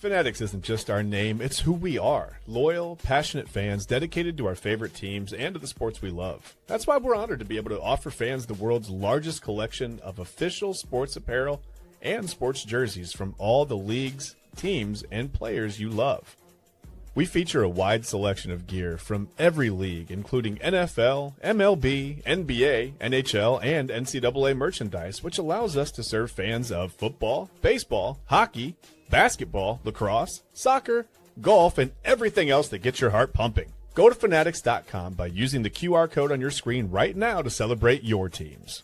Fanatics isn't just our name, it's who we are. Loyal, passionate fans dedicated to our favorite teams and to the sports we love. That's why we're honored to be able to offer fans the world's largest collection of official sports apparel and sports jerseys from all the leagues, teams, and players you love. We feature a wide selection of gear from every league, including NFL, MLB, NBA, NHL, and NCAA merchandise, which allows us to serve fans of football, baseball, hockey, basketball, lacrosse, soccer, golf, and everything else that gets your heart pumping. Go to Fanatics.com by using the QR code on your screen right now to celebrate your teams.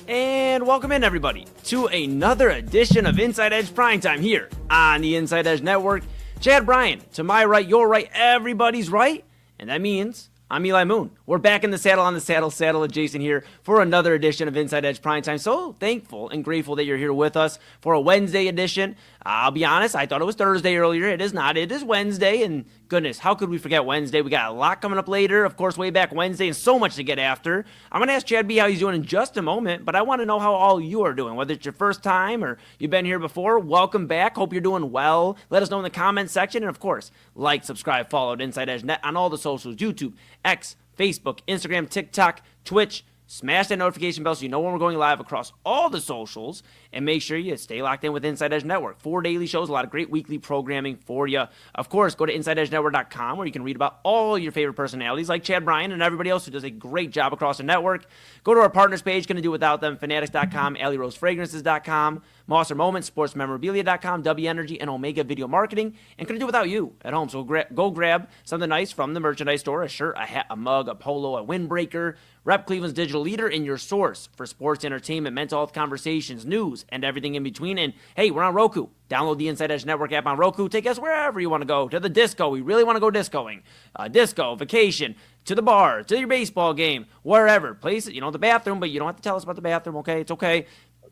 And welcome in, everybody, to another edition of Inside Edge Primetime here on the Inside Edge Network. Chad Bryan, to my right, your right, everybody's right, and that means I'm Eli Moon. We're back in the saddle on the saddle adjacent here for another edition of Inside Edge Primetime. So thankful and grateful that you're here with us for a Wednesday edition. I'll be honest, I thought it was Thursday earlier. It is not. It is Wednesday, and goodness, how could we forget Wednesday? We got a lot coming up later, of course, way back Wednesday, and so much to get after. I'm going to ask Chad B how he's doing in just a moment, but I want to know how all you are doing, whether it's your first time or you've been here before. Welcome back. Hope you're doing well. Let us know in the comments section, and of course, like, subscribe, follow Inside Edge Net on all the socials, YouTube, X, Facebook, Instagram, TikTok, Twitch. Smash that notification bell so you know when we're going live across all the socials, and make sure you stay locked in with Inside Edge Network. 4 daily shows, a lot of great weekly programming for you. Of course, go to InsideEdgeNetwork.com where you can read about all your favorite personalities like Chad Bryan and everybody else who does a great job across the network. Go to our partners page, couldn't do without them, Fanatics.com, AlleyRoseFragrances.com, Mosser Moments, SportsMemorabilia.com, W Energy, and Omega Video Marketing, and couldn't do without you at home. So go grab something nice from the merchandise store, a shirt, a hat, a mug, a polo, a windbreaker. Rep Cleveland's digital leader in your source for sports, entertainment, mental health conversations, news, and everything in between. And hey, we're on Roku. Download the Inside Edge Network app on Roku. Take us wherever you want to go. To the disco. We really want to go discoing. Disco, vacation, to the bar, to your baseball game, wherever. Place it, the bathroom, but you don't have to tell us about the bathroom, okay? It's okay.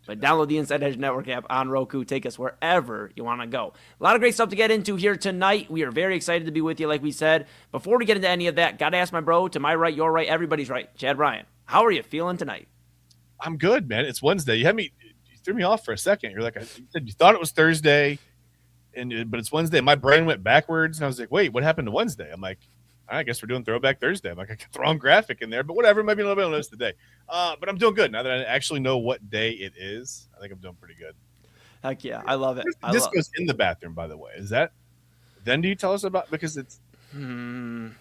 But download the Inside Edge Network app on Roku. Take us wherever you want to go. A lot of great stuff to get into here tonight. We are very excited to be with you, like we said. Before we get into any of that, got to ask my bro, to my right, your right, everybody's right, Chad Bryan. How are you feeling tonight? I'm good, man. It's Wednesday. You threw me off for a second. You're like, you thought it was Thursday, but it's Wednesday. My brain went backwards, and I was like, wait, what happened to Wednesday? I'm like, I guess we're doing Throwback Thursday. I'm like, I got the wrong graphic in there, but whatever. Maybe a little bit on this today. But I'm doing good now that I actually know what day it is. I think I'm doing pretty good. Heck yeah, I love it. This goes in the bathroom, by the way. Is that? Then do you tell us about because it's? No,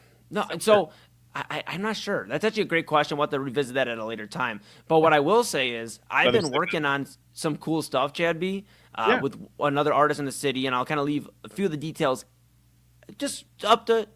so I'm not sure. That's actually a great question. We'll have to revisit that at a later time. But what I will say is I've been working on some cool stuff, Chad B, with another artist in the city, and I'll kind of leave a few of the details just up to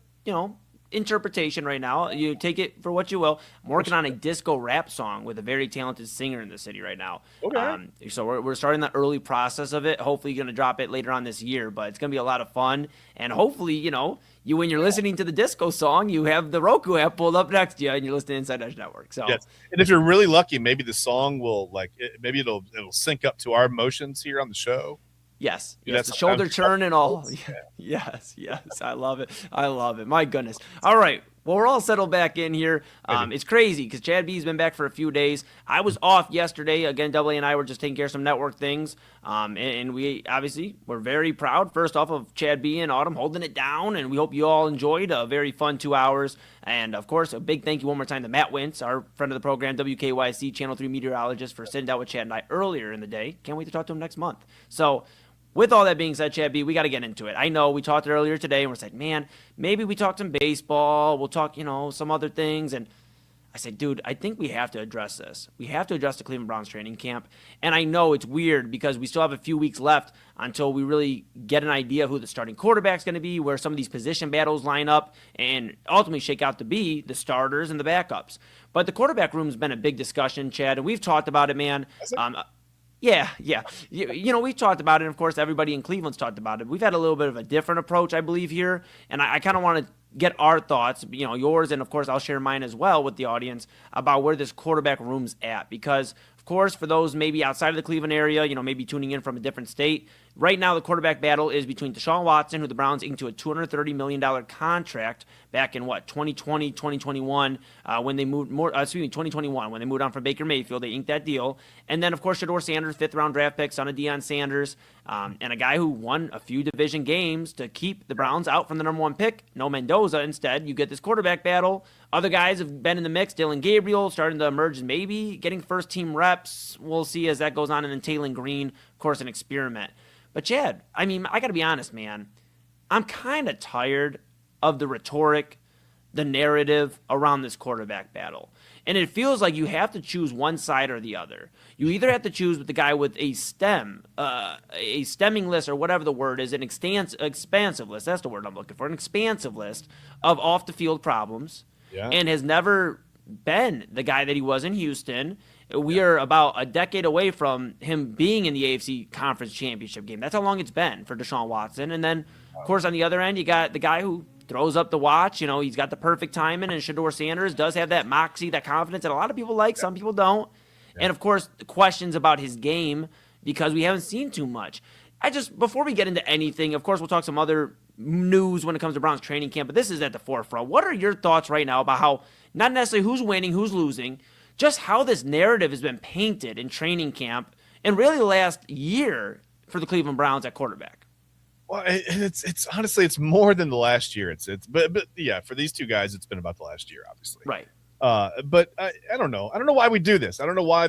interpretation right now. You take it for what you will. I'm working on a disco rap song with a very talented singer in the city right now. Okay. So we're starting the early process of it. Hopefully you're going to drop it later on this year, but it's going to be a lot of fun. And hopefully, you when you're listening to the disco song, you have the Roku app pulled up next to you and you're listening to Inside Edge Network. So yes. And if you're really lucky, maybe the song will maybe it'll sync up to our emotions here on the show. Yes, the shoulder turn and all. Yes, I love it. My goodness. All right, well, we're all settled back in here. It's crazy because Chad B's been back for a few days. I was off yesterday. Again, Double A and I were just taking care of some network things. And we obviously were very proud, first off, of Chad B and Autumn holding it down. And we hope you all enjoyed a very fun 2 hours. And, of course, a big thank you one more time to Matt Wentz, our friend of the program, WKYC, Channel 3 meteorologist, for sitting down with Chad and I earlier in the day. Can't wait to talk to him next month. So, with all that being said, Chad B, we got to get into it. I know we talked earlier today, and we're like, man, maybe we talk some baseball. We'll talk, some other things. And I said, dude, I think we have to address this. We have to address the Cleveland Browns training camp. And I know it's weird because we still have a few weeks left until we really get an idea of who the starting quarterback's going to be, where some of these position battles line up, and ultimately shake out to be the starters and the backups. But the quarterback room's been a big discussion, Chad, and we've talked about it, man. Yeah. We've talked about it, and of course, everybody in Cleveland's talked about it. We've had a little bit of a different approach, I believe, here, and I kind of want to get our thoughts, yours, and of course, I'll share mine as well with the audience about where this quarterback room's at. Because, of course, for those maybe outside of the Cleveland area, maybe tuning in from a different state, Right now, the quarterback battle is between Deshaun Watson, who the Browns inked to a $230 million contract back in 2020, 2021, when they moved 2021, when they moved on from Baker Mayfield, they inked that deal. And then, of course, Shedeur Sanders, 5th-round draft pick, son of Deion Sanders, and a guy who won a few division games to keep the Browns out from the number 1 pick. No Mendoza. Instead, you get this quarterback battle. Other guys have been in the mix. Dylan Gabriel starting to emerge, maybe getting first-team reps. We'll see as that goes on. And then Taylor Green, of course, an experiment. But, Chad, I mean, I got to be honest, man. I'm kind of tired of the rhetoric, the narrative around this quarterback battle. And it feels like you have to choose one side or the other. You either have to choose with the guy with a stemming list or whatever the word is, an expansive list. That's the word I'm looking for. An expansive list of off-the-field problems. Yeah. And has never been the guy that he was in Houston. We are about a decade away from him being in the AFC Conference Championship game. That's how long it's been for Deshaun Watson. And then, of course, on the other end, you got the guy who throws up the watch. You know, he's got the perfect timing, and Shedeur Sanders does have that moxie, that confidence that a lot of people like, some people don't. Yeah. And, of course, questions about his game because we haven't seen too much. Before we get into anything, of course, we'll talk some other news when it comes to Browns training camp, but this is at the forefront. What are your thoughts right now about how, not necessarily who's winning, who's losing, just how this narrative has been painted in training camp and really the last year for the Cleveland Browns at quarterback? Well, it's honestly, it's more than the last year. But yeah, for these two guys, it's been about the last year, obviously. Right. But I don't know. I don't know why we do this. I don't know why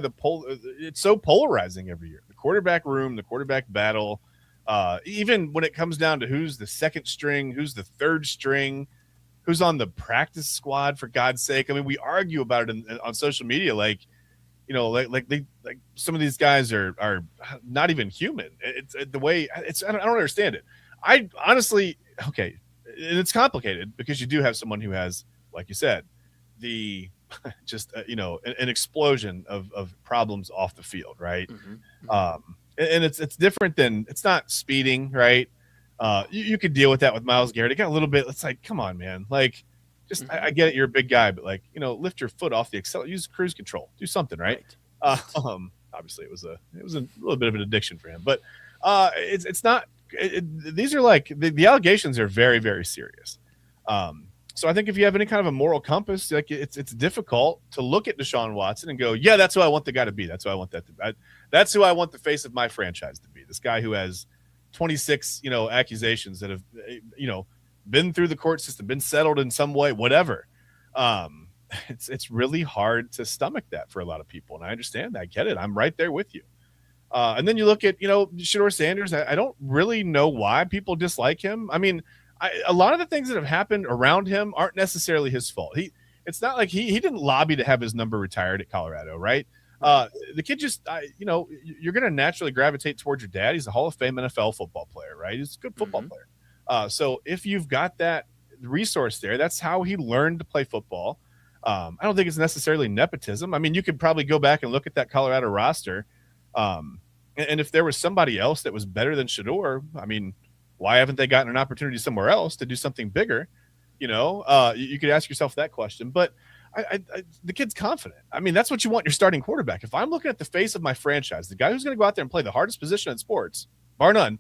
it's so polarizing every year. The quarterback room, the quarterback battle, even when it comes down to who's the second string, who's the third string, who's on the practice squad, for God's sake. I mean, we argue about it on social media, like some of these guys are not even human. It's the way it's. I don't understand it. I honestly, okay, and it's complicated because you do have someone who has, like you said, the just an explosion of problems off the field, right? Mm-hmm. And it's different than, it's not speeding, right? You could deal with that with Myles Garrett. It got a little bit. It's like, come on, man. Like, just I get it. You're a big guy, but like, lift your foot off the accelerator. Use cruise control. Do something, right? Obviously, it was a little bit of an addiction for him, but it's not. These are like the allegations are very, very serious. So I think if you have any kind of a moral compass, like it's difficult to look at Deshaun Watson and go, yeah, that's who I want the guy to be. That's who I want that's who I want the face of my franchise to be. This guy who has 26, accusations that have, been through the court system, been settled in some way, whatever. It's really hard to stomach that for a lot of people. And I understand that. I get it. I'm right there with you. And then you look at, Shedeur Sanders. I don't really know why people dislike him. I mean, a lot of the things that have happened around him aren't necessarily his fault. It's not like he didn't lobby to have his number retired at Colorado, right? The kid just, you're going to naturally gravitate towards your dad. He's a Hall of Fame NFL football player, right? He's a good football player. So if you've got that resource there, that's how he learned to play football. I don't think it's necessarily nepotism. I mean, you could probably go back and look at that Colorado roster. And if there was somebody else that was better than Shedeur, I mean, why haven't they gotten an opportunity somewhere else to do something bigger? You could ask yourself that question. But the kid's confident. I mean, that's what you want in your starting quarterback. If I'm looking at the face of my franchise, the guy who's going to go out there and play the hardest position in sports, bar none.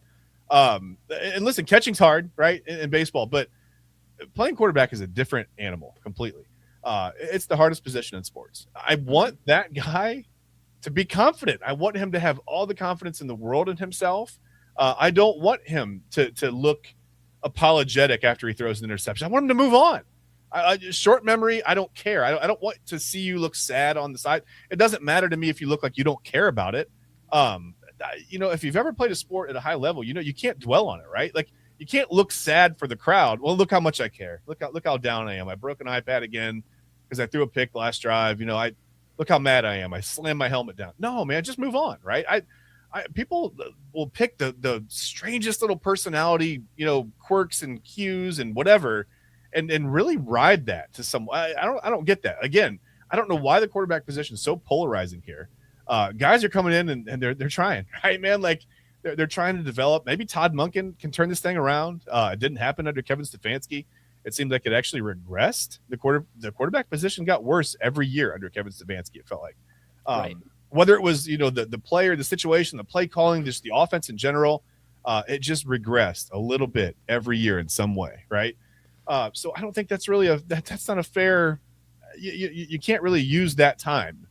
And listen, catching's hard, right, in baseball, but playing quarterback is a different animal completely. It's the hardest position in sports. I want that guy to be confident. I want him to have all the confidence in the world in himself. I don't want him to look apologetic after he throws an interception. I want him to move on. Short memory, I don't care. I don't want to see you look sad on the side. It doesn't matter to me if you look like you don't care about it. If you've ever played a sport at a high level, you can't dwell on it, right? Like, you can't look sad for the crowd. Well, look how much I care. Look how down I am. I broke an iPad again because I threw a pick last drive. Look how mad I am. I slammed my helmet down. No, man, just move on, right? People will pick the strangest little personality, quirks and cues and whatever, and really ride that to some. I don't get that. Again, I don't know why the quarterback position is so polarizing here. Guys are coming in and they're trying, right, man? Like they're trying to develop. Maybe Todd Monken can turn this thing around. It didn't happen under Kevin Stefanski. It seemed like it actually regressed. The quarterback position got worse every year under Kevin Stefanski. It felt like. Right. Whether it was, the player, the situation, the play calling, just the offense in general, It just regressed a little bit every year in some way, right? So I don't think that's really that's not a fair. You can't really use that time.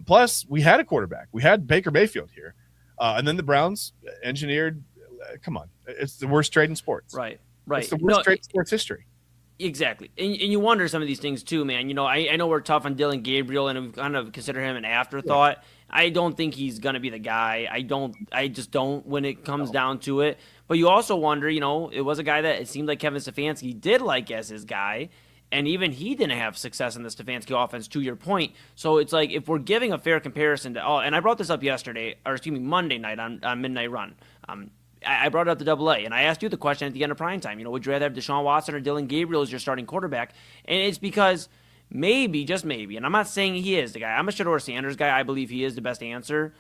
Plus, we had a quarterback. We had Baker Mayfield here, and then the Browns engineered. Come on, it's the worst trade in sports. Right. It's the worst trade in sports history. Exactly. And you wonder some of these things too, man. I know we're tough on Dylan Gabriel and we kind of consider him an afterthought. Yeah. I don't think he's going to be the guy. I just don't when it comes down to it. But you also wonder, it was a guy that it seemed like Kevin Stefanski did like as his guy. And even he didn't have success in the Stefanski offense, to your point. So it's like if we're giving a fair comparison to and I brought this up Monday night on Midnight Run. I brought it up to AA, and I asked you the question at the end of Primetime. Would you rather have Deshaun Watson or Dylan Gabriel as your starting quarterback? And it's because maybe, just maybe, and I'm not saying he is the guy. I'm a Shedeur Sanders guy. I believe he is the best answer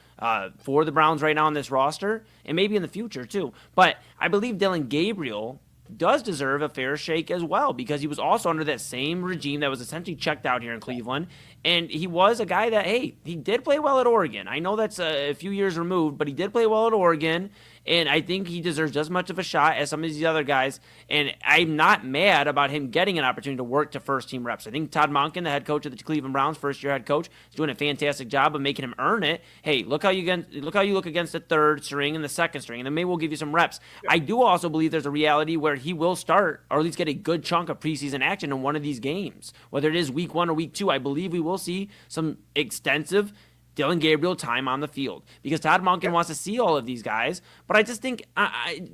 for the Browns right now on this roster, and maybe in the future too. But I believe Dylan Gabriel does deserve a fair shake as well because he was also under that same regime that was essentially checked out here in Cleveland. And he was a guy that, hey, he did play well at Oregon. I know that's a few years removed, but he did play well at Oregon. And I think he deserves just as much of a shot as some of these other guys. And I'm not mad about him getting an opportunity to work to first-team reps. I think Todd Monken, the head coach of the Cleveland Browns, first-year head coach, is doing a fantastic job of making him earn it. Hey, look how you look against the third string and the second string, and then maybe we'll give you some reps. Yeah. I do also believe there's a reality where he will start or at least get a good chunk of preseason action in one of these games. Whether it is week 1 or week 2, I believe we will see some extensive Dylan Gabriel time on the field because Todd Monken wants to see all of these guys. But I just think,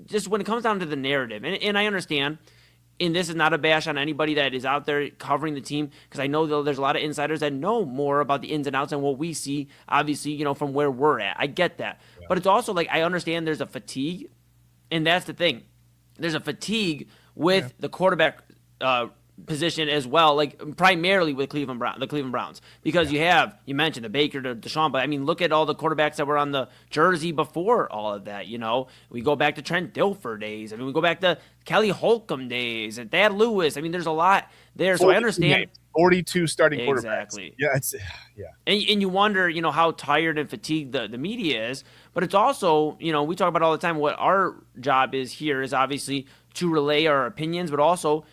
just when it comes down to the narrative, and I understand, and this is not a bash on anybody that is out there covering the team because I know there's a lot of insiders that know more about the ins and outs and what we see, obviously, from where we're at. I get that. Yeah. But it's also like I understand there's a fatigue, and that's the thing. There's a fatigue with the quarterback position as well, like primarily with the Cleveland Browns, because you mentioned the Baker to Deshaun, but I mean, look at all the quarterbacks that were on the jersey before all of that. We go back to Trent Dilfer days. I mean, we go back to Kelly Holcomb days and Thad Lewis. I mean, there's a lot there, so I understand. 42 starting quarterbacks. Exactly. Yeah. And you wonder, how tired and fatigued the media is, but it's also, we talk about all the time what our job is here is obviously to relay our opinions, but also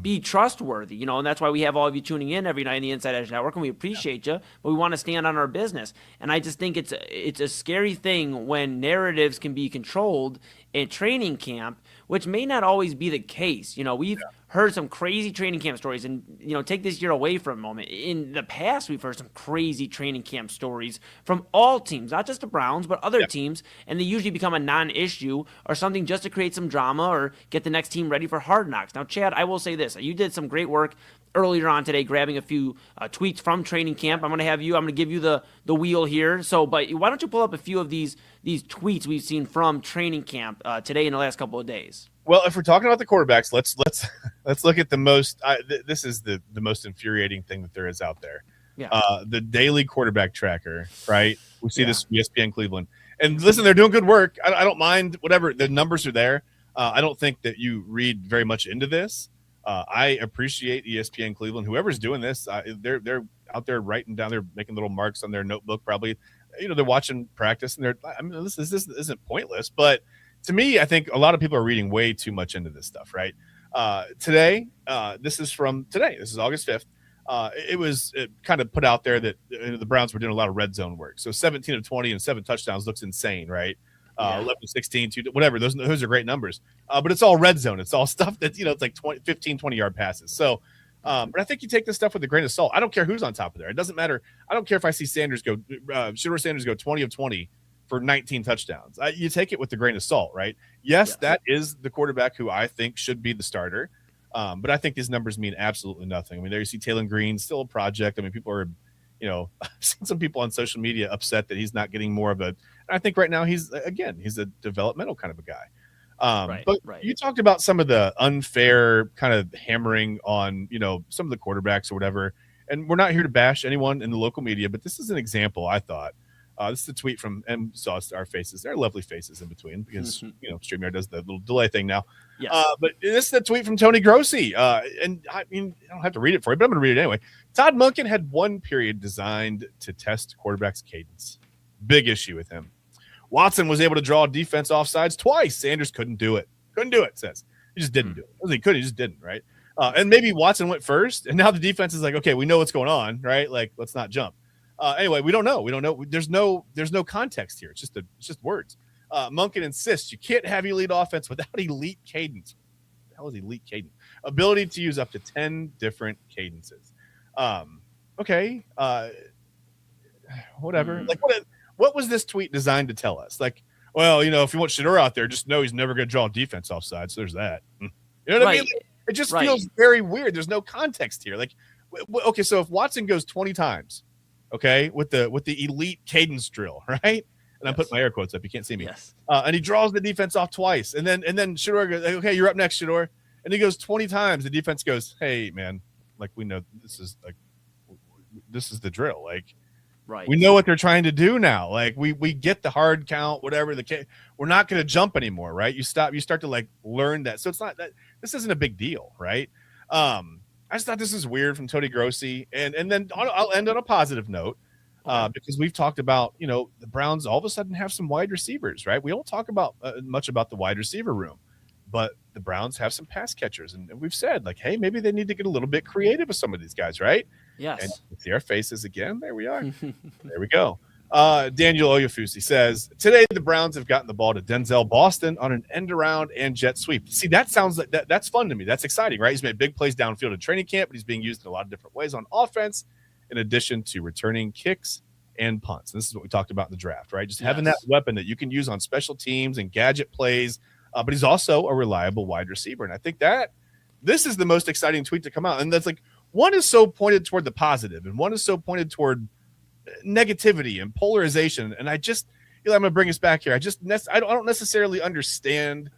be trustworthy, and that's why we have all of you tuning in every night in the Inside Edge Network, and we appreciate you, but we want to stand on our business. And I just think it's a scary thing when narratives can be controlled in training camp, which may not always be the case. We've heard some crazy training camp stories, and take this year away for a moment. In the past, we've heard some crazy training camp stories from all teams, not just the Browns, but other teams, and they usually become a non-issue or something just to create some drama or get the next team ready for Hard Knocks. Now, Chad, I will say this: you did some great work earlier on today, grabbing a few tweets from training camp. I'm going to give you the wheel here. So, but why don't you pull up a few of these tweets we've seen from training camp today in the last couple of days? Well, if we're talking about the quarterbacks, let's look at the most. This is the most infuriating thing that there is out there. Yeah. The daily quarterback tracker, right? We see this ESPN Cleveland, and listen, they're doing good work. I don't mind whatever the numbers are there. I don't think that you read very much into this. I appreciate ESPN Cleveland. Whoever's doing this, they're out there writing down. They're making little marks on their notebook. Probably, they're watching practice, and this isn't pointless, but. To me, I think a lot of people are reading way too much into this stuff, right? Today, this is from today. This is August 5th. It kind of put out there that the Browns were doing a lot of red zone work. So 17 of 20 and 7 touchdowns looks insane, right? 11 of 16, 2, whatever. Those are great numbers. But it's all red zone. It's all stuff that, it's like 15, 20-yard passes. So, but I think you take this stuff with a grain of salt. I don't care who's on top of there. It doesn't matter. I don't care if I see Shedeur Sanders go 20 of 20 for 19 touchdowns. You take it with a grain of salt, right? Yes, that is the quarterback who I think should be the starter. But I think these numbers mean absolutely nothing. I mean, there you see Taylor Green, still a project. I mean, people are, I've seen some people on social media upset that he's not getting more of a. I think right now he's a developmental kind of a guy. But you talked about some of the unfair kind of hammering on, some of the quarterbacks or whatever. And we're not here to bash anyone in the local media, but this is an example, I thought. This is a tweet from M. Saw our faces. They're lovely faces in between because, StreamYard does the little delay thing now. Yes. But this is a tweet from Tony Grossi. And I mean, I don't have to read it for you, but I'm going to read it anyway. Todd Monken had one period designed to test quarterback's cadence. Big issue with him. Watson was able to draw defense offsides twice. Sanders couldn't do it. Says. He just didn't do it. He could, he just didn't, right? And maybe Watson went first, and now the defense is like, okay, we know what's going on, right? Like, let's not jump. Anyway, we don't know. There's no context here. It's just words. Monken insists you can't have elite offense without elite cadence. What the hell is elite cadence? Ability to use up to 10 different cadences. Okay. Whatever. Like, what was this tweet designed to tell us? Like, well, if you want Shedeur out there, just know he's never going to draw defense offside. So there's that. You know what I mean? Like, it just feels very weird. There's no context here. Like, okay, so if Watson goes 20 times, okay, with the elite cadence drill, right? And I'm putting my air quotes up. You can't see me. Yes. And he draws the defense off twice, and then Shedeur goes, okay, you're up next, Shedeur. And he goes 20 times. The defense goes, hey, man, like, we know this is the drill. Like, right. We know what they're trying to do now. Like, we get the hard count, whatever we're not going to jump anymore, right? You start to like learn that. So it's not that this isn't a big deal, right? I just thought this is weird from Tony Grossi, and then I'll end on a positive note because we've talked about the Browns all of a sudden have some wide receivers, right? We don't talk about much about the wide receiver room, but the Browns have some pass catchers, and we've said like, hey, maybe they need to get a little bit creative with some of these guys, right? Yes. And see our faces again. There we are. There we go. Daniel Oyafusi says, today the Browns have gotten the ball to Denzel Boston on an end around and jet sweep. See, that sounds like that's fun to me. That's exciting, right? He's made big plays downfield in training camp, but he's being used in a lot of different ways on offense, in addition to returning kicks and punts. And this is what we talked about in the draft, right? Just having that weapon that you can use on special teams and gadget plays. But he's also a reliable wide receiver. And I think that this is the most exciting tweet to come out. And that's like, one is so pointed toward the positive and one is so pointed toward negativity and polarization. And I'm going to bring us back here. I don't necessarily understand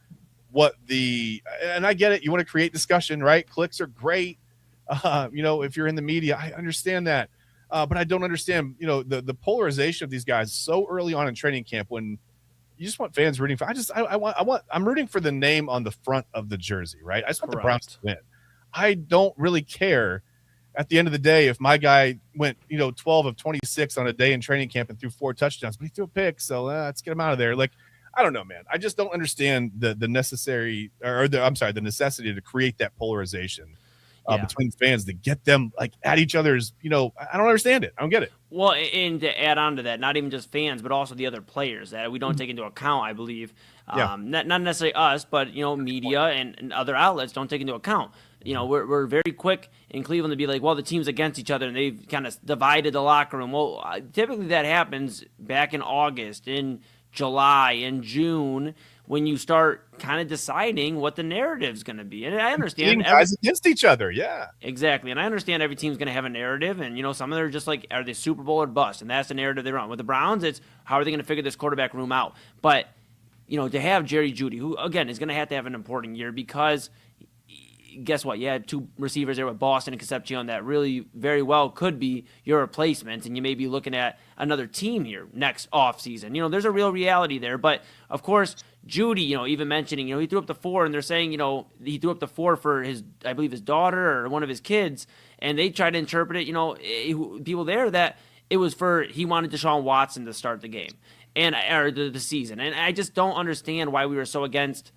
and I get it. You want to create discussion, right? Clicks are great. If you're in the media, I understand that. But I don't understand, the polarization of these guys so early on in training camp when you just want fans rooting for. I'm rooting for the name on the front of the jersey, right? I just want the Browns to win. I don't really care at the end of the day if my guy went, 12 of 26 on a day in training camp and threw 4 touchdowns, but he threw a pick. So let's get him out of there. Like, I don't know, man. I just don't understand the necessity to create that polarization between fans to get them like at each other's, I don't understand it. I don't get it. Well, and to add on to that, not even just fans, but also the other players that we don't take into account, I believe. Not necessarily us, but, media and other outlets don't take into account. We're very quick in Cleveland to be like, well, the team's against each other and they've kind of divided the locker room. Well, typically that happens back in August, in July, in June, when you start kind of deciding what the narrative's going to be. And I understand guys against each other. Yeah, exactly. And I understand every team's going to have a narrative. And, some of them are just like, are they Super Bowl or bust? And that's the narrative they run. With the Browns, it's how are they going to figure this quarterback room out? But, to have Jerry Jeudy, who, again, is going to have an important year because guess what? You had 2 receivers there with Boston and Concepcion that really very well could be your replacement, and you may be looking at another team here next offseason. There's a real reality there. But, of course, Jeudy, even mentioning, he threw up the 4, and they're saying, he threw up the 4 for I believe his daughter or one of his kids, and they tried to interpret it, people there, that it was for he wanted Deshaun Watson to start the game or the season. And I just don't understand why we were so against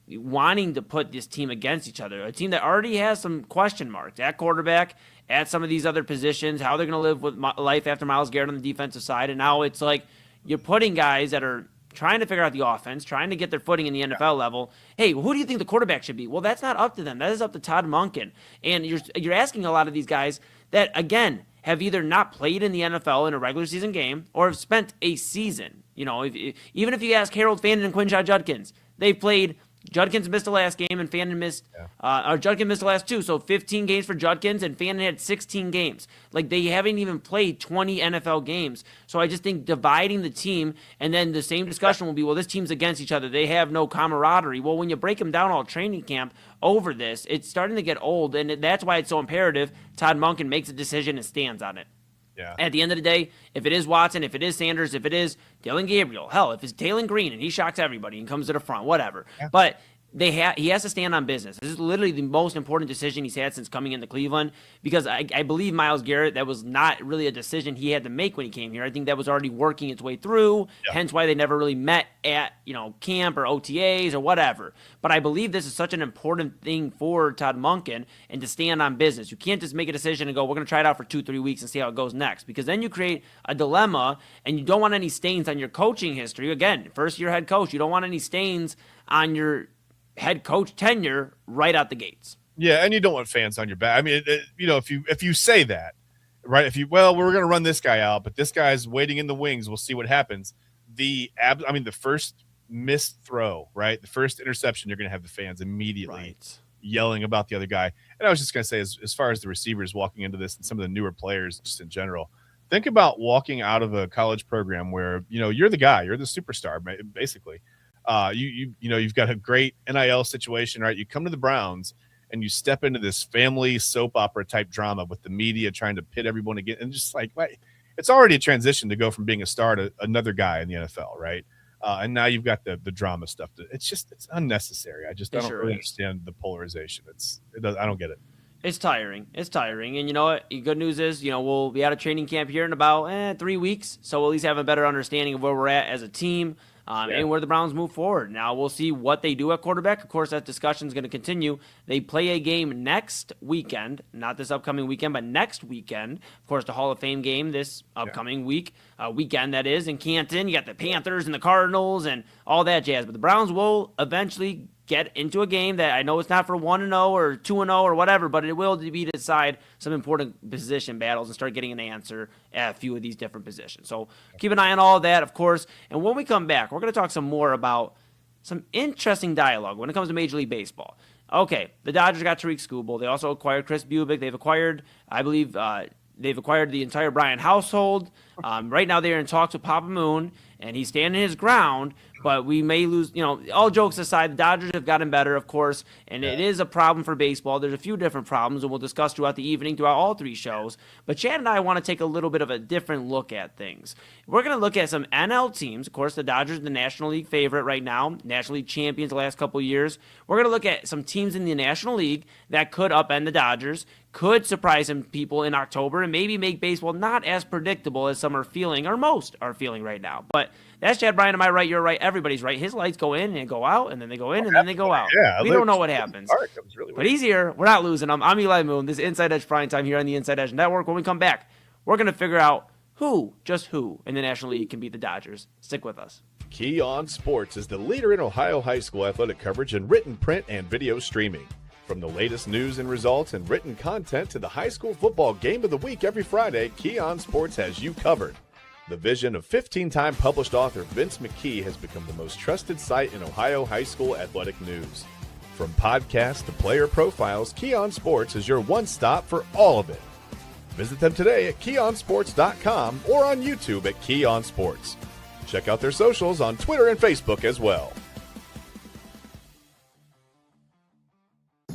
wanting to put this team against each other, a team that already has some question marks at quarterback, at some of these other positions, how they're going to live with life after Myles Garrett on the defensive side. And now it's like you're putting guys that are trying to figure out the offense, trying to get their footing in the NFL level. Hey, who do you think the quarterback should be? Well, that's not up to them. That is up to Todd Monken. And you're asking a lot of these guys that, again, have either not played in the NFL in a regular season game or have spent a season. Even if you ask Harold Fannin and Quinshon Judkins, they've played. Judkins missed the last game, and Fannin missed. Judkins missed the last 2, so 15 games for Judkins, and Fannin had 16 games. Like, they haven't even played 20 NFL games. So I just think dividing the team, and then the same discussion will be, well, this team's against each other. They have no camaraderie. Well, when you break them down all training camp over this, it's starting to get old, and that's why it's so imperative Todd Monken makes a decision and stands on it. Yeah. At the end of the day, if it is Watson, if it is Sanders, if it is Dylan Gabriel, hell, if it's Taylor Green and he shocks everybody and comes to the front, whatever. Yeah. But he has to stand on business. This is literally the most important decision he's had since coming into Cleveland, because I believe Myles Garrett, that was not really a decision he had to make when he came here. I think that was already working its way through, hence why they never really met at, camp or OTAs or whatever. But I believe this is such an important thing for Todd Monken, and to stand on business. You can't just make a decision and go, we're going to try it out for 2-3 weeks and see how it goes next, because then you create a dilemma, and you don't want any stains on your coaching history. Again, first-year head coach, you don't want any stains on your head coach tenure right out the gates. Yeah, and you don't want fans on your back. I mean, if you say that, right? We're going to run this guy out, but this guy's waiting in the wings. We'll see what happens. The first missed throw, right? The first interception, you're going to have the fans immediately yelling about the other guy. And I was just going to say, as far as the receivers walking into this and some of the newer players just in general, think about walking out of a college program where, you're the guy, you're the superstar, basically. You've got a great NIL situation, right? You come to the Browns and you step into this family soap opera type drama with the media trying to pit everyone again. And just like, it's already a transition to go from being a star to another guy in the NFL, right? And now you've got the drama stuff. It's unnecessary. I don't really understand the polarization. I don't get it. It's tiring. And you know what? The good news is, we'll be out of training camp here in about 3 weeks. So we'll at least have a better understanding of where we're at as a team. And where the Browns move forward. Now, we'll see what they do at quarterback. Of course, that discussion is going to continue. They play a game next weekend, not this upcoming weekend, but next weekend. Of course, the Hall of Fame game this upcoming weekend, that is, in Canton. You got the Panthers and the Cardinals and all that jazz. But the Browns will eventually get into a game that I know it's not for 1-0 or 2-0 or whatever, but it will be to decide some important position battles and start getting an answer at a few of these different positions. So keep an eye on all of that, of course. And when we come back, we're going to talk some more about some interesting dialogue when it comes to Major League Baseball. Okay, the Dodgers got Tariq Skubal. They also acquired Chris Bubick. They've acquired, I believe, the entire Bryant household. Right now they're in talks with Papa Moon, and he's standing his ground. But we may lose, all jokes aside, the Dodgers have gotten better, of course, and it is a problem for baseball. There's a few different problems, and we'll discuss throughout the evening, throughout all three shows. But Chad and I want to take a little bit of a different look at things. We're going to look at some NL teams. Of course, the Dodgers are the National League favorite right now, National League champions the last couple of years. We're going to look at some teams in the National League that could upend the Dodgers, could surprise some people in October, and maybe make baseball not as predictable as some are feeling, or most are feeling right now. But that's Chad Bryan. Am I right? You're right. Everybody's right. His lights go in and go out, and then they go in and then they go out. Yeah, we don't know what happens. But he's here. We're not losing him. I'm Eli Moon. This is Inside Edge Primetime here on the Inside Edge Network. When we come back, we're going to figure out just who in the National League can beat the Dodgers. Stick with us. Key On Sports is the leader in Ohio high school athletic coverage in written, print, and video streaming. From the latest news and results and written content to the high school football game of the week every Friday, Key On Sports has you covered. The vision of 15-time published author Vince McKee has become the most trusted site in Ohio high school athletic news. From podcasts to player profiles, Key On Sports is your one-stop for all of it. Visit them today at keyonsports.com or on YouTube at Key On Sports. Check out their socials on Twitter and Facebook as well.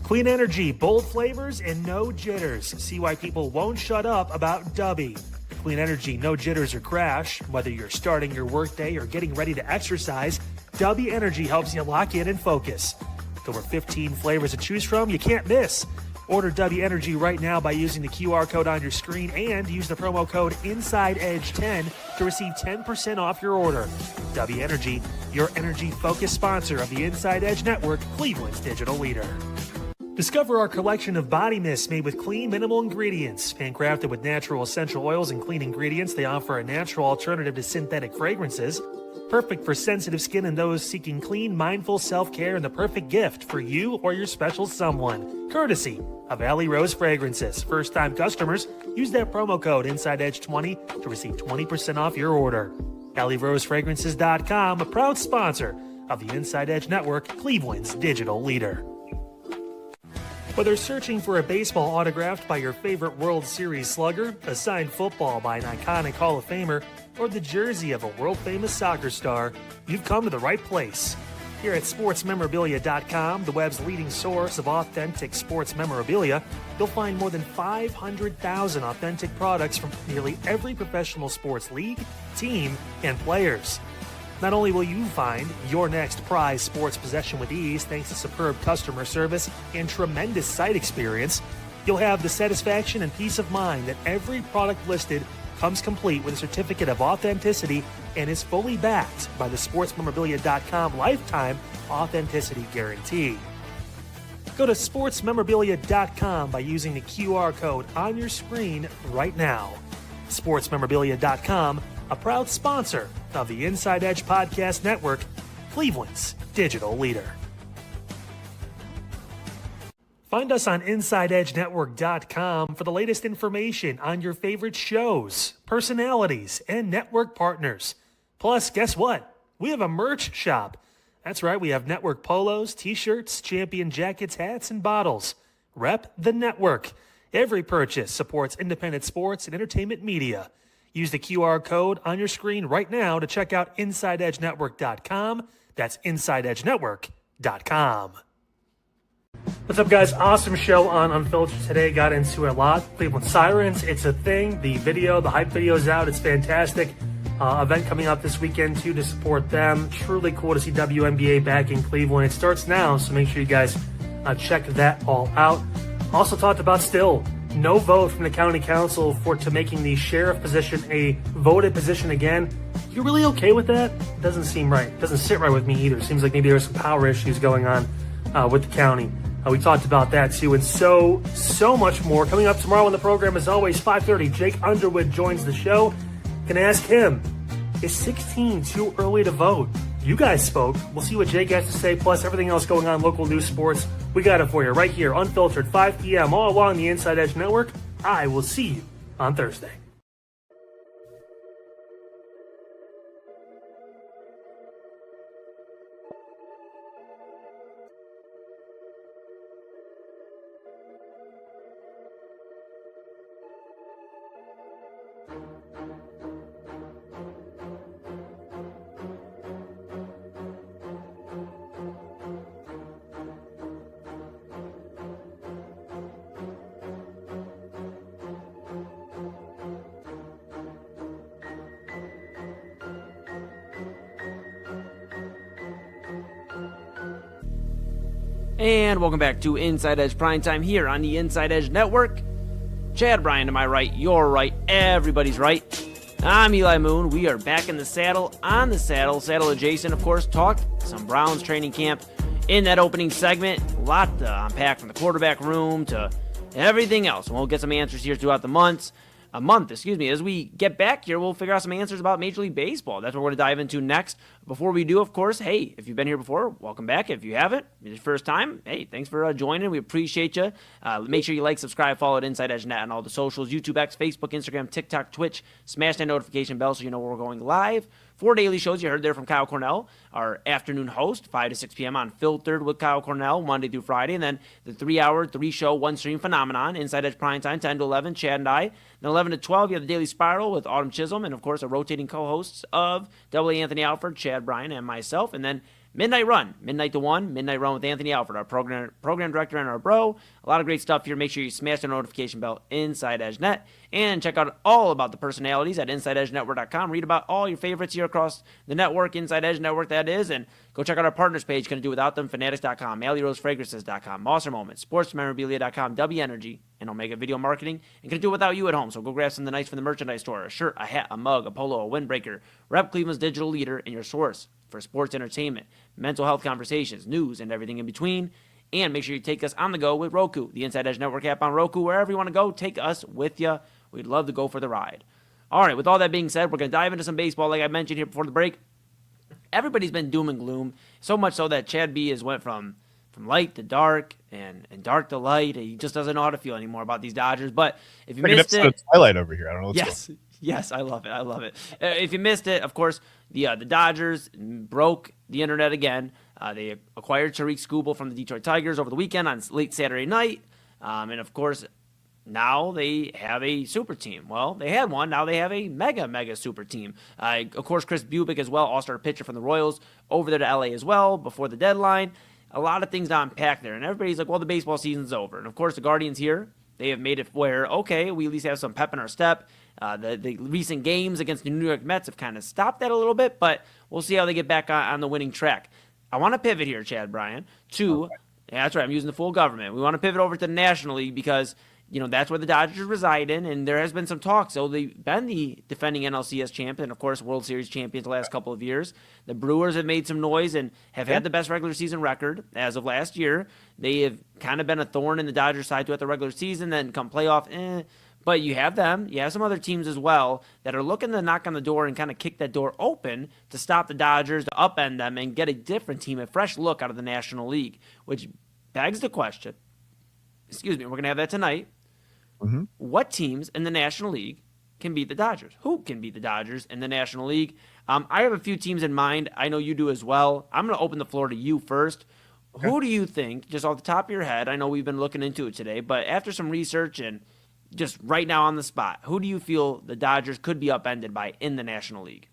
Clean energy, bold flavors, and no jitters. See why people won't shut up about Dubby. Clean energy, no jitters or crash. Whether you're starting your workday or getting ready to exercise, Dubby Energy helps you lock in and focus. With over 15 flavors to choose from, you can't miss. Order Dubby Energy right now by using the QR code on your screen and use the promo code InsideEdge10 to receive 10% off your order. Dubby Energy, your energy-focused sponsor of the Inside Edge Network, Cleveland's digital leader. Discover our collection of body mists made with clean, minimal ingredients. Handcrafted with natural essential oils and clean ingredients, they offer a natural alternative to synthetic fragrances. Perfect for sensitive skin and those seeking clean, mindful self-care, and the perfect gift for you or your special someone. Courtesy of Alley Rose Fragrances. First-time customers, use that promo code InsideEdge20 to receive 20% off your order. AlleyRoseFragrances.com, a proud sponsor of the Inside Edge Network, Cleveland's digital leader. Whether searching for a baseball autographed by your favorite World Series slugger, a signed football by an iconic Hall of Famer, or the jersey of a world-famous soccer star, you've come to the right place. Here at SportsMemorabilia.com, the web's leading source of authentic sports memorabilia, you'll find more than 500,000 authentic products from nearly every professional sports league, team, and players. Not only will you find your next prized sports possession with ease thanks to superb customer service and tremendous site experience, you'll have the satisfaction and peace of mind that every product listed comes complete with a certificate of authenticity and is fully backed by the sportsmemorabilia.com lifetime authenticity guarantee. Go to sportsmemorabilia.com by using the QR code on your screen right now. Sportsmemorabilia.com, a proud sponsor of the Inside Edge Podcast Network, Cleveland's digital leader. Find us on InsideEdgeNetwork.com for the latest information on your favorite shows, personalities, and network partners. Plus, guess what? We have a merch shop. That's right, we have network polos, t-shirts, champion jackets, hats, and bottles. Rep the network. Every purchase supports independent sports and entertainment media. Use the QR code on your screen right now to check out InsideEdgeNetwork.com. That's InsideEdgeNetwork.com. What's up, guys? Awesome show on Unfiltered today. Got into a lot. Cleveland Sirens, it's a thing. The video, the hype video is out. It's fantastic. Event coming up this weekend, too, to support them. Truly cool to see WNBA back in Cleveland. It starts now, so make sure you guys check that all out. Also talked about still no vote from the county council to making the sheriff position a voted position again. You really okay with that? Doesn't seem right. Doesn't sit right with me either. Seems like maybe there's some power issues going on with the county. We talked about that too, and so much more. Coming up tomorrow on the program, as always, 5:30, Jake Underwood joins the show. Gonna ask him, is 16 too early to vote? You guys spoke. We'll see what Jake has to say, plus everything else going on, local news, sports. We got it for you right here, Unfiltered, 5 p.m., all along the Inside Edge Network. I will see you on Thursday. And welcome back to Inside Edge Primetime here on the Inside Edge Network. Chad Bryan to my right, your right, everybody's right. I'm Eli Moon. We are back in the saddle, on the saddle adjacent, of course. Talked some Browns training camp in that opening segment. A lot to unpack from the quarterback room to everything else. And we'll get some answers here throughout the month. As we get back here, we'll figure out some answers about Major League Baseball. That's what we're going to dive into next. Before we do, of course, hey, if you've been here before, welcome back. If you haven't, it's your first time, hey, thanks for joining. We appreciate you. Make sure you like, subscribe, follow at Inside Edge Net on all the socials, YouTube, X, Facebook, Instagram, TikTok, Twitch. Smash that notification bell so you know when we're going live. 4 daily shows you heard there from Kyle Cornell, our afternoon host, 5 to 6 p.m. on Filtered with Kyle Cornell, Monday through Friday. And then the 3-hour, 3-show, 1-stream phenomenon, Inside Edge Primetime, 10 to 11, Chad and I. Then 11 to 12, you have the Daily Spiral with Autumn Chisholm, and, of course, a rotating co-hosts of Double A Anthony Alford, Chad Bryan, and myself. And then Midnight Run, midnight to 1, Midnight Run with Anthony Alford, our program director and our bro. A lot of great stuff here. Make sure you smash the notification bell Inside Edge Net. And check out all about the personalities at InsideEdgeNetwork.com. Read about all your favorites here across the network, Inside Edge Network that is. And go check out our partners page. Couldn't do without them. Fanatics.com, AlleyRoseFragrances.com, Monster Moments, SportsMemorabilia.com, W Energy, and Omega Video Marketing. And couldn't do it without you at home. So go grab something nice from the merchandise store. A shirt, a hat, a mug, a polo, a windbreaker. Rep Cleveland's digital leader and your source for sports entertainment, mental health conversations, news, and everything in between. And make sure you take us on the go with Roku, the Inside Edge Network app on Roku. Wherever you want to go, take us with you. We'd love to go for the ride. All right, with all that being said, we're going to dive into some baseball like I mentioned here before the break. Everybody's been doom and gloom, so much so that Chad B has went from light to dark and dark to light. He just doesn't know how to feel anymore about these Dodgers. But if you missed it, Twilight over here. I don't know what's going on. Yes, I love it. If you missed it, of course, the Dodgers broke the internet again. They acquired Tariq Skubal from the Detroit Tigers over the weekend on late Saturday night. And, of course, now they have a super team. Well, they had one. Now they have a mega super team. Of course, Chris Bubick as well, all-star pitcher from the Royals, over there to L.A. as well before the deadline. A lot of things to unpack there. And everybody's like, well, the baseball season's over. And, of course, the Guardians here They have made it where, okay, we at least have some pep in our step. The recent games against the New York Mets have kind of stopped that a little bit, but we'll see how they get back on the winning track. I want to pivot here, Chad Bryan, to yeah, that's right, I'm using the full government. We want to pivot over to the National League because that's where the Dodgers reside in, and there has been some talk. So they've been the defending NLCS champion, of course, World Series champions the last couple of years. The Brewers have made some noise and have had the best regular season record as of last year. They have kind of been a thorn in the Dodgers' side throughout the regular season, then come playoff, But you have them. You have some other teams as well that are looking to knock on the door and kind of kick that door open to stop the Dodgers, to upend them, and get a different team, a fresh look out of the National League, which begs the question. Excuse me, we're going to have that tonight. Mm-hmm. What teams in the National League can beat the Dodgers? Who can beat the Dodgers in the National League? I have a few teams in mind. I know you do as well. I'm going to open the floor to you first. Okay. Who do you think, just off the top of your head, I know we've been looking into it today, but after some research and just right now on the spot, who do you feel the Dodgers could be upended by in the National League?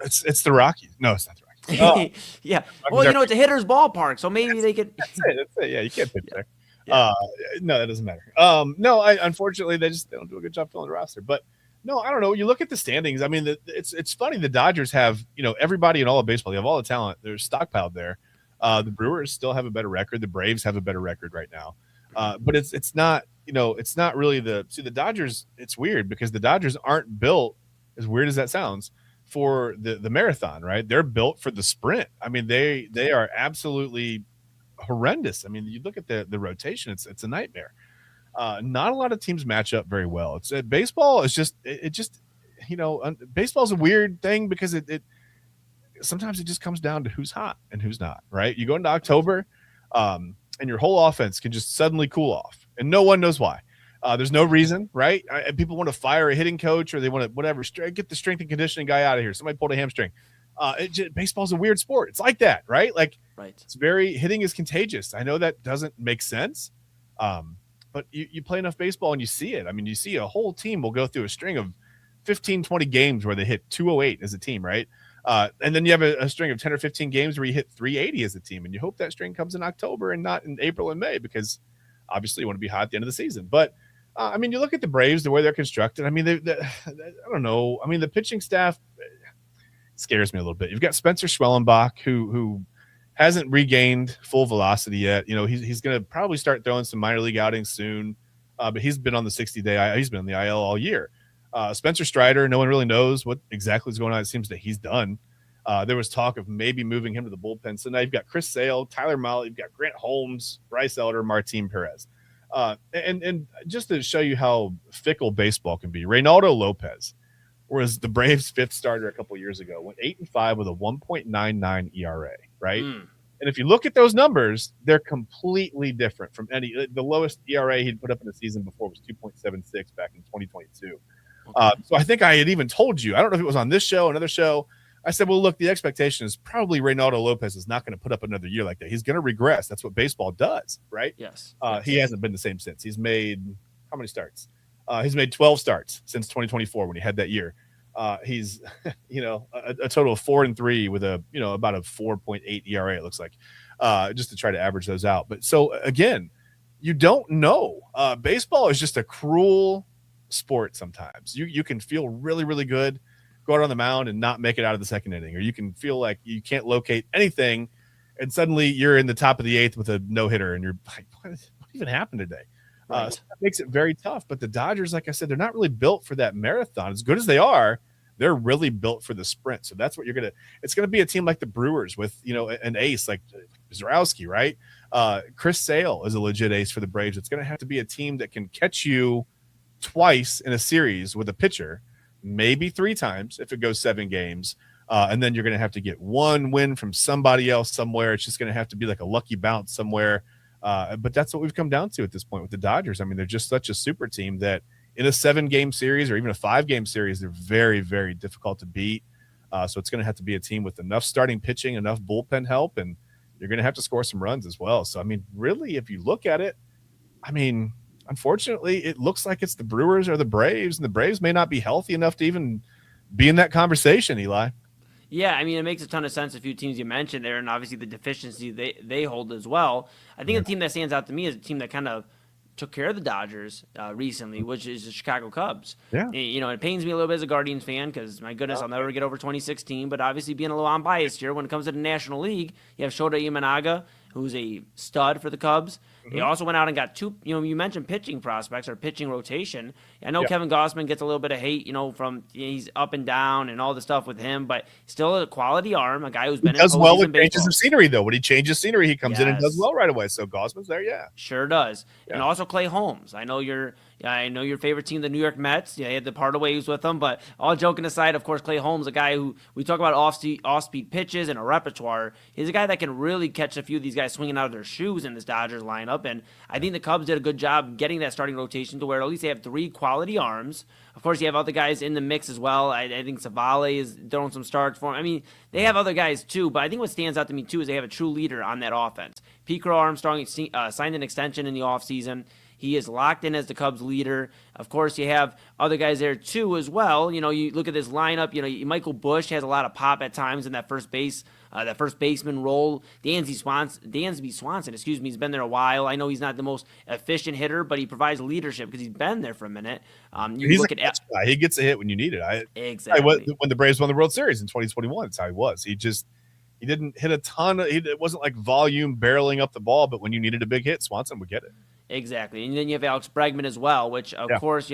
It's the Rockies. No, it's not the Rockies. Oh. Yeah. Well, it's a hitter's ballpark, so maybe they could. That's it. Yeah, you can't pitch there. No, that doesn't matter. No, unfortunately they don't do a good job filling the roster. But no, I don't know. You look at the standings. I mean, it's funny. The Dodgers have everybody in all of baseball. They have all the talent. They're stockpiled there. The Brewers still have a better record. The Braves have a better record right now. But it's not. It's not really the Dodgers. It's weird because the Dodgers aren't built, as weird as that sounds, for the marathon, right? They're built for the sprint. I mean, they are absolutely horrendous. I mean, you look at the rotation; it's a nightmare. Not a lot of teams match up very well. It's baseball is just baseball is a weird thing because it sometimes it just comes down to who's hot and who's not, right? You go into October, and your whole offense can just suddenly cool off, and no one knows why. There's no reason, right? People want to fire a hitting coach or they want to get the strength and conditioning guy out of here. Somebody pulled a hamstring. Baseball's a weird sport. It's like that, right? It's hitting is contagious. I know that doesn't make sense, but you play enough baseball and you see it. I mean, you see a whole team will go through a string of 15, 20 games where they hit 208 as a team, right? And then you have a string of 10 or 15 games where you hit 380 as a team, and you hope that string comes in October and not in April and May because obviously you want to be hot at the end of the season. But I mean, you look at the Braves, the way they're constructed. I mean, I don't know. I mean, the pitching staff scares me a little bit. You've got Spencer Schwellenbach, who hasn't regained full velocity yet. He's going to probably start throwing some minor league outings soon, but he's been on the 60-day. He's been on the IL all year. Spencer Strider, no one really knows what exactly is going on. It seems that he's done. There was talk of maybe moving him to the bullpen. So now you've got Chris Sale, Tyler Mahle, you've got Grant Holmes, Bryce Elder, Martin Perez. And just to show you how fickle baseball can be, Reynaldo Lopez was the Braves' fifth starter a couple years ago, went 8-5 with a 1.99 ERA, right? And if you look at those numbers, they're completely different from the lowest ERA he'd put up in the season before was 2.76 back in 2022. So I think I had even told you, I don't know if it was on this show, another show, I said, well, look, the expectation is probably Reynaldo Lopez is not going to put up another year like that. He's going to regress. That's what baseball does, right? Yes. He hasn't been the same since. He's made how many starts? He's made 12 starts since 2024 when he had that year. He's, a total of 4-3 with about a 4.8 ERA, it looks like, just to try to average those out. But so again, you don't know. Baseball is just a cruel sport sometimes. You can feel really, really good, go out on the mound and not make it out of the second inning, or you can feel like you can't locate anything and suddenly you're in the top of the eighth with a no-hitter and you're like, what even happened today? Right. So that makes it very tough. But the Dodgers, like I said, they're not really built for that marathon. As good as they are, they're really built for the sprint. So that's what it's going to be a team like the Brewers with, an ace like Zarowski, right? Chris Sale is a legit ace for the Braves. It's going to have to be a team that can catch you twice in a series with a pitcher, maybe 3 times if it goes 7 games. And then you're going to have to get one win from somebody else somewhere. It's just going to have to be like a lucky bounce somewhere. But that's what we've come down to at this point with the Dodgers. I mean, they're just such a super team that in a 7-game series or even a 5-game series, they're very, very difficult to beat. So it's going to have to be a team with enough starting pitching, enough bullpen help, and you're going to have to score some runs as well. So, I mean, really, if you look at it, I mean, unfortunately, it looks like it's the Brewers or the Braves, and the Braves may not be healthy enough to even be in that conversation, Eli. Yeah, I mean, it makes a ton of sense. A few teams you mentioned there, and obviously the deficiency they hold as well. I think the team that stands out to me is a team that kind of took care of the Dodgers recently, which is the Chicago Cubs. Yeah. You know, it pains me a little bit as a Guardians fan because, my goodness, I'll never get over 2016. But obviously being a little unbiased here, when it comes to the National League, you have Shota Imanaga, who's a stud for the Cubs. They also went out and got two, you mentioned pitching prospects or pitching rotation. I know Kevin Gausman gets a little bit of hate, from he's up and down and all the stuff with him, but still a quality arm, a guy who's been in does well with baseball. changes of scenery, though. When he changes scenery, he comes in and does well right away. So Gausman's there, Sure does. Yeah. And also Clay Holmes. I know your favorite team, the New York Mets. Yeah, you had to part of ways with them, but all joking aside, of course, Clay Holmes, a guy who we talk about off-speed pitches and a repertoire. He's a guy that can really catch a few of these guys swinging out of their shoes in this Dodgers lineup, and I think the Cubs did a good job getting that starting rotation to where at least they have three quality arms. Of course, you have other guys in the mix as well. I think Savale is throwing some starts for him. I mean, they have other guys too, but I think what stands out to me too is they have a true leader on that offense. Pete Crow Armstrong signed an extension in the offseason. He is locked in as the Cubs leader. Of course, you have other guys there too as well. You look at this lineup. Michael Busch has a lot of pop at times in that first baseman role. Dansby Swanson, he's been there a while. I know he's not the most efficient hitter, but he provides leadership because he's been there for a minute. He's a catch guy. He gets a hit when you need it. Exactly. When the Braves won the World Series in 2021, that's how he was. He didn't hit a ton. It wasn't like volume barreling up the ball, but when you needed a big hit, Swanson would get it. Exactly. And then you have Alex Bregman as well, which, of course,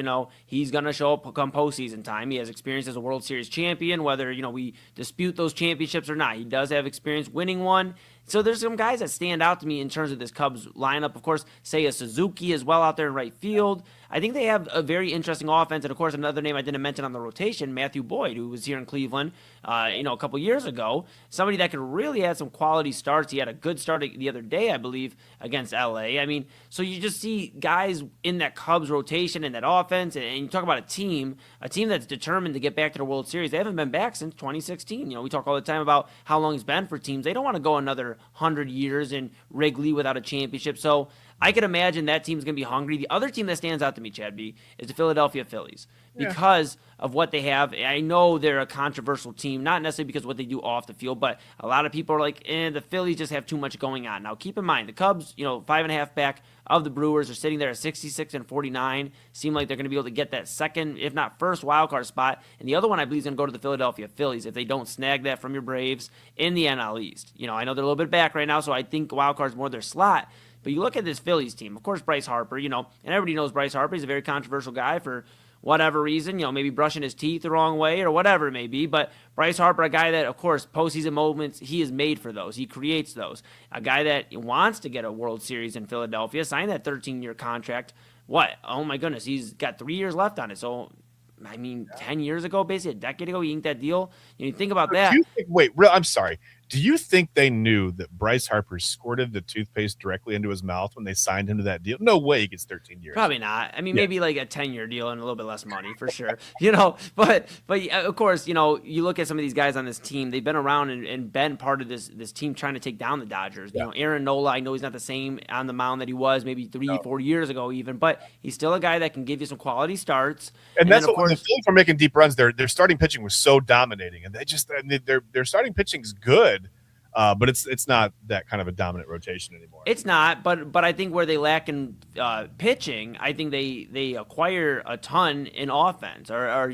he's going to show up come postseason time. He has experience as a World Series champion, whether, we dispute those championships or not. He does have experience winning one. So there's some guys that stand out to me in terms of this Cubs lineup. Of course, Seiya Suzuki as well out there in right field. I think they have a very interesting offense. And, of course, another name I didn't mention on the rotation, Matthew Boyd, who was here in Cleveland, a couple years ago. Somebody that could really add some quality starts. He had a good start the other day, I believe, against L.A. I mean, so you just see guys in that Cubs rotation and that offense. And you talk about a team that's determined to get back to the World Series. They haven't been back since 2016. We talk all the time about how long it's been for teams. They don't want to go another 100 years in Wrigley without a championship. So I could imagine that team's going to be hungry. The other team that stands out to me, Chad B, is the Philadelphia Phillies because of what they have. I know they're a controversial team, not necessarily because of what they do off the field, but a lot of people are like, the Phillies just have too much going on. Now, keep in mind, the Cubs, 5.5 back of the Brewers are sitting there at 66 and 49. Seem like they're going to be able to get that second, if not first, wild card spot. And the other one, I believe, is going to go to the Philadelphia Phillies if they don't snag that from your Braves in the NL East. I know they're a little bit back right now, so I think wild card's more their slot. But you look at this Phillies team, of course, Bryce Harper, and everybody knows Bryce Harper. He's a very controversial guy for whatever reason, maybe brushing his teeth the wrong way or whatever it may be. But Bryce Harper, a guy that, of course, postseason moments, he is made for those. He creates those. A guy that wants to get a World Series in Philadelphia, signed that 13-year contract. What? Oh, my goodness. He's got 3 years left on it. So, 10 years ago, basically a decade ago, he inked that deal. You think about that. I'm sorry. Do you think they knew that Bryce Harper squirted the toothpaste directly into his mouth when they signed him to that deal? No way he gets 13 years. Probably not. Maybe like a 10-year deal and a little bit less money for sure. But of course, you look at some of these guys on this team. They've been around and been part of this team trying to take down the Dodgers. Aaron Nola, I know he's not the same on the mound that he was maybe 4 years ago even, but he's still a guy that can give you some quality starts. And that's what the Phillies were making deep runs. Their starting pitching was so dominating, and their starting pitching's good. But it's not that kind of a dominant rotation anymore. It's not, but I think where they lack in pitching, I think they acquire a ton in offense, or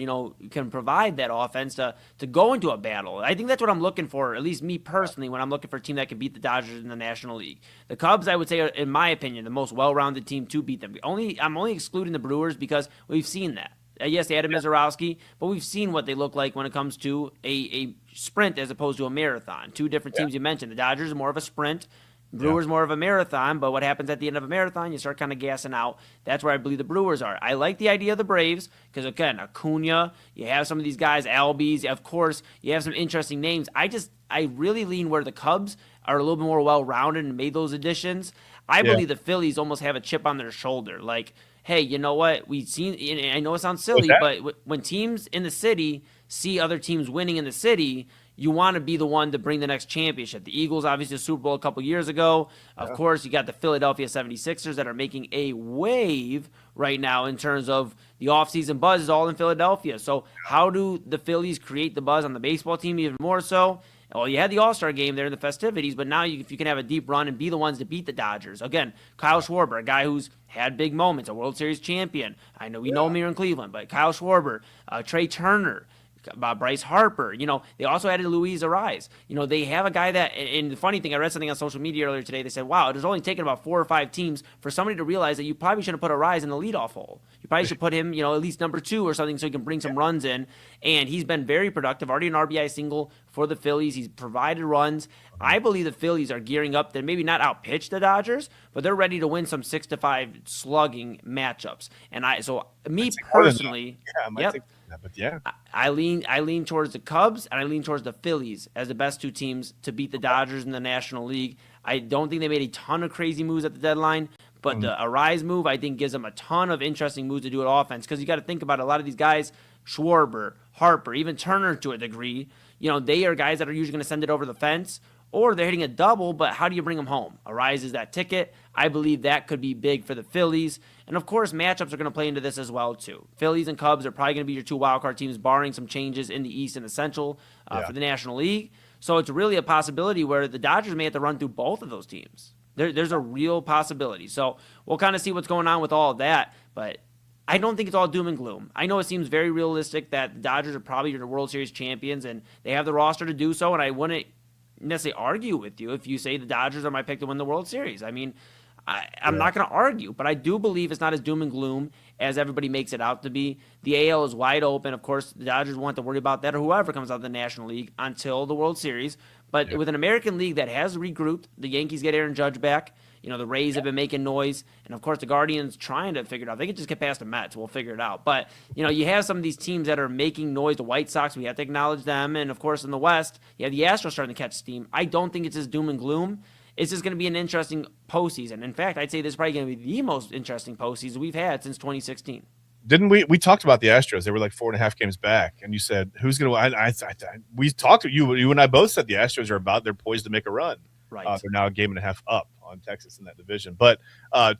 can provide that offense to go into a battle. I think that's what I'm looking for, at least me personally, when I'm looking for a team that can beat the Dodgers in the National League. The Cubs, I would say, are, in my opinion, the most well-rounded team to beat them. I'm only excluding the Brewers because we've seen that. Yes, they had a Mizorowski, but we've seen what they look like when it comes to a sprint as opposed to a marathon. Two different teams you mentioned. The Dodgers are more of a sprint. Brewers more of a marathon, but what happens at the end of a marathon, you start kind of gassing out. That's where I believe the Brewers are. I like the idea of the Braves because, again, Acuna, you have some of these guys, Albies, of course, you have some interesting names. I really lean where the Cubs are a little bit more well-rounded and made those additions. I believe the Phillies almost have a chip on their shoulder. Like, hey, you know what? We've seen, and I know it sounds silly, but when teams in the city see other teams winning in the city, you want to be the one to bring the next championship. The Eagles, obviously, the Super Bowl a couple years ago. Of course, you got the Philadelphia 76ers that are making a wave right now in terms of the offseason buzz is all in Philadelphia. So how do the Phillies create the buzz on the baseball team even more so? Well, you had the All-Star game there in the festivities, but now if you can have a deep run and be the ones to beat the Dodgers. Again, Kyle Schwarber, a guy who's had big moments, a World Series champion. I know we know him here in Cleveland, but Kyle Schwarber, Trey Turner, Bryce Harper, they also added Luis Ariz. They have a guy that, and the funny thing, I read something on social media earlier today. They said, wow, it has only taken about 4 or 5 teams for somebody to realize that you probably shouldn't put Ariz in the leadoff hole. You probably should put him, at least number 2 or something so he can bring some runs in. And he's been very productive, already an RBI single for the Phillies. He's provided runs. I believe the Phillies are gearing up to maybe not outpitch the Dodgers, but they're ready to win some 6-5 slugging matchups. And me personally, but yeah, I lean towards the Cubs and I lean towards the Phillies as the best 2 teams to beat the Dodgers in the National League. I don't think they made a ton of crazy moves at the deadline, but the Ariz move I think gives them a ton of interesting moves to do at offense, because you got to think about a lot of these guys, Schwarber, Harper, even Turner to a degree. They are guys that are usually going to send it over the fence, or they're hitting a double, but how do you bring them home? Ariz is that ticket. I believe that could be big for the Phillies. And, of course, matchups are going to play into this as well, too. Phillies and Cubs are probably going to be your 2 wildcard teams, barring some changes in the East and the Central for the National League. So it's really a possibility where the Dodgers may have to run through both of those teams. There's a real possibility. So we'll kind of see what's going on with all of that. But I don't think it's all doom and gloom. I know it seems very realistic that the Dodgers are probably your World Series champions, and they have the roster to do so, and I wouldn't necessarily argue with you if you say the Dodgers are my pick to win the World Series. I mean, I'm not going to argue, but I do believe it's not as doom and gloom as everybody makes it out to be. The AL is wide open. Of course, the Dodgers won't have to worry about that, or whoever comes out of the National League, until the World Series. But with an American League that has regrouped, the Yankees get Aaron Judge back. The Rays have been making noise. And, of course, the Guardians trying to figure it out. They could just get past the Mets. We'll figure it out. But, you have some of these teams that are making noise. The White Sox, we have to acknowledge them. And, of course, in the West, you have the Astros starting to catch steam. I don't think it's as doom and gloom. It's just going to be an interesting postseason. In fact, I'd say this is probably going to be the most interesting postseason we've had since 2016. Didn't we talked about the Astros? They were like 4.5 games back, and you said, who's going to – we talked – you and I both said the Astros are they're poised to make a run. Right. They're now 1.5 games up on Texas in that division. But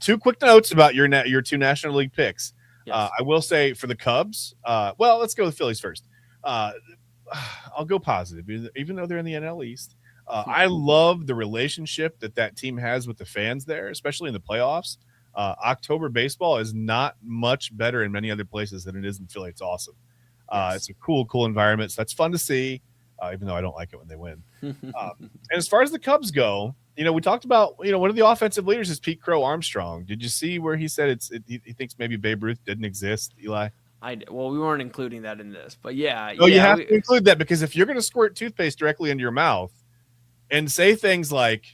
2 quick notes about your 2 National League picks. Yes. I will say for the Cubs, well, let's go with Phillies first. I'll go positive, even though they're in the NL East. I love the relationship that team has with the fans there, especially in the playoffs. October baseball is not much better in many other places than it is in Philly. It's awesome. It's a cool environment. So that's fun to see, even though I don't like it when they win. And as far as the Cubs go, we talked about, one of the offensive leaders is Pete Crow Armstrong. Did you see where he said he thinks maybe Babe Ruth didn't exist, Eli? Well, we weren't including that in this, but yeah. Oh, you have to include that, because if you're going to squirt toothpaste directly into your mouth and say things like,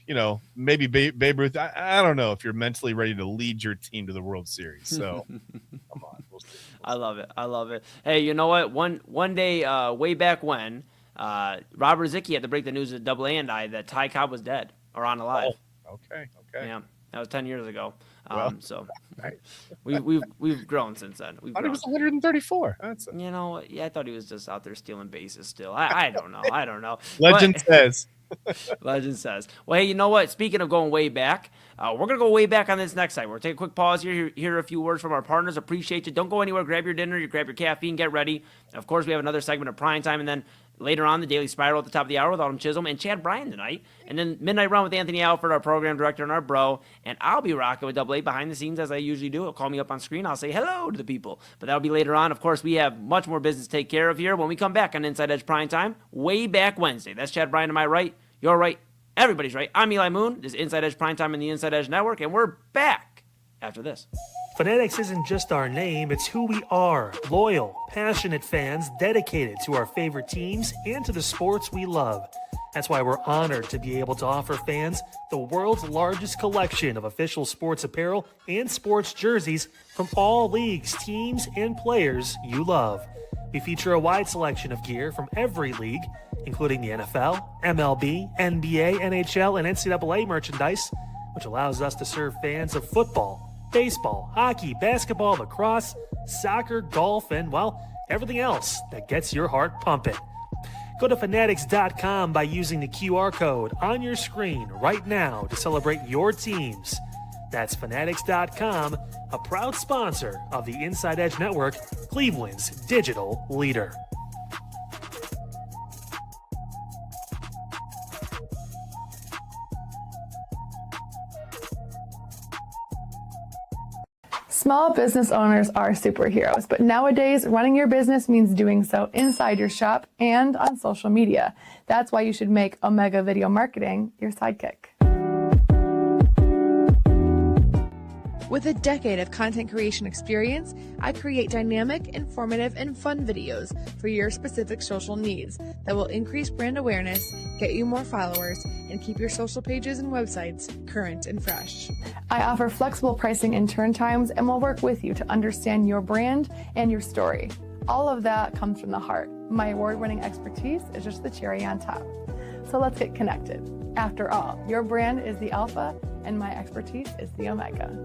maybe Babe Ruth, I don't know if you're mentally ready to lead your team to the World Series. So, come on. We'll see. I love it. Hey, you know what? One day, way back when, Robert Zicki had to break the news to Double A and I that Ty Cobb was dead or unalive. Oh, okay. Yeah, that was 10 years ago. Well, so right. we've grown since then. I thought he was 134. I thought he was just out there stealing bases still. I don't know. Legend says. Legend says. Well, hey, you know what? Speaking of going way back, we're going to go way back on this next site. We're going to take a quick pause here, hear a few words from our partners. Appreciate you. Don't go anywhere. Grab your dinner, grab your caffeine, get ready. Of course, we have another segment of Primetime, and then later on, the Daily Spiral at the top of the hour with Autumn Chisholm and Chad Bryan tonight. And then Midnight Run with Anthony Alford, our program director and our bro. And I'll be rocking with Double A behind the scenes as I usually do. He'll call me up on screen. I'll say hello to the people. But that'll be later on. Of course, we have much more business to take care of here when we come back on Inside Edge Primetime, way back Wednesday. That's Chad Bryan to my right. You're right. Everybody's right. I'm Eli Moon. This is Inside Edge Primetime in the Inside Edge Network, and we're back after this. Fanatics isn't just our name, it's who we are. Loyal, passionate fans dedicated to our favorite teams and to the sports we love. That's why we're honored to be able to offer fans the world's largest collection of official sports apparel and sports jerseys from all leagues, teams, and players you love. We feature a wide selection of gear from every league, including the NFL, MLB, NBA, NHL, and NCAA merchandise, which allows us to serve fans of football, baseball, hockey, basketball, lacrosse, soccer, golf, and, well, everything else that gets your heart pumping. Go to Fanatics.com by using the QR code on your screen right now to celebrate your teams. That's Fanatics.com, a proud sponsor of the Inside Edge Network, Cleveland's digital leader. Small business owners are superheroes, but nowadays running your business means doing so inside your shop and on social media. That's why you should make Omega Video Marketing your sidekick. With a decade of content creation experience, I create dynamic, informative, and fun videos for your specific social needs that will increase brand awareness, get you more followers, and keep your social pages and websites current and fresh. I offer flexible pricing and turn times and will work with you to understand your brand and your story. All of that comes from the heart. My award-winning expertise is just the cherry on top. So let's get connected. After all, your brand is the alpha and my expertise is the omega.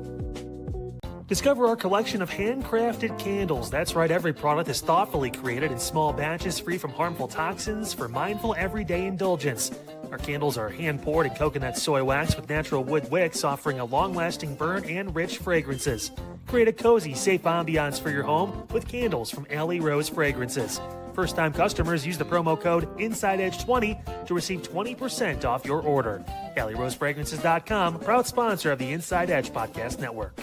Discover our collection of handcrafted candles. That's right, every product is thoughtfully created in small batches free from harmful toxins for mindful everyday indulgence. Our candles are hand-poured in coconut soy wax with natural wood wicks, offering a long-lasting burn and rich fragrances. Create a cozy, safe ambiance for your home with candles from Alley Rose Fragrances. First-time customers use the promo code InsideEdge20 to receive 20% off your order. AlleyRoseFragrances.com, proud sponsor of the Inside Edge Podcast Network.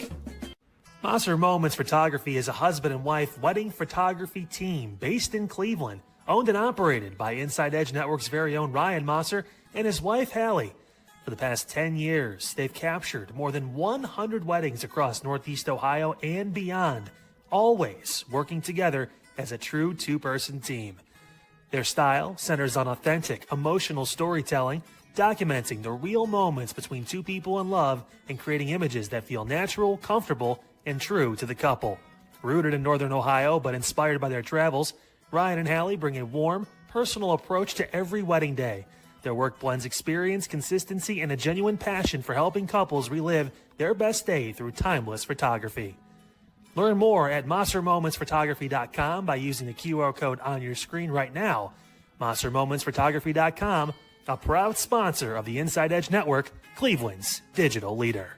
Mosser Moments Photography is a husband and wife wedding photography team based in Cleveland, owned and operated by Inside Edge Network's very own Ryan Mosser and his wife Hallie. For the past 10 years, they've captured more than 100 weddings across Northeast Ohio and beyond, always working together as a true two-person team. Their style centers on authentic, emotional storytelling, documenting the real moments between two people in love and creating images that feel natural, comfortable, and true to the couple. Rooted in Northern Ohio but inspired by their travels, Ryan and Hallie bring a warm, personal approach to every wedding day. Their work blends experience, consistency, and a genuine passion for helping couples relive their best day through timeless photography. Learn more at MosserMomentsPhotography.com by using the QR code on your screen right now. MosserMomentsPhotography.com, a proud sponsor of the Inside Edge Network, Cleveland's digital leader.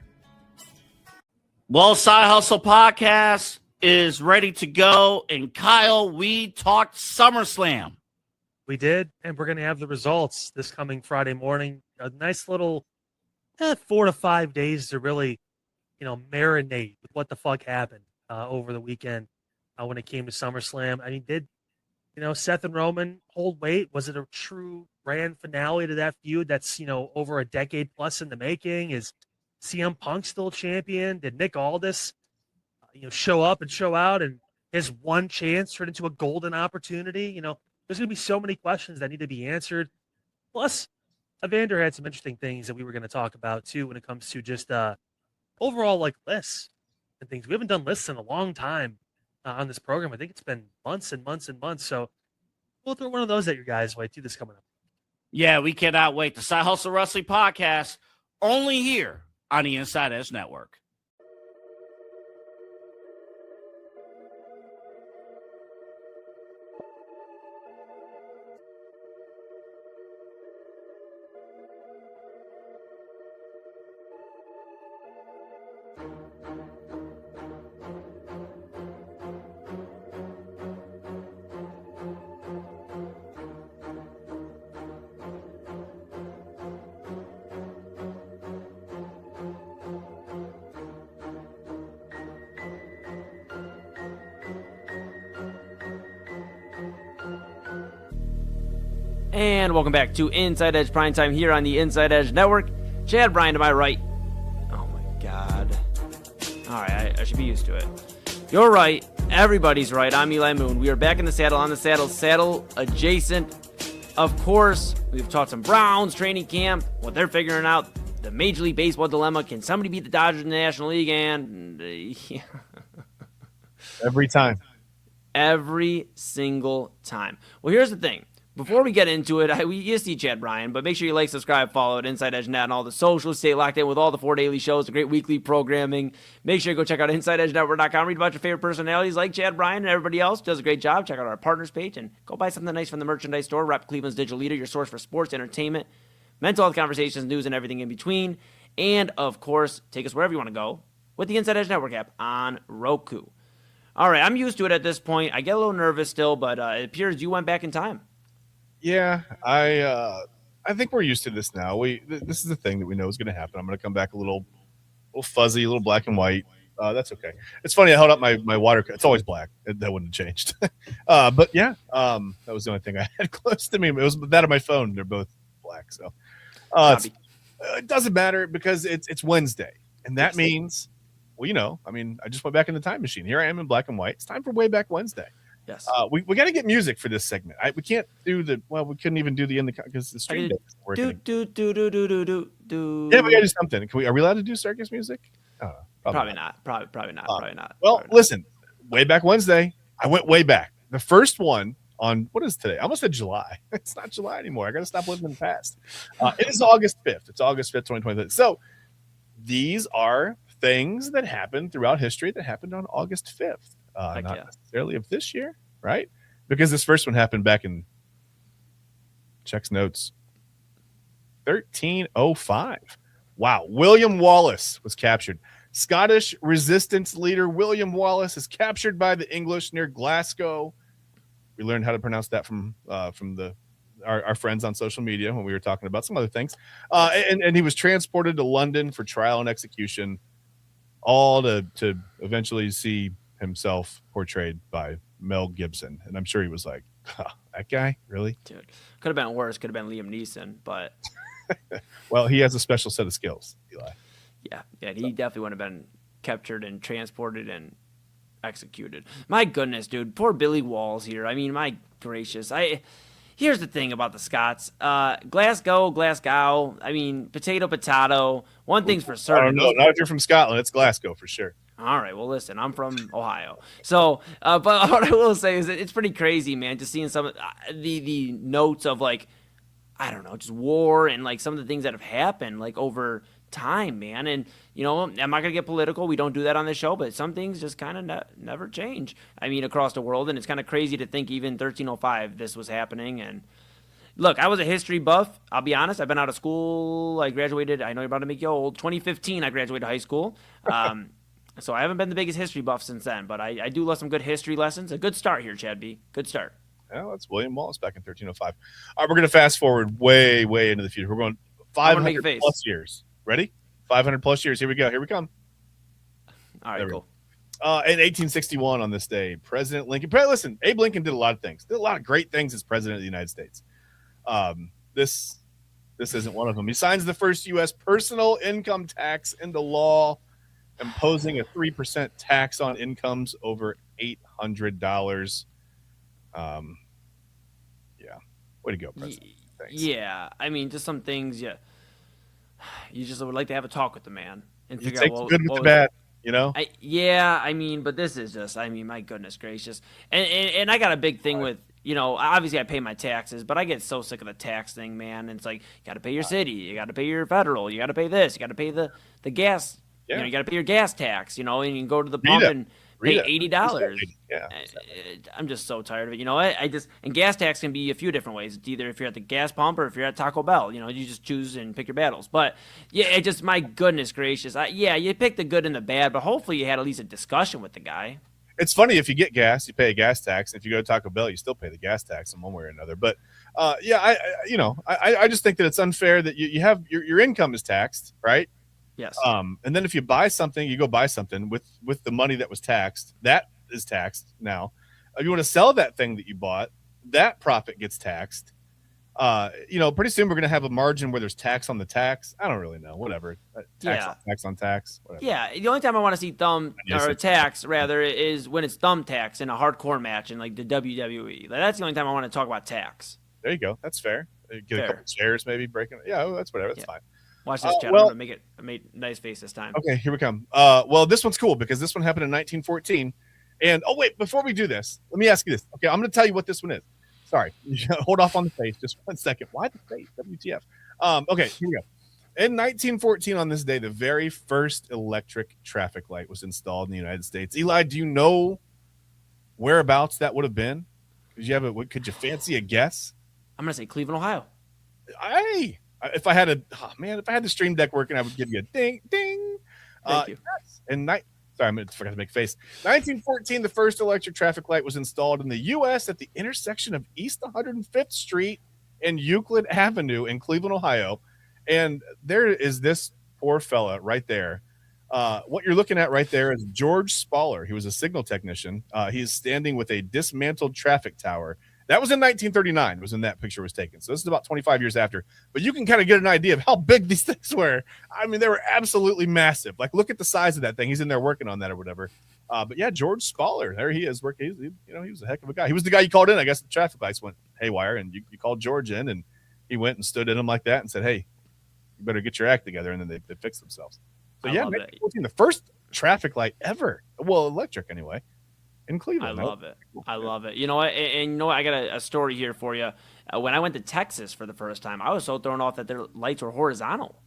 Well, Side Hustle Podcast is ready to go. And Kyle, we talked SummerSlam. We did, and we're going to have the results this coming Friday morning. A nice little 4 to 5 days to really, marinate with what the fuck happened over the weekend when it came to SummerSlam. I mean, did, Seth and Roman hold weight? Was it a true grand finale to that feud that's, over a decade plus in the making? Is CM Punk still champion? Did Nick Aldis, show up and show out, and his one chance turned into a golden opportunity? There's going to be so many questions that need to be answered. Plus, Evander had some interesting things that we were going to talk about too when it comes to just overall lists and things. We haven't done lists in a long time on this program. I think it's been months and months and months. So we'll throw one of those at your guys' way too. This coming up. Yeah, we cannot wait. The Side Hustle Wrestling Podcast, only here on the Inside Edge Network. And welcome back to Inside Edge Primetime here on the Inside Edge Network. Chad Bryan to my right. Oh my God. All right, I should be used to it. You're right. Everybody's right. I'm Eli Moon. We are back in the saddle, on the saddle, saddle adjacent. Of course, we've talked some Browns training camp, what they're figuring out, the Major League Baseball dilemma. Can somebody beat the Dodgers in the National League? And yeah. Every time. Every single time. Well, here's the thing. Before we get into it, you see Chad Bryan, but make sure you like, subscribe, follow at Inside Edge Net on all the socials. Stay locked in with all the 4 daily shows, the great weekly programming. Make sure you go check out InsideEdgeNetwork.com. Read about your favorite personalities like Chad Bryan and everybody else. Does a great job. Check out our partners page and go buy something nice from the merchandise store. Rep Cleveland's digital leader, your source for sports, entertainment, mental health conversations, news, and everything in between. And, of course, take us wherever you want to go with the Inside Edge Network app on Roku. All right, I'm used to it at this point. I get a little nervous still, but it appears you went back in time. Yeah, I think we're used to this now. This is the thing that we know is going to happen. I'm going to come back a little fuzzy, a little black and white. That's okay. It's funny. I held up my water. It's always black. That wouldn't have changed. But yeah, that was the only thing I had close to me. It was that on my phone. They're both black. So it doesn't matter because it's Wednesday, and that means, well, I just went back in the time machine. Here I am in black and white. It's time for Way Back Wednesday. Yes. We got to get music for this segment. We can't do we couldn't even do the in the because the stream deck isn't working. Do. Yeah, we got to do something. Are we allowed to do circus music? Probably not. Probably not. Well, listen, Way Back Wednesday. I went way back. The first one on what is today? I almost said July. It's not July anymore. I got to stop living in the past. It is August 5th. It's August 5th, 2023. So these are things that happened throughout history that happened on August 5th. Not necessarily of this year, right? Because this first one happened back in Check's notes 1305. Wow. William Wallace was captured. Scottish resistance leader William Wallace is captured by the English near Glasgow. We learned how to pronounce that from our friends on social media when we were talking about some other things. And he was transported to London for trial and execution, all to eventually see himself portrayed by Mel Gibson. And I'm sure he was like, that guy? Really? Dude, could have been worse. Could have been Liam Neeson, but well, he has a special set of skills, Eli. Yeah, he definitely would have been captured and transported and executed. My goodness, dude. Poor Billy Walls here. I mean, my gracious. Here's the thing about the Scots. Glasgow. I mean, potato. One thing's for certain. I don't know. Not if you're from Scotland. It's Glasgow for sure. All right. Well, listen, I'm from Ohio. So, but what I will say is that it's pretty crazy, man, just seeing some of the notes of, like, I don't know, just war and, like, some of the things that have happened, like, over time, man. And, I'm not going to get political. We don't do that on this show, but some things just kind of never change. I mean, across the world. And it's kind of crazy to think even 1305 this was happening. And look, I was a history buff. I'll be honest. I've been out of school. I graduated. I know you're about to make you old. 2015, I graduated high school. So I haven't been the biggest history buff since then, but I do love some good history lessons. A good start here, Chad B. Good start. Well, that's William Wallace back in 1305. All right, we're going to fast forward way, way into the future. We're going 500 plus years. Ready? 500 plus years. Here we go. Here we come. All right, cool. In 1861 on this day, President Lincoln. Listen, Abe Lincoln did a lot of things. Did a lot of great things as president of the United States. This isn't one of them. He signs the first U.S. personal income tax into law, imposing a 3% tax on incomes over $800. Yeah, way to go, President. Thanks. Yeah, I mean, just some things. Yeah, you just would like to have a talk with the man and You figure take out the good with the bad, I mean, but this is just. I mean, my goodness gracious, and I got a big thing with. Obviously I pay my taxes, but I get so sick of the tax thing, man. And it's like, you got to pay your city, you got to pay your federal, you got to pay this, you got to pay the gas. Yeah. You got to pay your gas tax, and you can go to the pump and pay $80. Yeah. I'm just so tired of it. And gas tax can be a few different ways. It's either if you're at the gas pump or if you're at Taco Bell. You just choose and pick your battles. But yeah, it just, my goodness gracious. You pick the good and the bad, but hopefully you had at least a discussion with the guy. It's funny, if you get gas, you pay a gas tax. If you go to Taco Bell, you still pay the gas tax in one way or another. But I just think that it's unfair that you have your income is taxed, right? Yes. And then if you buy something, you go buy something with the money that was taxed. That is taxed now. If you want to sell that thing that you bought, that profit gets taxed. Pretty soon we're going to have a margin where there's tax on the tax. I don't really know. Whatever. Tax on tax. Whatever. Yeah. The only time I want to see tax rather is when it's thumb tax in a hardcore match in like the WWE. That's the only time I want to talk about tax. There you go. That's fair. Get a couple chairs, maybe breaking. Yeah, that's whatever. That's fine. Watch this, Chad. I'm going to make it a nice face this time. Okay, here we come. This one's cool because this one happened in 1914. And, wait, before we do this, let me ask you this. Okay, I'm going to tell you what this one is. Sorry. Hold off on the face just 1 second. Why the face? WTF. Okay, here we go. In 1914, on this day, the very first electric traffic light was installed in the United States. Eli, do you know whereabouts that would have been? Could you fancy a guess? I'm going to say Cleveland, Ohio. Hey. If I had the stream deck working, I would give you a ding, ding. Thank you. Yes. I forgot to make a face. 1914, the first electric traffic light was installed in the U.S. at the intersection of East 105th Street and Euclid Avenue in Cleveland, Ohio. And there is this poor fella right there. What you're looking at right there is George Spaller. He was a signal technician. He is standing with a dismantled traffic tower. That was in 1939 was when that picture was taken. So this is about 25 years after. But you can kind of get an idea of how big these things were. I mean, they were absolutely massive. Like, look at the size of that thing. He's in there working on that or whatever. But yeah, George Spaller, there he is working. He was a heck of a guy. He was the guy you called in. I guess the traffic lights went haywire, and you called George in, and he went and stood in him like that and said, "Hey, you better get your act together." And then they fixed themselves. So yeah, 1914, the first traffic light ever, well, electric anyway, in Cleveland. I love it. I love it. You know what? And you know what? I got a story here for you. When I went to Texas for the first time, I was so thrown off that their lights were horizontal,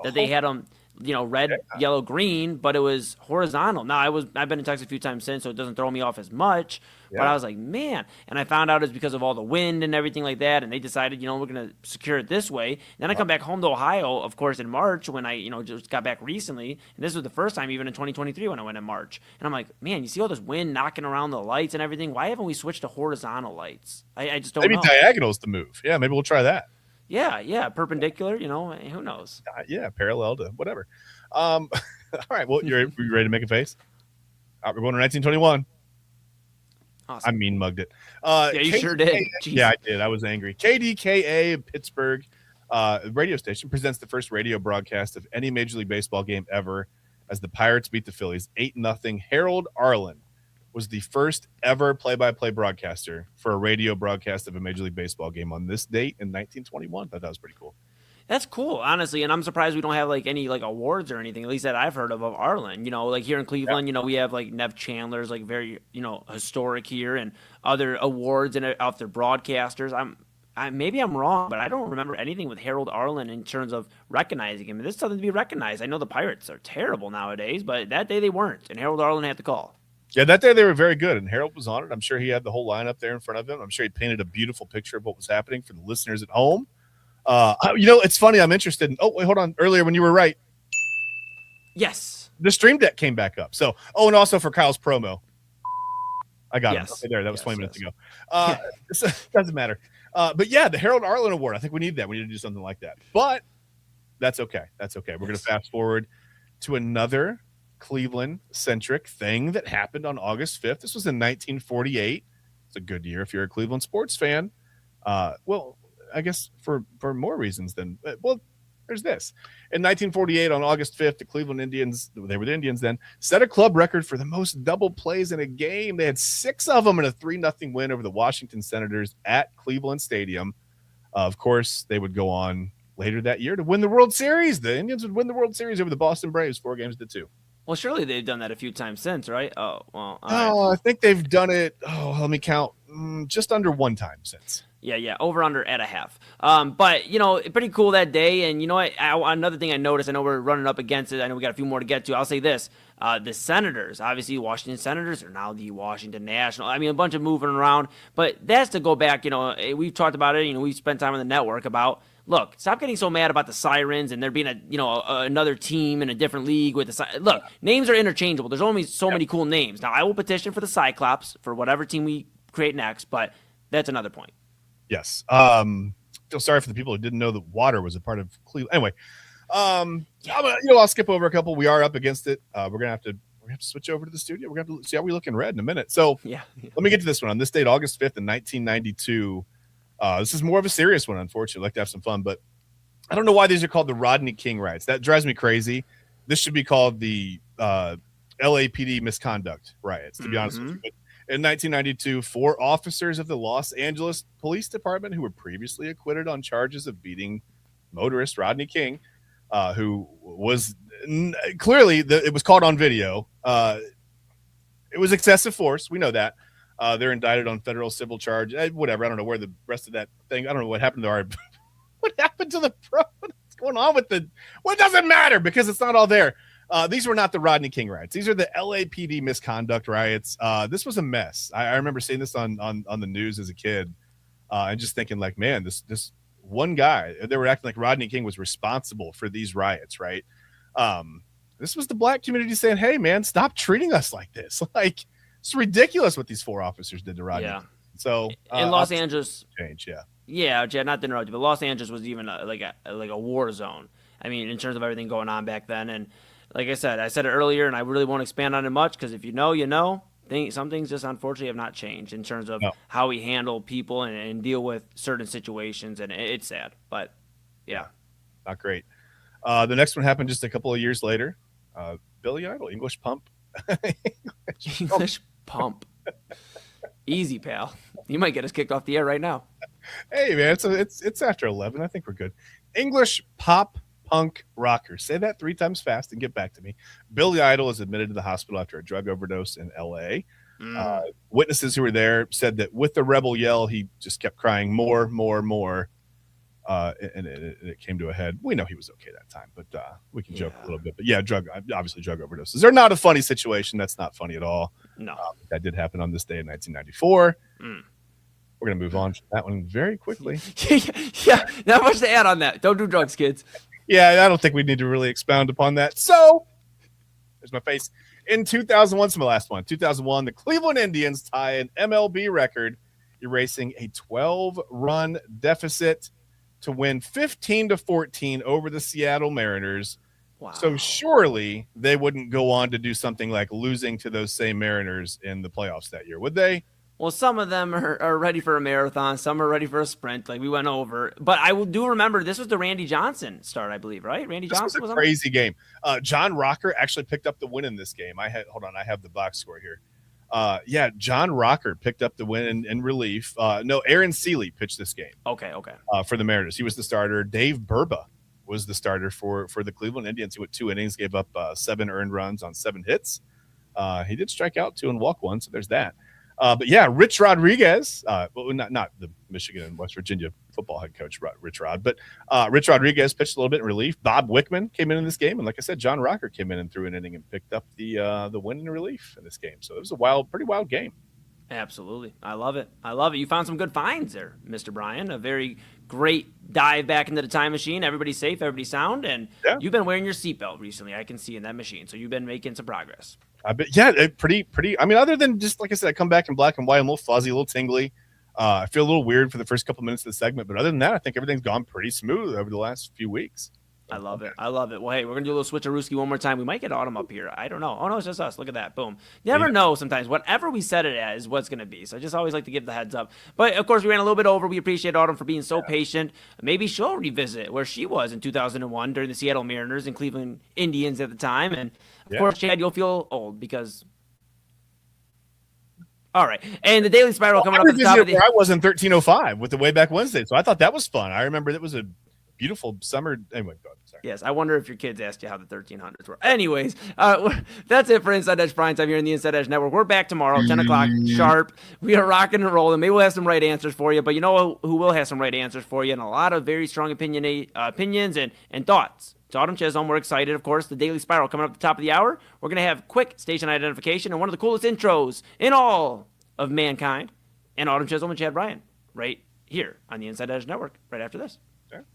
that they had them, red, yellow, green, but it was horizontal. Now I've been in Texas a few times since, so it doesn't throw me off as much. Yeah. But I was like, man, and I found out it's because of all the wind and everything like that. And they decided, we're going to secure it this way. And then I come back home to Ohio, of course, in March when I, just got back recently. And this was the first time even in 2023 when I went in March. And I'm like, man, you see all this wind knocking around the lights and everything. Why haven't we switched to horizontal lights? I just don't know. Maybe diagonals to move. Yeah, maybe we'll try that. Yeah, perpendicular, who knows? Yeah, parallel to whatever. All right, well, you ready to make a face? We're going to 1921. Awesome. I mean, mugged it. Yeah, you sure did. Yeah, I did. I was angry. KDKA Pittsburgh radio station presents the first radio broadcast of any Major League Baseball game ever as the Pirates beat the Phillies 8-0. Harold Arlen was the first ever play-by-play broadcaster for a radio broadcast of a Major League Baseball game on this date in 1921. I thought that was pretty cool. That's cool, honestly, and I'm surprised we don't have any awards or anything, at least that I've heard of Arlen. Here in Cleveland, we have Nev Chandler's very historic here, and other awards and off their broadcasters. Maybe I'm wrong, but I don't remember anything with Harold Arlen in terms of recognizing him. This is something to be recognized. I know the Pirates are terrible nowadays, but that day they weren't, and Harold Arlen had the call. Yeah, that day they were very good, and Harold was on it. I'm sure he had the whole lineup there in front of him. I'm sure he painted a beautiful picture of what was happening for the listeners at home. It's funny. I'm interested in. Oh, wait, hold on. Earlier when you were right. Yes. The Stream Deck came back up. So, and also for Kyle's promo. I got him. Okay, there. That was 20 minutes ago. So, doesn't matter. But yeah, the Harold Arlen Award. I think we need that. We need to do something like that. But that's okay. That's okay. We're going to fast forward to another Cleveland-centric thing that happened on August 5th. This was in 1948. It's a good year if you're a Cleveland sports fan. I guess for more reasons than there's this. In 1948, on August 5th, the Cleveland Indians, they were the Indians then, set a club record for the most double plays in a game. They had 6 of them in a 3-0 win over the Washington Senators at Cleveland Stadium. Of course, they would go on later that year to win the World Series. The Indians would win the World Series over the Boston Braves 4-2. Well, surely they've done that a few times since, right? Oh, well. I think they've done it. Let me count. Just under one time since. Yeah, over under at a half. But pretty cool that day. And another thing I noticed, I know we're running up against it. I know we got a few more to get to. I'll say this: the Senators, obviously Washington Senators, are now the Washington National. I mean, a bunch of moving around, but that's to go back. We've talked about it. We've spent time on the network about. Look, stop getting so mad about the sirens and there being another team in a different league with the look. Names are interchangeable. There's only so many cool names. Now I will petition for the Cyclops for whatever team we create next, but that's another point. Yes. Feel sorry for the people who didn't know that water was a part of Cleveland. Anyway, I'll skip over a couple. We are up against it. We're gonna have to switch over to the studio. We're gonna have to see how we look in red in a minute. So let me get to this one. On this date, August 5th in 1992. This is more of a serious one, unfortunately. I'd like to have some fun, but I don't know why these are called the Rodney King riots. That drives me crazy. This should be called the LAPD misconduct riots, to be honest with you. But in 1992, 4 officers of the Los Angeles Police Department who were previously acquitted on charges of beating motorist Rodney King, who was clearly, it was caught on video. It was excessive force. We know that. They're indicted on federal civil charge. Whatever. I don't know where the rest of that thing. I don't know what happened to what happened to the pro. What's going on with it doesn't matter because it's not all there. These were not the Rodney King riots. These are the LAPD misconduct riots. This was a mess. I remember seeing this on the news as a kid, and just thinking like, man, this one guy. They were acting like Rodney King was responsible for these riots, right? This was the black community saying, "Hey, man, stop treating us like this. Like, it's ridiculous what these 4 officers did to Rodney." Yeah. King. So in Los Angeles, change, yeah. Yeah, Jed, not to interrupt you, but Los Angeles was even like a war zone. I mean, in terms of everything going on back then, and like I said it earlier, and I really won't expand on it much because if you know, you know. Some things just unfortunately have not changed in terms of how we handle people and deal with certain situations, and it's sad. But yeah, not great. The next one happened just a couple of years later. Billy Idol, English Pump. English Pump. Easy, pal. You might get us kicked off the air right now. Hey, man, it's after 11. I think we're good. English pop punk rocker. Say that 3 times fast and get back to me. Billy Idol is admitted to the hospital after a drug overdose in L.A. Witnesses who were there said that with the rebel yell, he just kept crying more, more, more. And it came to a head. We know he was okay that time, but we can joke a little bit. But yeah, obviously drug overdoses are not a funny situation. That's not funny at all. No. That did happen on this day in 1994. We're going to move on from that one very quickly. Yeah, not much to add on that. Don't do drugs, kids. Yeah, I don't think we need to really expound upon that. So, there's my face. In 2001, so my last one. 2001, the Cleveland Indians tie an MLB record, erasing a 12-run deficit to win 15-14 over the Seattle Mariners. Wow. So surely they wouldn't go on to do something like losing to those same Mariners in the playoffs that year, would they? Well, some of them are ready for a marathon. Some are ready for a sprint, like we went over. But I do remember this was the Randy Johnson start, I believe, right? Randy Johnson was a crazy game. John Rocker actually picked up the win in this game. I have the box score here. John Rocker picked up the win in relief. No, Aaron Seeley pitched this game. Okay. For the Mariners, he was the starter. Dave Burba was the starter for the Cleveland Indians. He went 2 innings, gave up 7 earned runs on 7 hits. He did strike out 2 and walk 1, so there's that. But yeah, Rich Rodriguez, not the Michigan and West Virginia football head coach, Rich Rod, but Rich Rodriguez pitched a little bit in relief. Bob Wickman came in this game, and like I said, John Rocker came in and threw an inning and picked up the win in relief in this game. So it was a pretty wild game. Absolutely. I love it. You found some good finds there, Mr. Bryan. A very great dive back into the time machine. Everybody's safe, everybody's sound, and you've been wearing your seatbelt recently, I can see in that machine. So you've been making some progress. Pretty. I mean, other than just, like I said, I come back in black and white, I'm a little fuzzy, a little tingly. I feel a little weird for the first couple minutes of the segment, but other than that, I think everything's gone pretty smooth over the last few weeks. I love it. Well, hey, we're going to do a little switcherooski one more time. We might get Autumn up here. I don't know. Oh, no, it's just us. Look at that. Boom. Never know sometimes. Whatever we set it as is what's going to be. So I just always like to give the heads up. But, of course, we ran a little bit over. We appreciate Autumn for being so patient. Maybe she'll revisit where she was in 2001 during the Seattle Mariners and Cleveland Indians at the time. And, of course, Chad, you'll feel old because – all right. And the Daily Spiral coming up at the top of the – I was in 1305 with the Way Back Wednesday. So I thought that was fun. I remember that was a beautiful summer. Anyway, go ahead. Sorry. Yes, I wonder if your kids asked you how the 1300s were. Anyways, that's it for Inside Edge Primetime here in the Inside Edge Network. We're back tomorrow, 10 o'clock sharp. We are rocking and rolling. Maybe we'll have some right answers for you, but you know who will have some right answers for you and a lot of very strong opinions and thoughts. It's Autumn Chisholm. We're excited, of course. The Daily Spiral coming up at the top of the hour. We're going to have quick station identification and one of the coolest intros in all of mankind. And Autumn Chisholm and Chad Bryan right here on the Inside Edge Network right after this. Sure.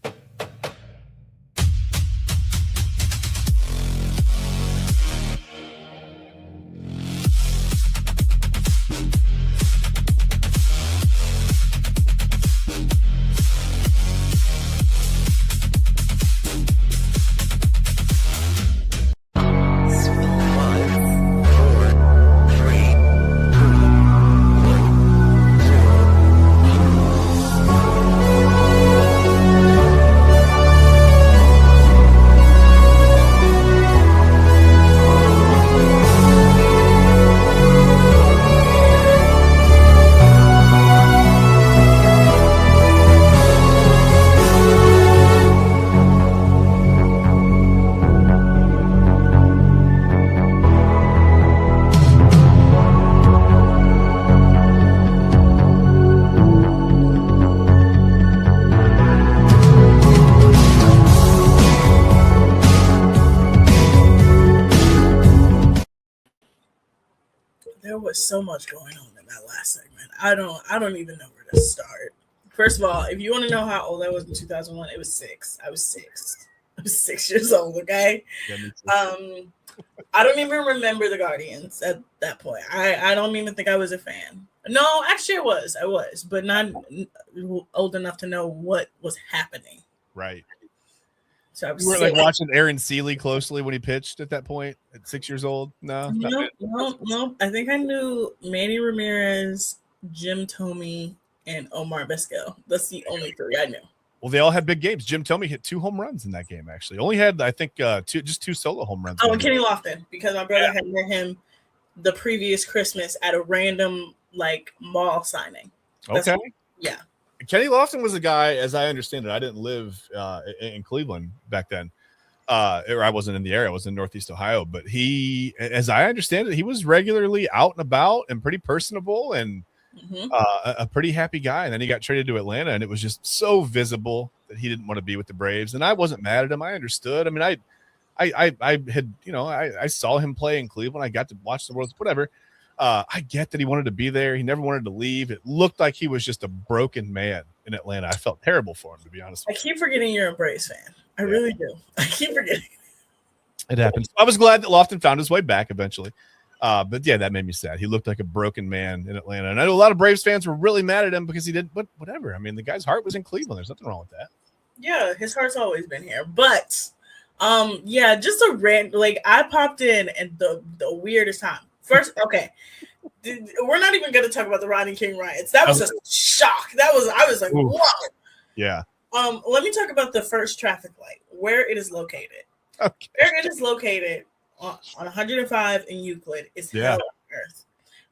There was so much going on in that last segment. I don't even know where to start. First of all, if you want to know how old I was in 2001, it was 6. I was 6. I was 6 years old. Okay. I don't even remember the Guardians at that point. I don't even think I was a fan. No, actually, I was, but not old enough to know what was happening. Right. So I was You weren't like 6. watching Aaron Seeley closely when he pitched at that point at 6 years old? No, not No, bad. no, no. I think I knew Manny Ramirez, Jim Thome, and Omar Vizquel. That's the only 3 I knew. Well, they all had big games. Jim Thome hit 2 home runs in that game, actually. Only had, I think, 2 solo home runs. Oh, and Kenny Lofton, because my brother had met him the previous Christmas at a random like mall signing. Okay. Yeah. Kenny Lofton was a guy, as I understand it. I didn't live in Cleveland back then. Or I wasn't in the area. I was in Northeast Ohio. But he, as I understand it, he was regularly out and about and pretty personable and a pretty happy guy. And then he got traded to Atlanta, and it was just so visible that he didn't want to be with the Braves. And I wasn't mad at him. I understood. I mean, I had, I saw him play in Cleveland. I got to watch the World, whatever. I get that he wanted to be there. He never wanted to leave. It looked like he was just a broken man in Atlanta. I felt terrible for him, to be honest. I keep forgetting you're a Braves fan. I really do. I keep forgetting. It happens. I was glad that Lofton found his way back eventually. But yeah, that made me sad. He looked like a broken man in Atlanta. And I know a lot of Braves fans were really mad at him because he didn't, but whatever. I mean, the guy's heart was in Cleveland. There's nothing wrong with that. Yeah, his heart's always been here. But yeah, just a rant. Like I popped in at the weirdest time. First, okay. We're not even going to talk about the Rodney King riots. That was a shock. I was like, whoa. Yeah. Let me talk about the first traffic light, where it is located. Okay. Where it is located on 105 in Euclid is hell on earth.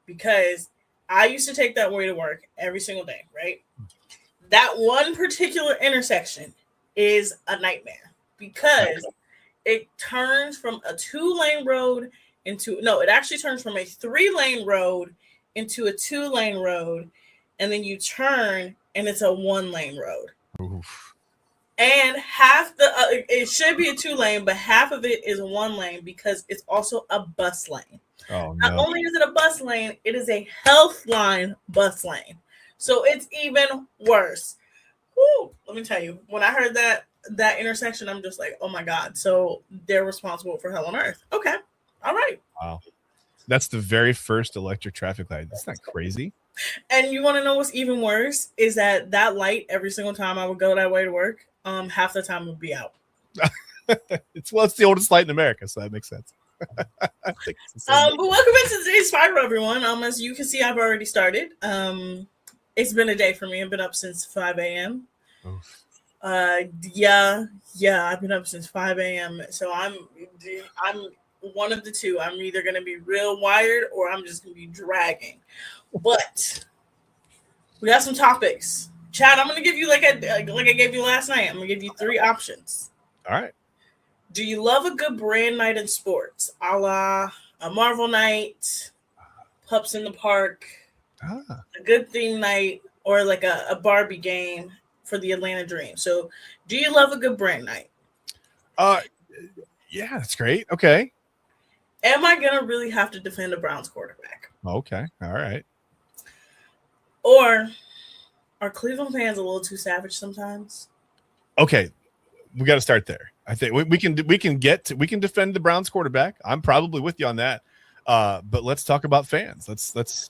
Because I used to take that way to work every single day, right? That one particular intersection is a nightmare because it turns from a 2-lane road it actually turns from a 3-lane road into a 2-lane road, and then you turn and it's a 1-lane road. Oof. And half it should be a 2-lane, but half of it is 1 lane because it's also a bus lane. Oh, Not only is it a bus lane, it is a health line bus lane. So it's even worse. Woo, let me tell you, when I heard that intersection, I'm just like, oh my God. So they're responsible for hell on earth. Okay. All right. Wow. That's the very first electric traffic light. That's not crazy. And you want to know what's even worse is that light, every single time I would go that way to work, half the time would be out. It's the oldest light in America, so that makes sense. But welcome back to today's Spiral, everyone. As you can see, I've already started. It's been a day for me. I've been up since 5 a.m. Yeah, I've been up since 5 a.m. So I'm one of the two. I'm either going to be real wired or I'm just going to be dragging. But we got some topics. Chad, I'm going to give you like I gave you last night. I'm going to give you 3 options. All right. Do you love a good brand night in sports, a la a Marvel night, Pups in the Park, a good theme night, or like a Barbie game for the Atlanta Dream? So do you love a good brand night? Yeah, that's great. Okay. Am I going to really have to defend a Browns quarterback? Okay. All right. Or are Cleveland fans a little too savage sometimes? Okay. We got to start there. I think we can defend the Browns quarterback. I'm probably with you on that. But let's talk about fans. Let's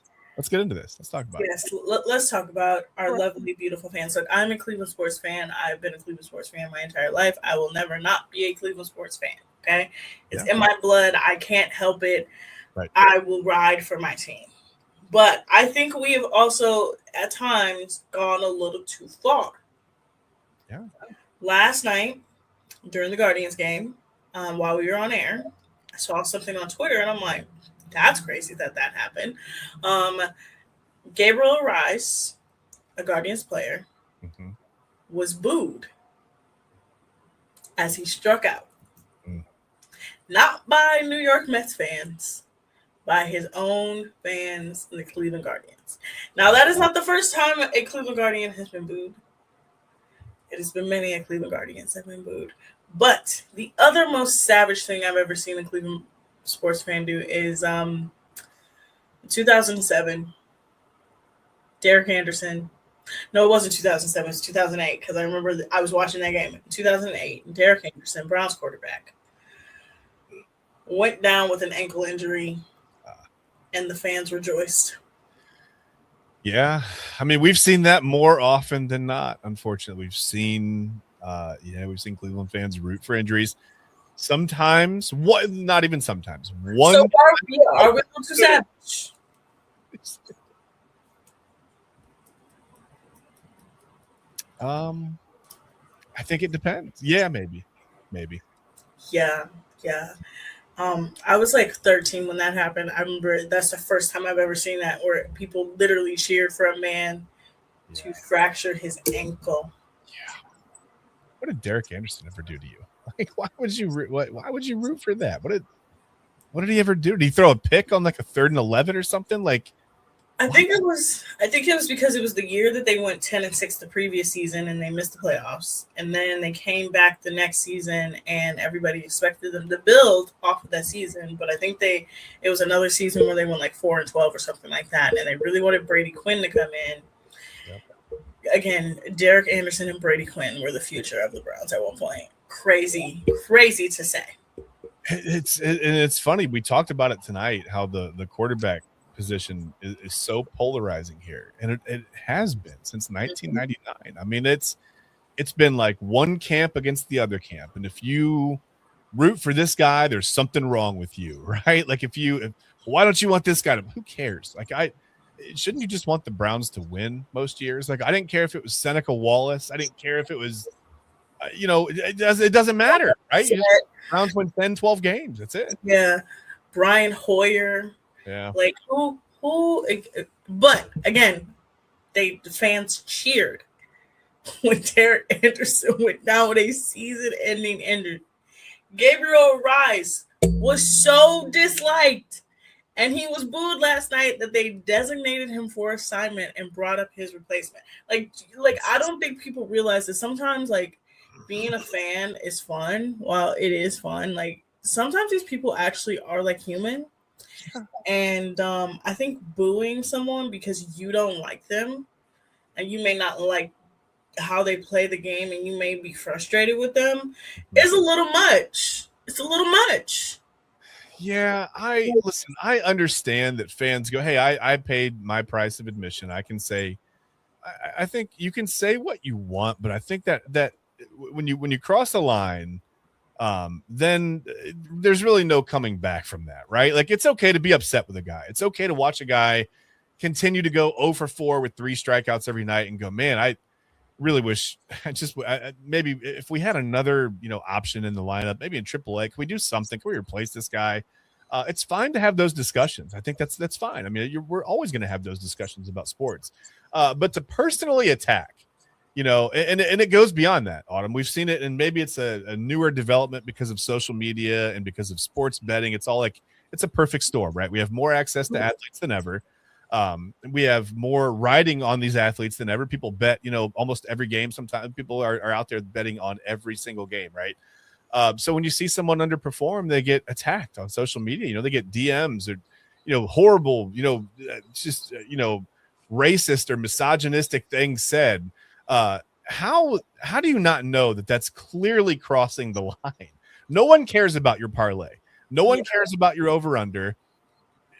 get into this. Let's talk about it. Yes, let's talk about our lovely, beautiful fans. Look, I'm a Cleveland sports fan. I've been a Cleveland sports fan my entire life. I will never not be a Cleveland sports fan. Okay, it's in my blood. I can't help it. Right. I will ride for my team. But I think we have also at times gone a little too far. Yeah. Last night during the Guardians game, while we were on air, I saw something on Twitter and I'm like, that's crazy that happened. Gabriel Rice, a Guardians player, was booed as he struck out. Not by New York Mets fans, by his own fans in the Cleveland Guardians. Now, that is not the first time a Cleveland Guardian has been booed. It has been many a Cleveland Guardians have been booed. But the other most savage thing I've ever seen a Cleveland sports fan do is 2007, Derek Anderson. No, it wasn't 2007. It was 2008 because I remember I was watching that game. In 2008, Derek Anderson, Browns quarterback, went down with an ankle injury, and the fans rejoiced. Yeah. I mean, we've seen that more often than not, unfortunately. We've seen We've seen Cleveland fans root for injuries. Sometimes, not even sometimes. So are we too savage? I think it depends. Yeah, maybe. Yeah. I was like 13 when that happened. I remember that's the first time I've ever seen that, where people literally cheered for a man to fracture his ankle. Yeah. What did Derek Anderson ever do to you? Like, why would you root for that? What did he ever do? Did he throw a pick on like a 3rd and 11 or something? Like, I think it was because it was the year that they went 10-6 the previous season and they missed the playoffs. And then they came back the next season and everybody expected them to build off of that season. But I think it was another season where they went like 4-12 or something like that. And they really wanted Brady Quinn to come in. Yep. Again, Derek Anderson and Brady Quinn were the future of the Browns at one point. Crazy to say. It's funny. We talked about it tonight, how the quarterback position is so polarizing here, and it has been since 1999. I mean, it's been like one camp against the other camp, and if you root for this guy, there's something wrong with you, right? Like why don't you want this guy to? Who cares? Like shouldn't you just want the Browns to win most years? Like I didn't care if it was Seneca Wallace. I didn't care if it was, it doesn't matter, right? Browns win 10, 12 games. That's it. Yeah, Brian Hoyer. Yeah. Like who? But again, the fans cheered when Derek Anderson went down with a season-ending injury. Gabriel Rice was so disliked, and he was booed last night that they designated him for assignment and brought up his replacement. Like I don't think people realize that sometimes like being a fan is fun. While it is fun, like sometimes these people actually are like human. And I think booing someone because you don't like them and you may not like how they play the game and you may be frustrated with them is a little much. It's a little much. Yeah, I understand that fans go, hey, I paid my price of admission. I can say, I think you can say what you want, but I think that when you cross a line, then there's really no coming back from that, right? Like it's okay to be upset with a guy. It's okay to watch a guy continue to go 0 for 4 with 3 strikeouts every night and go, man, I really wish maybe if we had another, option in the lineup, maybe in AAA, can we do something? Can we replace this guy? It's fine to have those discussions. I think that's fine. I mean, we're always going to have those discussions about sports, but to personally attack, and it goes beyond that, Autumn. We've seen it, and maybe it's a newer development because of social media and because of sports betting. It's all like it's a perfect storm, right? We have more access to athletes than ever. We have more riding on these athletes than ever. People bet, almost every game. Sometimes people are out there betting on every single game, right? So when you see someone underperform, they get attacked on social media. They get DMs or, horrible, just, racist or misogynistic things said. How do you not know that that's clearly crossing the line? No one cares about your parlay. No one cares about your over-under.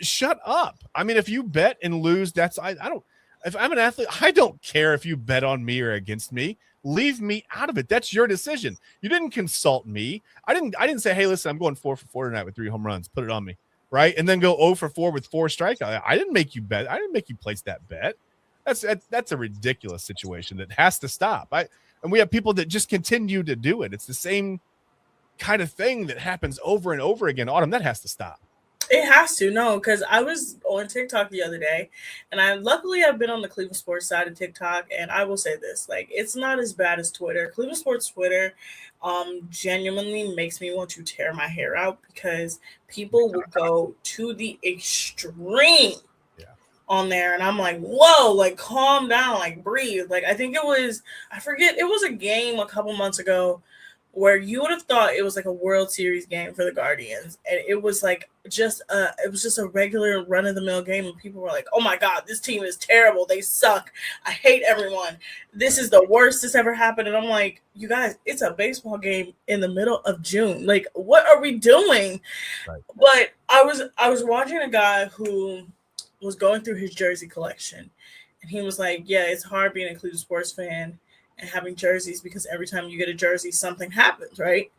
Shut up. I mean, if you bet and lose, if I'm an athlete, I don't care if you bet on me or against me. Leave me out of it. That's your decision. You didn't consult me. I didn't say, hey, listen, I'm going 4 for 4 tonight with 3 home runs. Put it on me. Right. And then go 0 for 4 with 4 strikeouts. I didn't make you bet. I didn't make you place that bet. That's a ridiculous situation that has to stop. And we have people that just continue to do it. It's the same kind of thing that happens over and over again. Autumn, that has to stop. It has to, no, because I was on TikTok the other day, and luckily I've been on the Cleveland Sports side of TikTok, and I will say this, like, it's not as bad as Twitter. Cleveland Sports Twitter genuinely makes me want to tear my hair out because people will go to the extreme on there, and I'm like, whoa, like, calm down, like, breathe. Like, I think it was a game a couple months ago where you would have thought it was like a World Series game for the Guardians, and it was like just a regular run-of-the-mill game, and people were like, oh my God, this team is terrible, they suck, I hate everyone, this is the worst this ever happened. And I'm like, you guys, it's a baseball game in the middle of June, like, what are we doing? Right. But I was watching a guy who was going through his jersey collection, and he was like, yeah, it's hard being a Cleveland sports fan, and having jerseys because every time you get a jersey, something happens, right?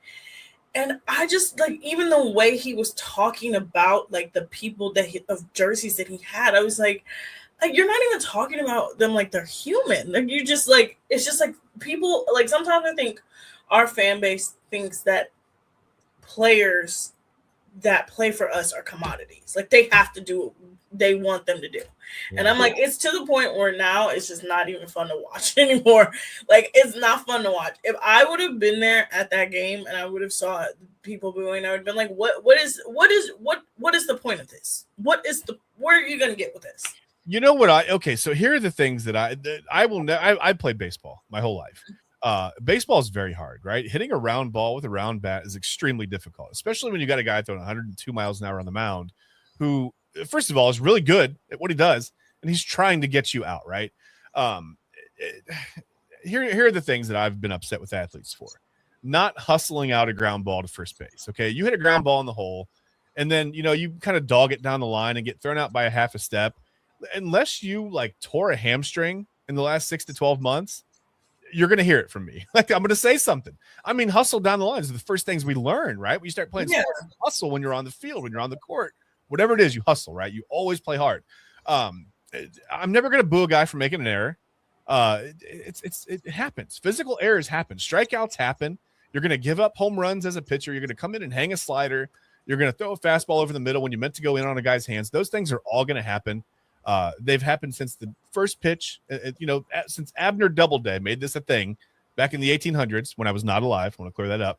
And I just like even the way he was talking about like the people of jerseys that he had, I was like you're not even talking about them like they're human. Like you just like it's just like people like sometimes I think our fan base thinks that players that play for us are commodities. Like they have to do what they want them to do. And I'm like, it's to the point where now it's just not even fun to watch anymore. Like it's not fun to watch. If I would have been there at that game and I would have saw people booing, I would have been like, what is the point of this? What are you gonna get with this? You know what so here are the things that I played baseball my whole life. Baseball is very hard, right? Hitting a round ball with a round bat is extremely difficult, especially when you got a guy throwing 102 miles an hour on the mound who, first of all, is really good at what he does, and he's trying to get you out, right? Here are the things that I've been upset with athletes for. Not hustling out a ground ball to first base, okay? You hit a ground ball in the hole, and then, you kind of dog it down the line and get thrown out by a half a step. Unless you, like, tore a hamstring in the last 6 to 12 months, you're going to hear it from me. Like, I'm going to say something. I mean, hustle down the lines are the first things we learn, right? We start playing sports, hustle when you're on the field, when you're on the court, whatever it is, you hustle, right? You always play hard. I'm never going to boo a guy for making an error. It happens. Physical errors happen. Strikeouts happen. You're going to give up home runs as a pitcher. You're going to come in and hang a slider. You're going to throw a fastball over the middle when you meant to go in on a guy's hands. Those things are all going to happen. They've happened since the first pitch, since Abner Doubleday made this a thing back in the 1800s when I was not alive. I want to clear that up.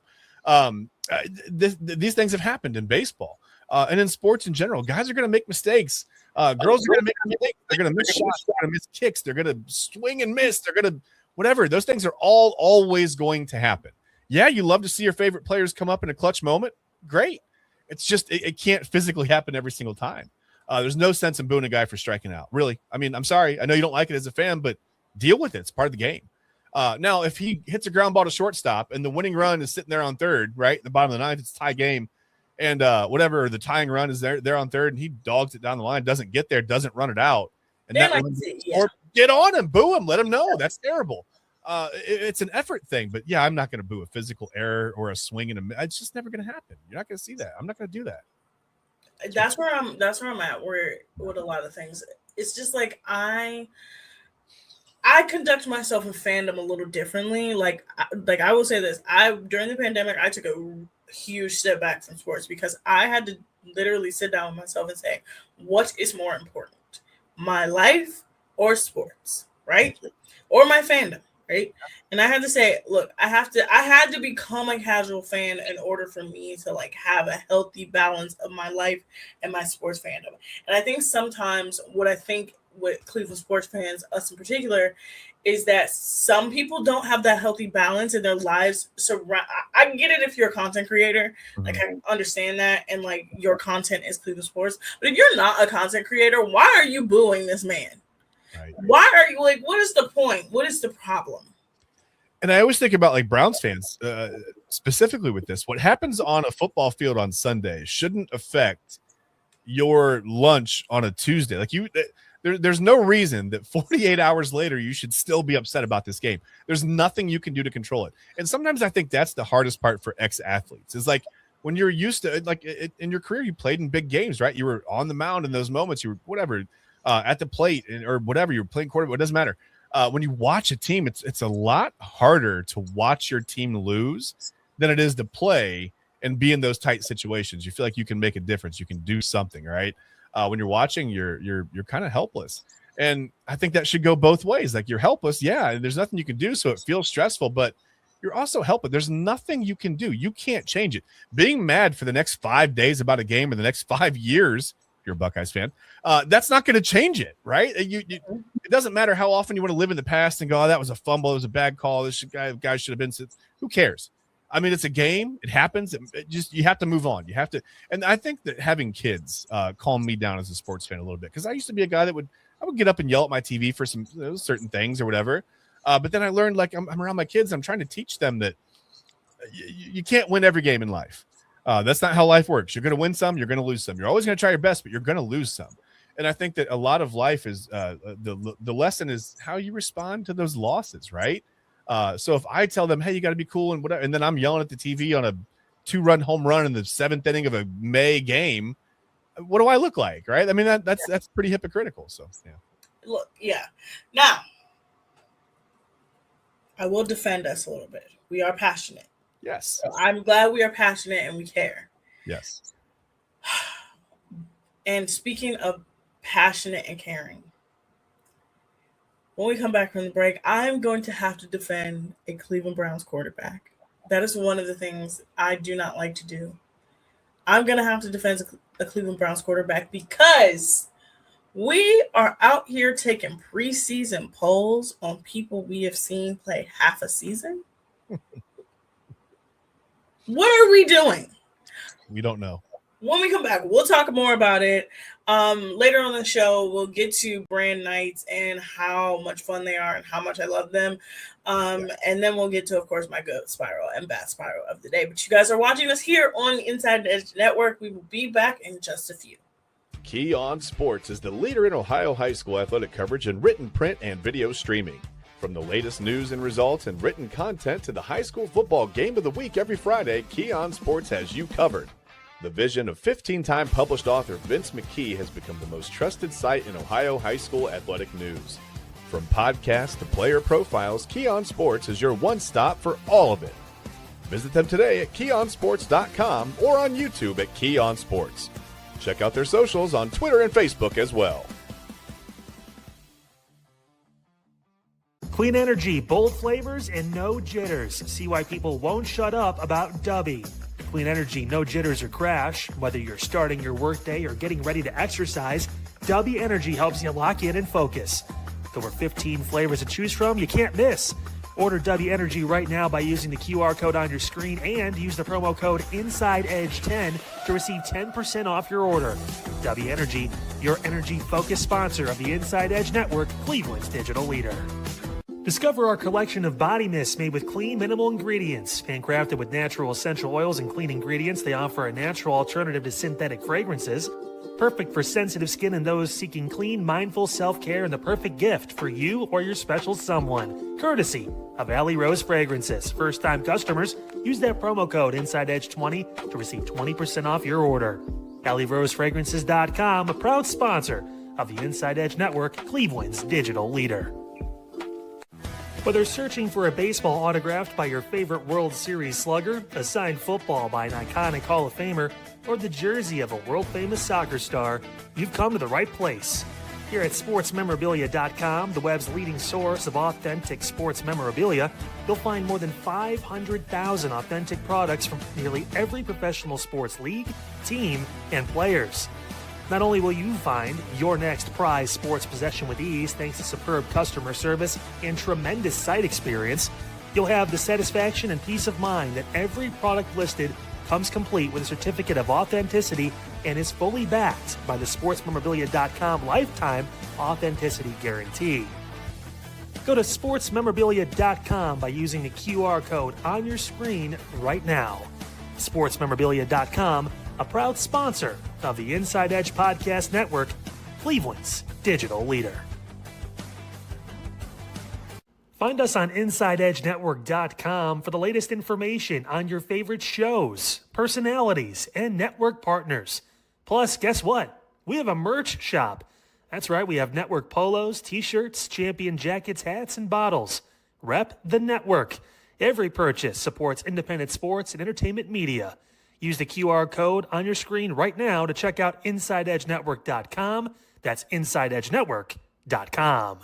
These things have happened in baseball and in sports in general. Guys are going to make mistakes. Girls are going to make mistakes. They're going to miss shots. They're going to miss kicks. They're going to swing and miss. They're going to whatever. Those things are all always going to happen. Yeah, you love to see your favorite players come up in a clutch moment. Great. It's just it can't physically happen every single time. There's no sense in booing a guy for striking out. Really. I mean, I'm sorry. I know you don't like it as a fan, but deal with it. It's part of the game. Now, if he hits a ground ball to shortstop and the winning run is sitting there on third, right, at the bottom of the ninth, it's a tie game, and whatever, the tying run is there on third, and he dogs it down the line, doesn't get there, doesn't run it out. And or get on him, boo him, let him know. That's terrible. It's an effort thing, but yeah, I'm not going to boo a physical error or a swing it's just never going to happen. You're not going to see that. I'm not going to do that. That's where I'm at with a lot of things. It's just like I conduct myself in fandom a little differently. Like I will say this, during the pandemic, I took a huge step back from sports because I had to literally sit down with myself and say, what is more important, my life or sports, right? Or my fandom, right? And I had to say, look, I had to become a casual fan in order for me to like have a healthy balance of my life and my sports fandom. And I think sometimes with Cleveland sports fans, us in particular, is that some people don't have that healthy balance in their lives. So I get it if you're a content creator, like I understand that, and like your content is Cleveland sports. But if you're not a content creator, why are you booing this man? Right. Why are you like? What is the point? What is the problem? And I always think about like Browns fans, specifically with this. What happens on a football field on Sunday shouldn't affect your lunch on a Tuesday. Like there's no reason that 48 hours later you should still be upset about this game. There's nothing you can do to control it. And sometimes I think that's the hardest part for ex-athletes. Is like when you're used to like in your career, you played in big games, right? You were on the mound in those moments. You were whatever at the plate or whatever. You were playing quarterback. It doesn't matter. When you watch a team, it's a lot harder to watch your team lose than it is to play and be in those tight situations. You feel like you can make a difference. You can do something, right? When you're watching, you're kind of helpless. And I think that should go both ways. Like you're helpless. Yeah. There's nothing you can do. So it feels stressful, but you're also helpless. There's nothing you can do. You can't change it. Being mad for the next 5 days about a game or the next 5 years, if you're a Buckeyes fan, that's not going to change it, right? It doesn't matter how often you want to live in the past and go, oh, that was a fumble. It was a bad call. This guy should have been. Who cares? I mean, it's a game. It happens. You have to move on. You have to. And I think that having kids calmed me down as a sports fan a little bit because I used to be a guy that I would get up and yell at my TV for some certain things or whatever. But then I learned, like, I'm around my kids. I'm trying to teach them that you can't win every game in life. That's not how life works. You're going to win some. You're going to lose some. You're always going to try your best, but you're going to lose some. And I think that a lot of life is the lesson is how you respond to those losses, right? So if I tell them, hey, you got to be cool and whatever, and then I'm yelling at the TV on a 2-run home run in the 7th inning of a May game, what do I look like, right? I mean, that's pretty hypocritical. So yeah. Look, yeah. Now, I will defend us a little bit. We are passionate. Yes. So I'm glad we are passionate and we care. Yes. And speaking of passionate and caring, when we come back from the break, I'm going to have to defend a Cleveland Browns quarterback. That is one of the things I do not like to do. I'm going to have to defend a Cleveland Browns quarterback because we are out here taking preseason polls on people we have seen play half a season. What are we doing? We don't know. When we come back, we'll talk more about it. Later on the show, we'll get to brand nights and how much fun they are and how much I love them. And then we'll get to, of course, my good spiral and bad spiral of the day. But you guys are watching us here on the Inside Edge Network. We will be back in just a few. Key On Sports is the leader in Ohio high school athletic coverage in written, print, and video streaming. From the latest news and results and written content to the high school football game of the week every Friday, Key On Sports has you covered. The vision of 15-time published author Vince McKee has become the most trusted site in Ohio high school athletic news. From podcasts to player profiles, Key On Sports is your one-stop for all of it. Visit them today at keyonsports.com or on YouTube at Key On Sports. Check out their socials on Twitter and Facebook as well. Clean energy, bold flavors, and no jitters. See why people won't shut up about Dubby. Clean energy, no jitters or crash. Whether you're starting your workday or getting ready to exercise, Dubby Energy helps you lock in and focus. With over 15 flavors to choose from, you can't miss. Order Dubby Energy right now by using the QR code on your screen and use the promo code InsideEdge10 to receive 10% off your order. Dubby Energy, your energy-focused sponsor of the Inside Edge Network, Cleveland's digital leader. Discover our collection of body mists made with clean, minimal ingredients. Handcrafted with natural essential oils and clean ingredients, they offer a natural alternative to synthetic fragrances. Perfect for sensitive skin and those seeking clean, mindful self-care, and the perfect gift for you or your special someone. Courtesy of Alley Rose Fragrances. First-time customers, use that promo code InsideEdge20 to receive 20% off your order. AlleyRoseFragrances.com, a proud sponsor of the Inside Edge Network, Cleveland's digital leader. Whether searching for a baseball autographed by your favorite World Series slugger, a signed football by an iconic Hall of Famer, or the jersey of a world-famous soccer star, you've come to the right place. Here at SportsMemorabilia.com, the web's leading source of authentic sports memorabilia, you'll find more than 500,000 authentic products from nearly every professional sports league, team, and players. Not only will you find your next prized sports possession with ease thanks to superb customer service and tremendous site experience, you'll have the satisfaction and peace of mind that every product listed comes complete with a certificate of authenticity and is fully backed by the SportsMemorabilia.com lifetime authenticity guarantee. Go to SportsMemorabilia.com by using the QR code on your screen right now. SportsMemorabilia.com, a proud sponsor of the Inside Edge Podcast Network, Cleveland's digital leader. Find us on InsideEdgeNetwork.com for the latest information on your favorite shows, personalities, and network partners. Plus, guess what? We have a merch shop. That's right, we have network polos, t-shirts, champion jackets, hats, and bottles. Rep the network. Every purchase supports independent sports and entertainment media. Use the QR code on your screen right now to check out InsideEdgeNetwork.com. That's InsideEdgeNetwork.com.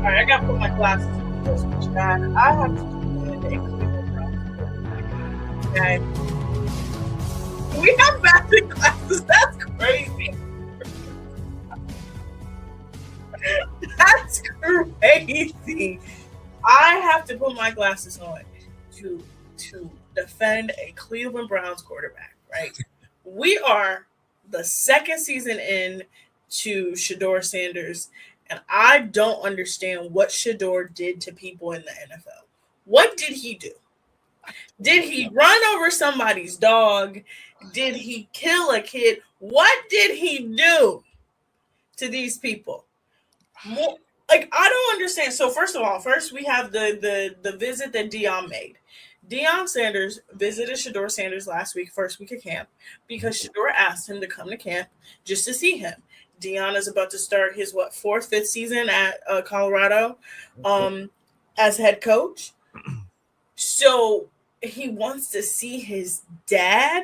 I gotta put my glasses on this much bad. I have to do a Cleveland Browns. Okay. We have matching glasses. That's crazy. have to put my glasses on to defend a Cleveland Browns quarterback, right? We are the second season in to Shedeur Sanders, and I don't understand what Shedeur did to people in the NFL. What did he do? Did he run over somebody's dog? Did he kill a kid? What did he do to these people? I don't understand. So first we have the visit that Deion made. Deion Sanders visited Shedeur Sanders last week, first week of camp, because Shedeur asked him to come to camp just to see him. Deion is about to start his fourth, fifth season at Colorado as head coach. So he wants to see his dad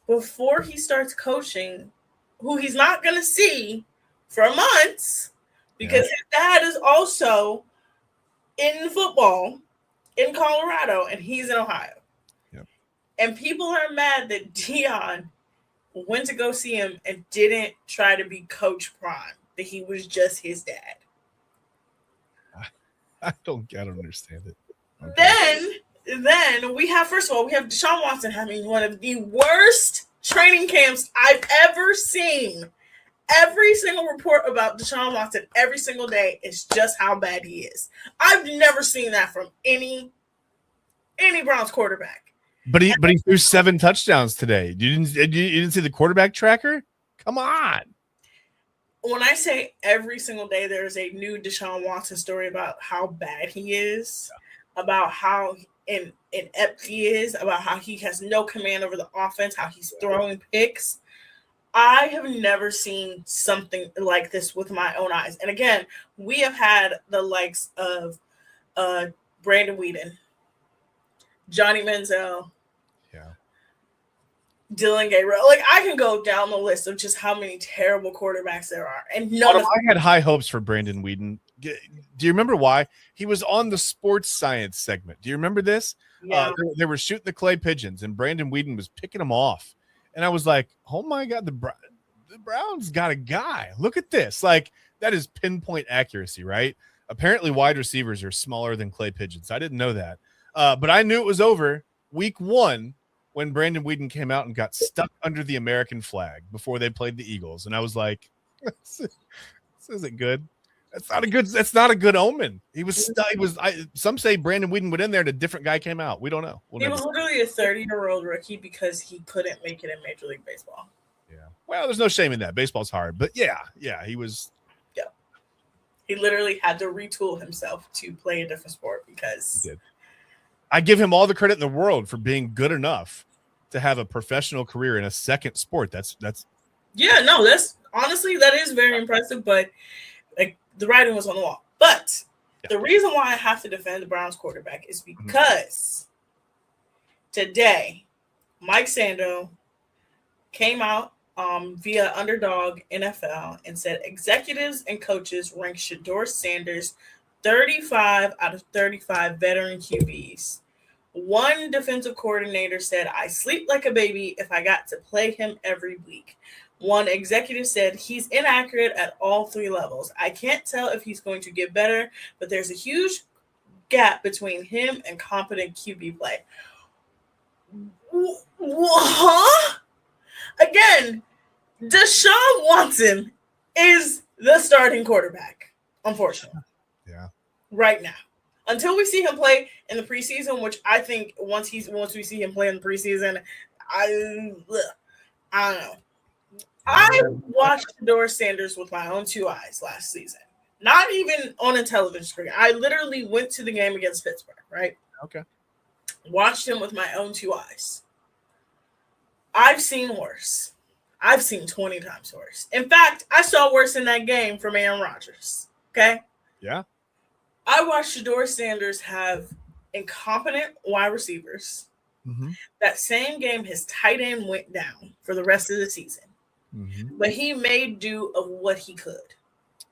before he starts coaching, who he's not going to see for months because his dad is also in football in Colorado and he's in Ohio. Yep. And people are mad that Deion went to go see him and didn't try to be Coach Prime, that he was just his dad. I don't understand it. Okay. Then we have Deshaun Watson having one of the worst training camps I've ever seen. Every single report about Deshaun Watson every single day is just how bad he is. I've never seen that from any Browns quarterback. But he threw 7 touchdowns today. You didn't see the quarterback tracker? Come on. When I say every single day there's a new Deshaun Watson story about how bad he is, about how inept he is, about how he has no command over the offense, how he's throwing picks. I have never seen something like this with my own eyes. And again, we have had the likes of Brandon Whedon, Johnny Manziel, Dylan Gabriel. Like, I can go down the list of just how many terrible quarterbacks there are. And I had high hopes for Brandon Whedon. Do you remember why? He was on the sports science segment. Do you remember this? Yeah. They were shooting the clay pigeons, and Brandon Whedon was picking them off. And I was like, oh, my God, the Browns got a guy. Look at this. Like, that is pinpoint accuracy, right? Apparently, wide receivers are smaller than clay pigeons. I didn't know that. But I knew it was over week 1 when Brandon Whedon came out and got stuck under the American flag before they played the Eagles. And I was like, this isn't good. That's not a good omen. He was stuck. Some say Brandon Whedon went in there and a different guy came out. We don't know. He was literally a 30-year-old rookie because he couldn't make it in Major League Baseball. Yeah. Well, there's no shame in that. Baseball's hard. But yeah, he was. Yeah. He literally had to retool himself to play a different sport because. He did. I give him all the credit in the world for being good enough to have a professional career in a second sport. That's. Yeah, no, that's honestly, that is very impressive, but the writing was on the wall. But the reason why I have to defend the Browns quarterback is because today Mike Sando came out via Underdog NFL and said executives and coaches ranked Shedeur Sanders 35 out of 35 veteran QBs. One defensive coordinator said, I sleep like a baby if I got to play him every week. One executive said he's inaccurate at all 3 levels. I can't tell if he's going to get better, but there's a huge gap between him and competent QB play. Huh? Again, Deshaun Watson is the starting quarterback, unfortunately. Yeah. Right now. Until we see him play in the preseason, which I think once we see him play in the preseason, I don't know. I watched Shedeur Sanders with my own 2 eyes last season. Not even on a television screen. I literally went to the game against Pittsburgh, right? Okay. Watched him with my own 2 eyes. I've seen worse. I've seen 20 times worse. In fact, I saw worse in that game from Aaron Rodgers. Okay? Yeah. I watched Shedeur Sanders have incompetent wide receivers. Mm-hmm. That same game, his tight end went down for the rest of the season. Mm-hmm. But he made do of what he could.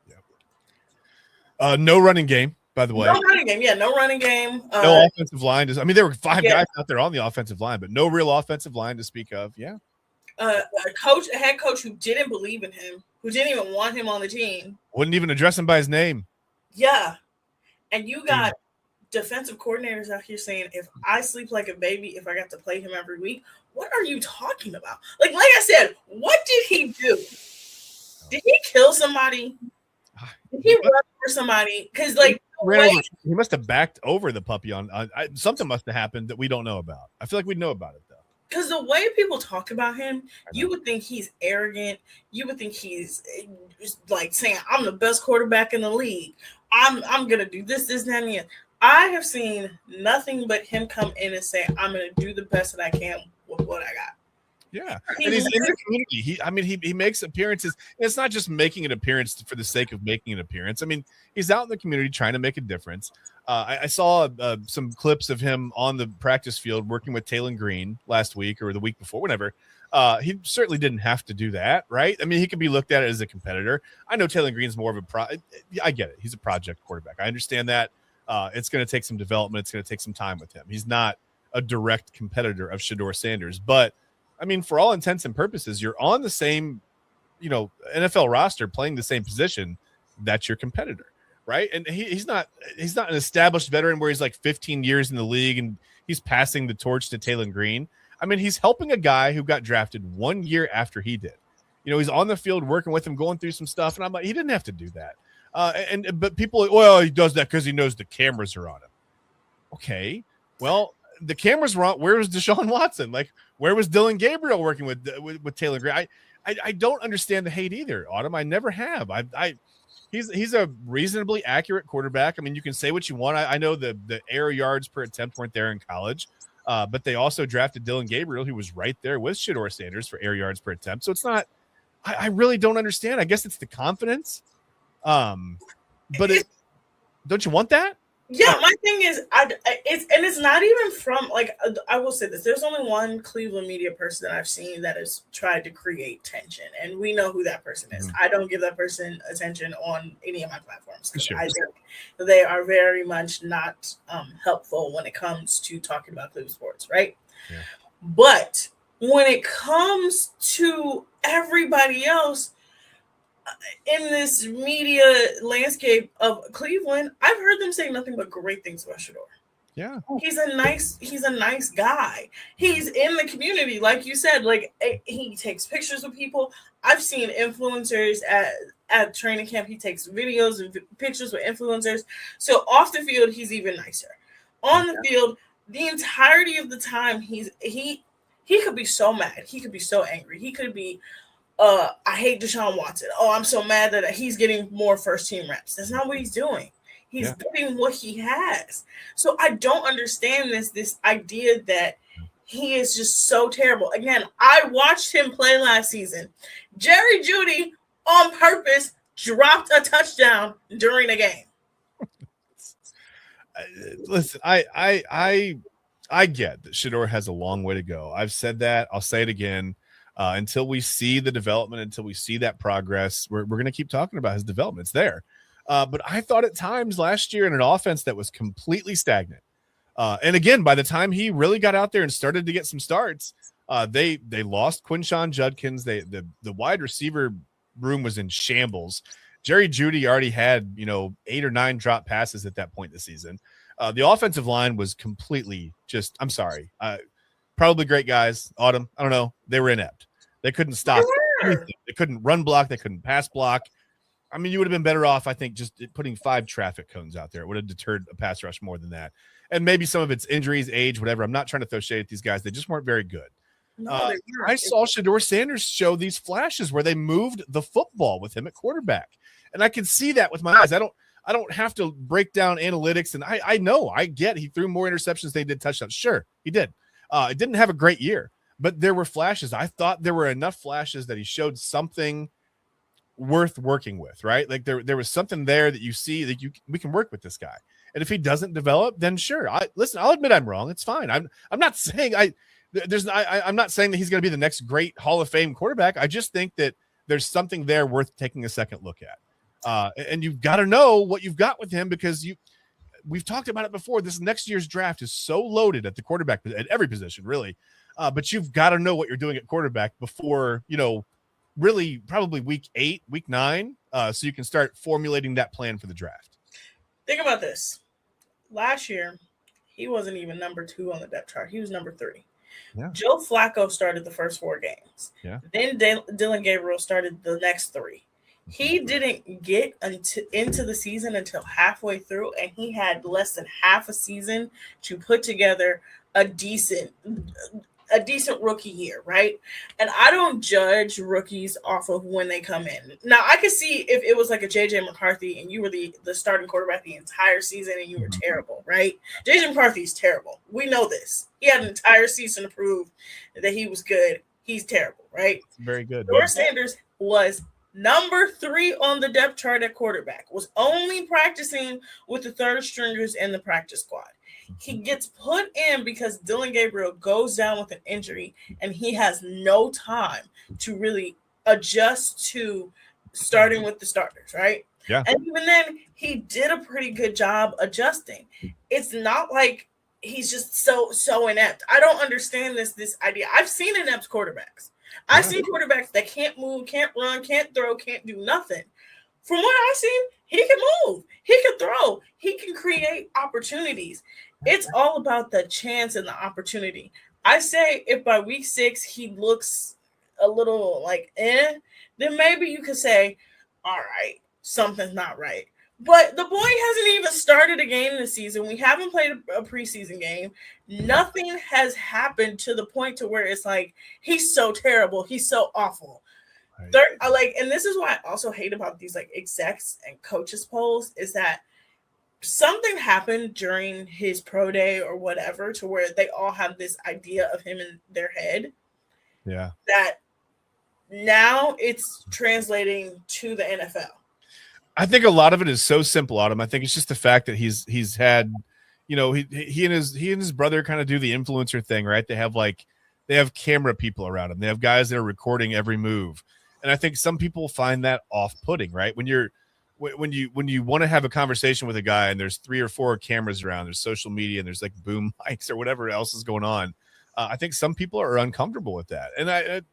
Yep. No running game, by the way. No running game. Yeah, no running game. No offensive line. There were 5 guys out there on the offensive line, but no real offensive line to speak of. Yeah. A head coach who didn't believe in him, who didn't even want him on the team. Wouldn't even address him by his name. Yeah. And you got defensive coordinators out here saying, if I sleep like a baby, if I got to play him every week, what are you talking about? Like I said, what did he do? Did he kill somebody? Did he run over somebody? Because he must have backed over the puppy on something must have happened that we don't know about. I feel like we'd know about it though. Because the way people talk about him, you would think he's arrogant. You would think he's like saying, "I'm the best quarterback in the league. I'm gonna do this, and that, and the other." I have seen nothing but him come in and say, "I'm gonna do the best that I can with what I got." Yeah, and he's in the community. He makes appearances. It's not just making an appearance for the sake of making an appearance. I mean, he's out in the community trying to make a difference. I saw some clips of him on the practice field working with Taylon Green last week or the week before, whenever. He certainly didn't have to do that, right? I mean, he could be looked at as a competitor. I know Taylon Green's more of I get it. He's a project quarterback. I understand that. It's going to take some development. It's going to take some time with him. He's not a direct competitor of Shedeur Sanders, but I mean, for all intents and purposes, you're on the same, NFL roster playing the same position. That's your competitor, right? And he's not an established veteran where he's like 15 years in the league and he's passing the torch to Taylon Green. I mean, he's helping a guy who got drafted 1 year after he did. He's on the field working with him, going through some stuff, and I'm like, he didn't have to do that. But people, well, he does that because he knows the cameras are on him. Okay, well, the cameras were on. Where was Deshaun Watson? Like, where was Dylan Gabriel working with Taylon Green? I don't understand the hate either, Autumn. I never have. He's a reasonably accurate quarterback. I mean, you can say what you want. I know the air yards per attempt weren't there in college, but they also drafted Dylan Gabriel, who was right there with Shedeur Sanders for air yards per attempt. So it's not. I really don't understand. I guess it's the confidence. But don't you want that? Yeah, my thing is, it's not even from, like, I will say this. There's only one Cleveland media person that I've seen that has tried to create tension, and we know who that person is. I don't give that person attention on any of my platforms. Sure. I think they are very much not helpful when it comes to talking about Cleveland sports, right? Yeah. But when it comes to everybody else, in this media landscape of Cleveland, I've heard them say nothing but great things about Shedeur. Yeah, he's a nice guy. He's in the community, like you said. Like, he takes pictures with people. I've seen influencers at training camp. He takes videos and pictures with influencers. So off the field, he's even nicer. On the field, the entirety of the time, he could be so mad. He could be so angry. He could be. I hate Deshaun Watson. Oh, I'm so mad that he's getting more first team reps. That's not what he's doing. He's getting what he has. So I don't understand this idea that he is just so terrible. Again, I watched him play last season. Jerry Jeudy on purpose dropped a touchdown during a game. Listen, I get that Shedeur has a long way to go. I've said that. I'll say it again. Until we see the development, until we see that progress, we're going to keep talking about his development. It's there. But I thought at times last year in an offense that was completely stagnant. And again, by the time he really got out there and started to get some starts, they lost Quinshon Judkins. The wide receiver room was in shambles. Jerry Jeudy already had 8 or 9 drop passes at that point in the season. The offensive line was completely just. I'm sorry. Probably great guys. Autumn, I don't know. They were inept. They couldn't stop anything. They couldn't run block. They couldn't pass block. I mean, you would have been better off, I think, just putting 5 traffic cones out there. It would have deterred a pass rush more than that. And maybe some of it's injuries, age, whatever. I'm not trying to throw shade at these guys. They just weren't very good. No, I saw Shedeur Sanders show these flashes where they moved the football with him at quarterback. And I can see that with my eyes. I don't have to break down analytics. And I know, I get he threw more interceptions than he did touchdowns. Sure, he did. It didn't have a great year, but there were flashes. I thought there were enough flashes that he showed something worth working with, right? Like there was something there that you see that we can work with this guy. And if he doesn't develop, then sure. I'll admit I'm wrong. It's fine. I'm not saying I'm not saying that he's going to be the next great Hall of Fame quarterback. I just think that there's something there worth taking a second look at. And you've got to know what you've got with him because we've talked about it before. This next year's draft is so loaded at the quarterback at every position, really. But you've got to know what you're doing at quarterback before, really probably week 8, week 9, so you can start formulating that plan for the draft. Think about this. last year, he wasn't even number 2 on the depth chart. He was number 3. Yeah. Joe Flacco started the first 4 games. Yeah. Then Dylan Gabriel started the next 3. He didn't get into the season until halfway through, and he had less than half a season to put together a decent rookie year, right? And I don't judge rookies off of when they come in. Now, I could see if it was like a JJ McCarthy and you were the starting quarterback the entire season and you were terrible, right? JJ McCarthy is terrible. We know this. He had an entire season to prove that he was good. He's terrible, right? Very good. George Sanders was number 3 on the depth chart at quarterback, was only practicing with the third stringers in the practice squad. He gets put in because Dylan Gabriel goes down with an injury and he has no time to really adjust to starting with the starters, right? Yeah. And even then, he did a pretty good job adjusting. It's not like he's just so inept. I don't understand this idea. I've seen inept quarterbacks. I've seen quarterbacks that can't move, can't run, can't throw, can't do nothing. From what I've seen, he can move, he can throw, he can create opportunities. It's all about the chance and the opportunity. I say if by week 6 he looks a little like then maybe you could say, all right, something's not right. But the boy hasn't even started a game this season. We haven't played a preseason game. Nothing has happened to the point to where it's like he's so terrible, he's so awful. Right. And this is what I also hate about these like execs and coaches polls is that something happened during his pro day or whatever to where they all have this idea of him in their head. Yeah. That now it's translating to the NFL. I think a lot of it is so simple, Autumn. I think it's just the fact that he's had, he and his brother kind of do the influencer thing, right? They have camera people around him. They have guys that are recording every move. And I think some people find that off-putting, right? When you want to have a conversation with a guy and there's 3 or 4 cameras around, there's social media and there's like boom mics or whatever else is going on. I think some people are uncomfortable with that. And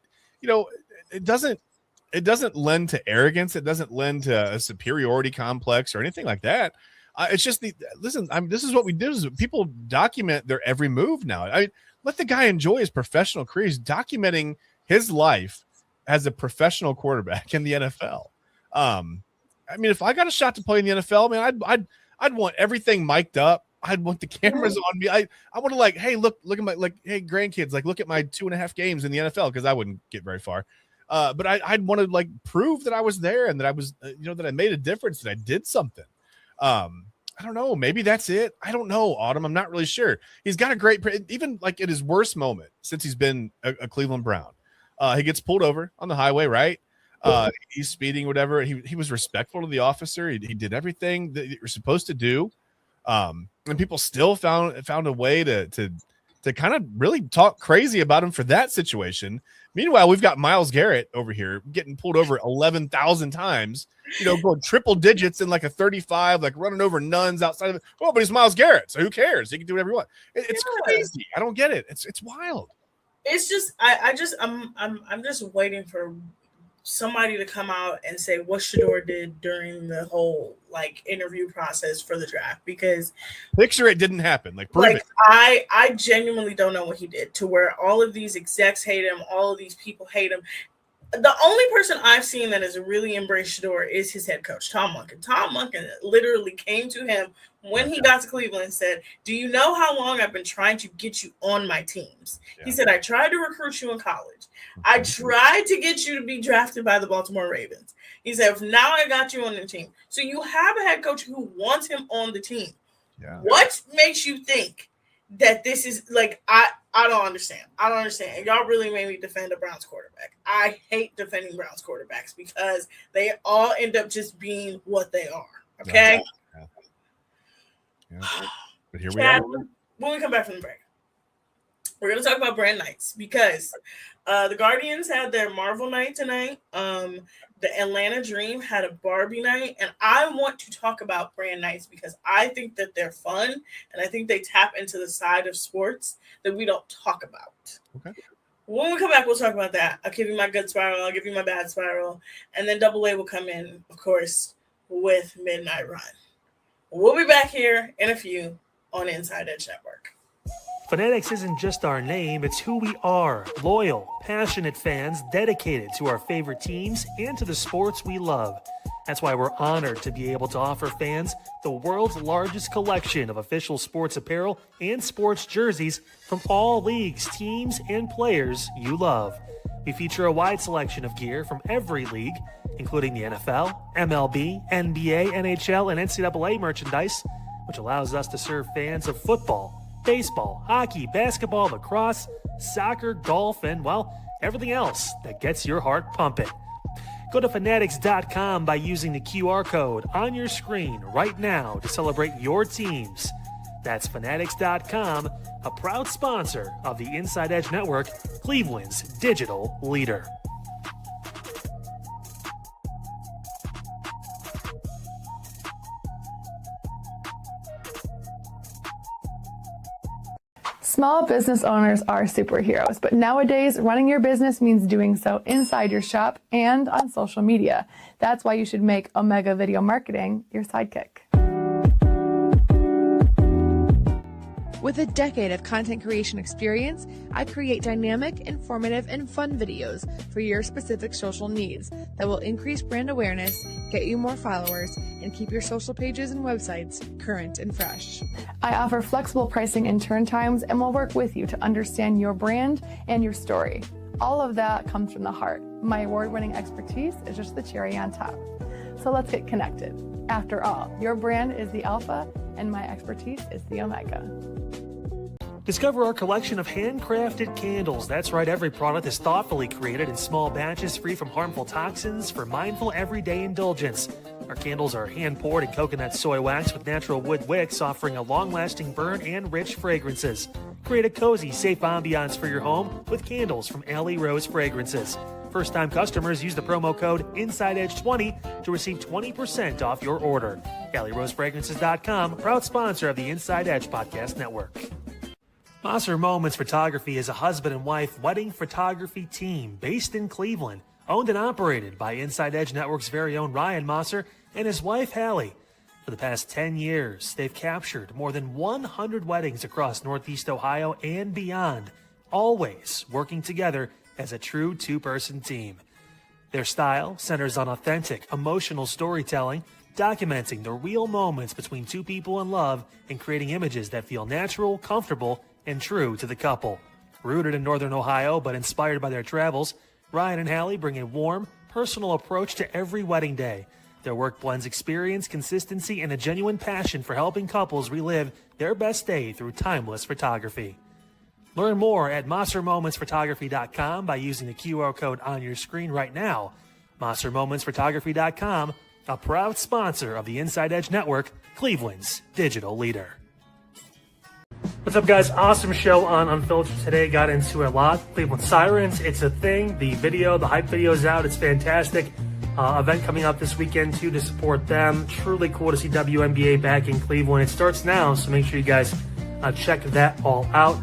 it doesn't lend to arrogance. It doesn't lend to a superiority complex or anything like that. It's just this is what we do. Is people document their every move now. Let the guy enjoy his professional career. He's documenting his life as a professional quarterback in the NFL. If I got a shot to play in the NFL, man, I'd want everything mic'd up. I'd want the cameras on me. I want to hey, look at my hey grandkids, look at my 2.5 games in the NFL because I wouldn't get very far. But I'd want to prove that I was there and that I was, that I made a difference, that I did something. I don't know. Maybe that's it. I don't know, Autumn. I'm not really sure. He's got a great, even in his worst moment since he's been a Cleveland Brown. He gets pulled over on the highway, right? He's speeding, whatever. He was respectful to the officer. He did everything that you're supposed to do. And people still found a way to kind of really talk crazy about him for that situation. Meanwhile, we've got Myles Garrett over here getting pulled over 11,000 times, going triple digits in a 35, running over nuns outside of it. Well, but he's Myles Garrett, so who cares? He can do whatever he wants. It's crazy. I don't get it. It's wild. It's just I'm just waiting for somebody to come out and say what Shador did during the whole interview process for the draft, because picture it didn't happen. Prove it. I genuinely don't know what he did to where all of these execs hate him, all of these people hate him. The only person I've seen that has really embraced Shador is his head coach, Tom Monken. Tom Monken literally came to him when he got to Cleveland and said, do you know how long I've been trying to get you on my teams? Yeah. He said, I tried to recruit you in college. I tried to get you to be drafted by the Baltimore Ravens. He said, now I got you on the team. So you have a head coach who wants him on the team. Yeah. What makes you think that this is I don't understand. I don't understand. And y'all really made me defend a Browns quarterback. I hate defending Browns quarterbacks because they all end up just being what they are. Okay? Yeah. But here we Chad, are. When we come back from the break, we're going to talk about brand nights because the Guardians had their Marvel night tonight. The Atlanta Dream had a Barbie night, and I want to talk about brand nights because I think that they're fun, and I think they tap into the side of sports that we don't talk about. Okay. When we come back, we'll talk about that. I'll give you my good spiral. I'll give you my bad spiral, and then Double A will come in, of course, with Midnight Run. We'll be back here in a few on Inside Edge Network. Fanatics isn't just our name, it's who we are. Loyal, passionate fans dedicated to our favorite teams and to the sports we love. That's why we're honored to be able to offer fans the world's largest collection of official sports apparel and sports jerseys from all leagues, teams, and players you love. We feature a wide selection of gear from every league, including the NFL, MLB, NBA, NHL, and NCAA merchandise, which allows us to serve fans of football, baseball, hockey, basketball, lacrosse, soccer, golf, and, well, everything else that gets your heart pumping. Go to fanatics.com by using the QR code on your screen right now to celebrate your teams. That's fanatics.com, a proud sponsor of the Inside Edge Network, Cleveland's digital leader. Small business owners are superheroes, but nowadays running your business means doing so inside your shop and on social media. That's why you should make Omega Video Marketing your sidekick. With a decade of content creation experience, I create dynamic, informative, and fun videos for your specific social needs that will increase brand awareness, get you more followers, and keep your social pages and websites current and fresh. I offer flexible pricing and turn times and will work with you to understand your brand and your story. All of that comes from the heart. My award-winning expertise is just the cherry on top. So let's get connected. After all, your brand is the alpha and my expertise is the omega. Discover our collection of handcrafted candles. That's right, every product is thoughtfully created in small batches free from harmful toxins for mindful everyday indulgence. Our candles are hand-poured in coconut soy wax with natural wood wicks, offering a long-lasting burn and rich fragrances. Create a cozy, safe ambiance for your home with candles from Alley Rose Fragrances. First-time customers use the promo code InsideEdge20 to receive 20% off your order. AlleyRoseFragrances.com, proud sponsor of the Inside Edge Podcast Network. Mosser Moments Photography is a husband and wife wedding photography team based in Cleveland, owned and operated by Inside Edge Network's very own Ryan Mosser and his wife Hallie. For the past 10 years, they've captured more than 100 weddings across Northeast Ohio and beyond, always working together as a true two-person team. Their style centers on authentic, emotional storytelling, documenting the real moments between two people in love and creating images that feel natural, comfortable, and true to the couple. Rooted in Northern Ohio but inspired by their travels, Ryan and Hallie bring a warm, personal approach to every wedding day. Their work blends experience, consistency, and a genuine passion for helping couples relive their best day through timeless photography. Learn more at MosserMomentsPhotography.com by using the QR code on your screen right now. MosserMomentsPhotography.com, a proud sponsor of the Inside Edge Network, Cleveland's digital leader. What's up, guys? Awesome show on Unfiltered today. Got into a lot. Cleveland Sirens, it's a thing. The video, the hype video is out. It's fantastic. Event coming up this weekend, too, to support them. Truly cool to see WNBA back in Cleveland. It starts now, so make sure you guys check that all out.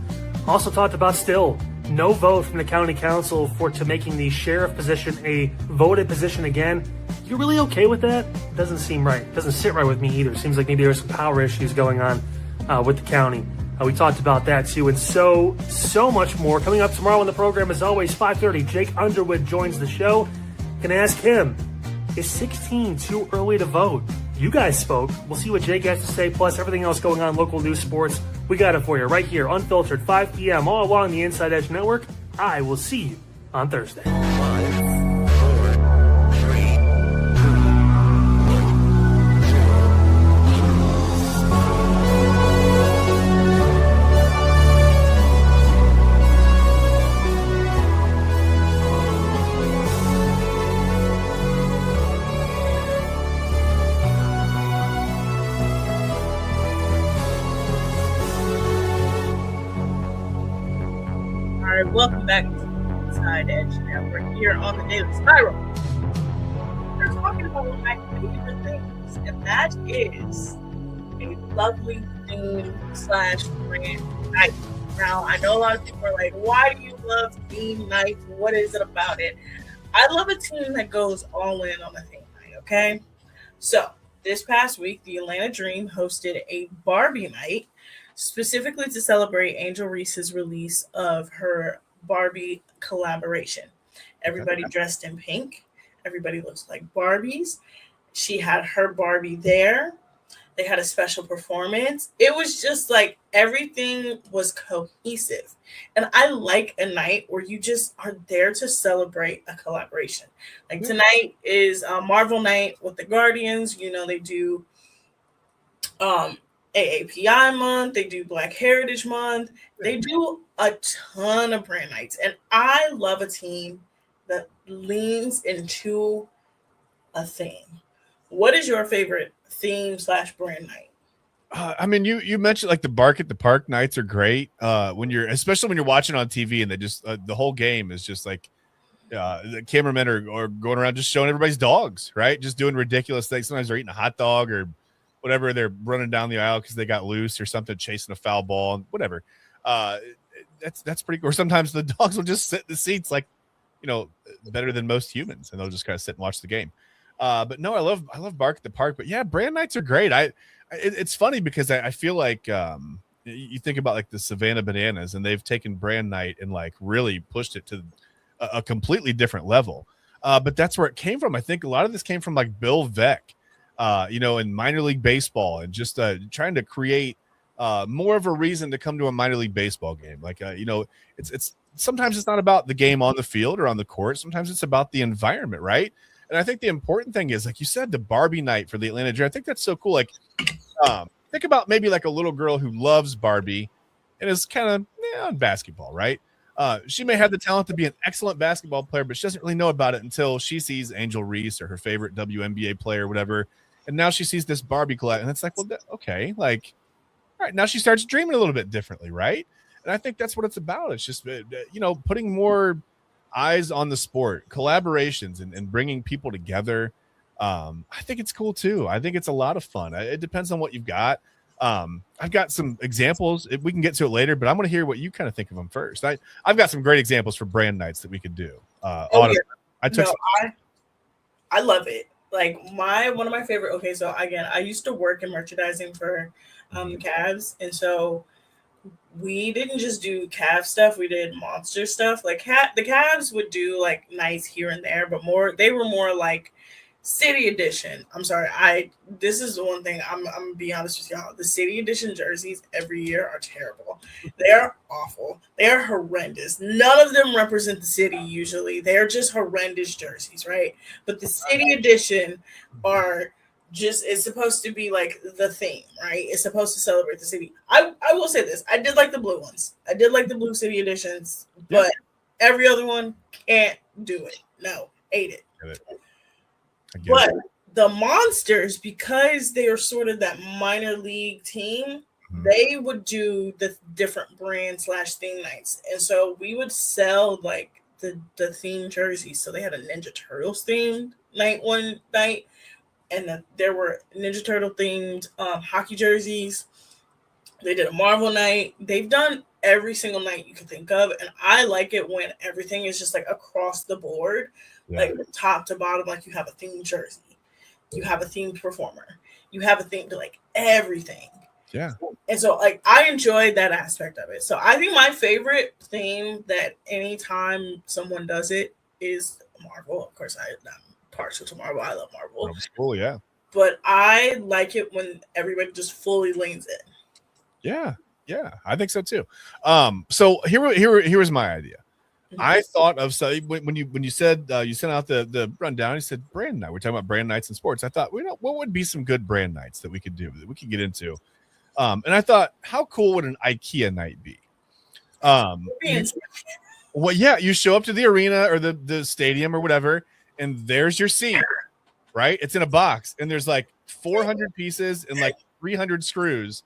Also talked about still no vote from the county council to making the sheriff position a voted position again. You really okay with that? Doesn't seem right. Doesn't sit right with me either. Seems like maybe there's some power issues going on with the county. We talked about that too, and so much more. Coming up tomorrow on the program, as always, 5:30, Jake Underwood joins the show. Gonna ask him, is 16 too early to vote? You guys spoke. We'll see what Jake has to say, plus everything else going on, local news, sports. We got it for you right here, Unfiltered, 5 p.m., all along the Inside Edge Network. I will see you on Thursday. Welcome back to the Inside Edge Network here on the Daily Spiral. We're talking about one of my favorite things, and that is a lovely theme/brand night. Now, I know a lot of people are like, why do you love theme nights? What is it about it? I love a team that goes all in on a theme night, okay? So, this past week, the Atlanta Dream hosted a Barbie night specifically to celebrate Angel Reese's release of her Barbie collaboration. Everybody dressed in pink. Everybody looks like Barbies. She had her Barbie there. They had a special performance. It was just like everything was cohesive. And I like a night where you just are there to celebrate a collaboration. Like tonight is Marvel night with the Guardians. You know, they do AAPI month. They do Black Heritage Month. They do a ton of brand nights. And I love a team that leans into a theme. What is your favorite theme / brand night? I mean, you mentioned like the Bark at the Park nights are great. Especially when you're watching on TV and they just the whole game is just like the cameramen are going around just showing everybody's dogs, right? Just doing ridiculous things. Sometimes they're eating a hot dog or whatever. They're running down the aisle because they got loose or something, chasing a foul ball, whatever. That's pretty cool. Or sometimes the dogs will just sit in the seats like, better than most humans, and they'll just kind of sit and watch the game. But no, I love Bark at the Park. But yeah, brand nights are great. It's funny because I feel like you think about like the Savannah Bananas, and they've taken brand night and like really pushed it to a completely different level. But that's where it came from. I think a lot of this came from like Bill Veeck, in minor league baseball, and just trying to create more of a reason to come to a minor league baseball game. Like, it's sometimes it's not about the game on the field or on the court. Sometimes it's about the environment, right? And I think the important thing is, like you said, the Barbie night for the Atlanta Dream. I think that's so cool. Like, think about maybe like a little girl who loves Barbie and is kind of on basketball, right? She may have the talent to be an excellent basketball player, but she doesn't really know about it until she sees Angel Reese or her favorite WNBA player or whatever. And now she sees this Barbie collab, and it's like, well, okay, like, all right, now she starts dreaming a little bit differently, right? And I think that's what it's about. It's just, putting more eyes on the sport, collaborations, and bringing people together. I think it's cool too. I think it's a lot of fun. It depends on what you've got. I've got some examples. We can get to it later, but I'm going to hear what you kind of think of them first. I've got some great examples for brand nights that we could do. I love it. Like one of my favorite. Okay, so again, I used to work in merchandising for the Cavs, and so we didn't just do Cavs stuff, we did monster stuff. Like the Cavs would do like nights here and there, but they were more like City Edition. I'm sorry, this is the one thing I'm gonna be honest with y'all. The City Edition jerseys every year are terrible. They're awful. They're horrendous. None of them represent the city usually. They're just horrendous jerseys, right? But the City Edition it's supposed to be like the theme, right? It's supposed to celebrate the city. I will say this. I did like the blue ones. I did like the blue City Editions, but every other one can't do it. No, ate it. But the monsters, because they are sort of that minor league team, they would do the different brand / theme nights. And so we would sell like the theme jerseys. So they had a Ninja Turtles themed night one night. And there were Ninja Turtle themed hockey jerseys. They did a Marvel night. They've done every single night you can think of. And I like it when everything is just like across the board, like top to bottom, like you have a themed jersey. You have a themed performer. You have a themed like everything. Yeah. And so like I enjoyed that aspect of it. So I think my favorite theme that anytime someone does it is Marvel. Of course, I'm partial to Marvel. I love Marvel. That was cool, yeah. But I like it when everybody just fully leans in. Yeah, I think so too. So here was my idea. I thought of when you said you sent out the rundown. You said brand night. We're talking about brand nights in sports. I thought, what would be some good brand nights that we could do that we could get into? And I thought, how cool would an IKEA night be? Well, yeah, you show up to the arena or the stadium or whatever, and there's your seat, right? It's in a box, and there's like 400 pieces and like 300 screws.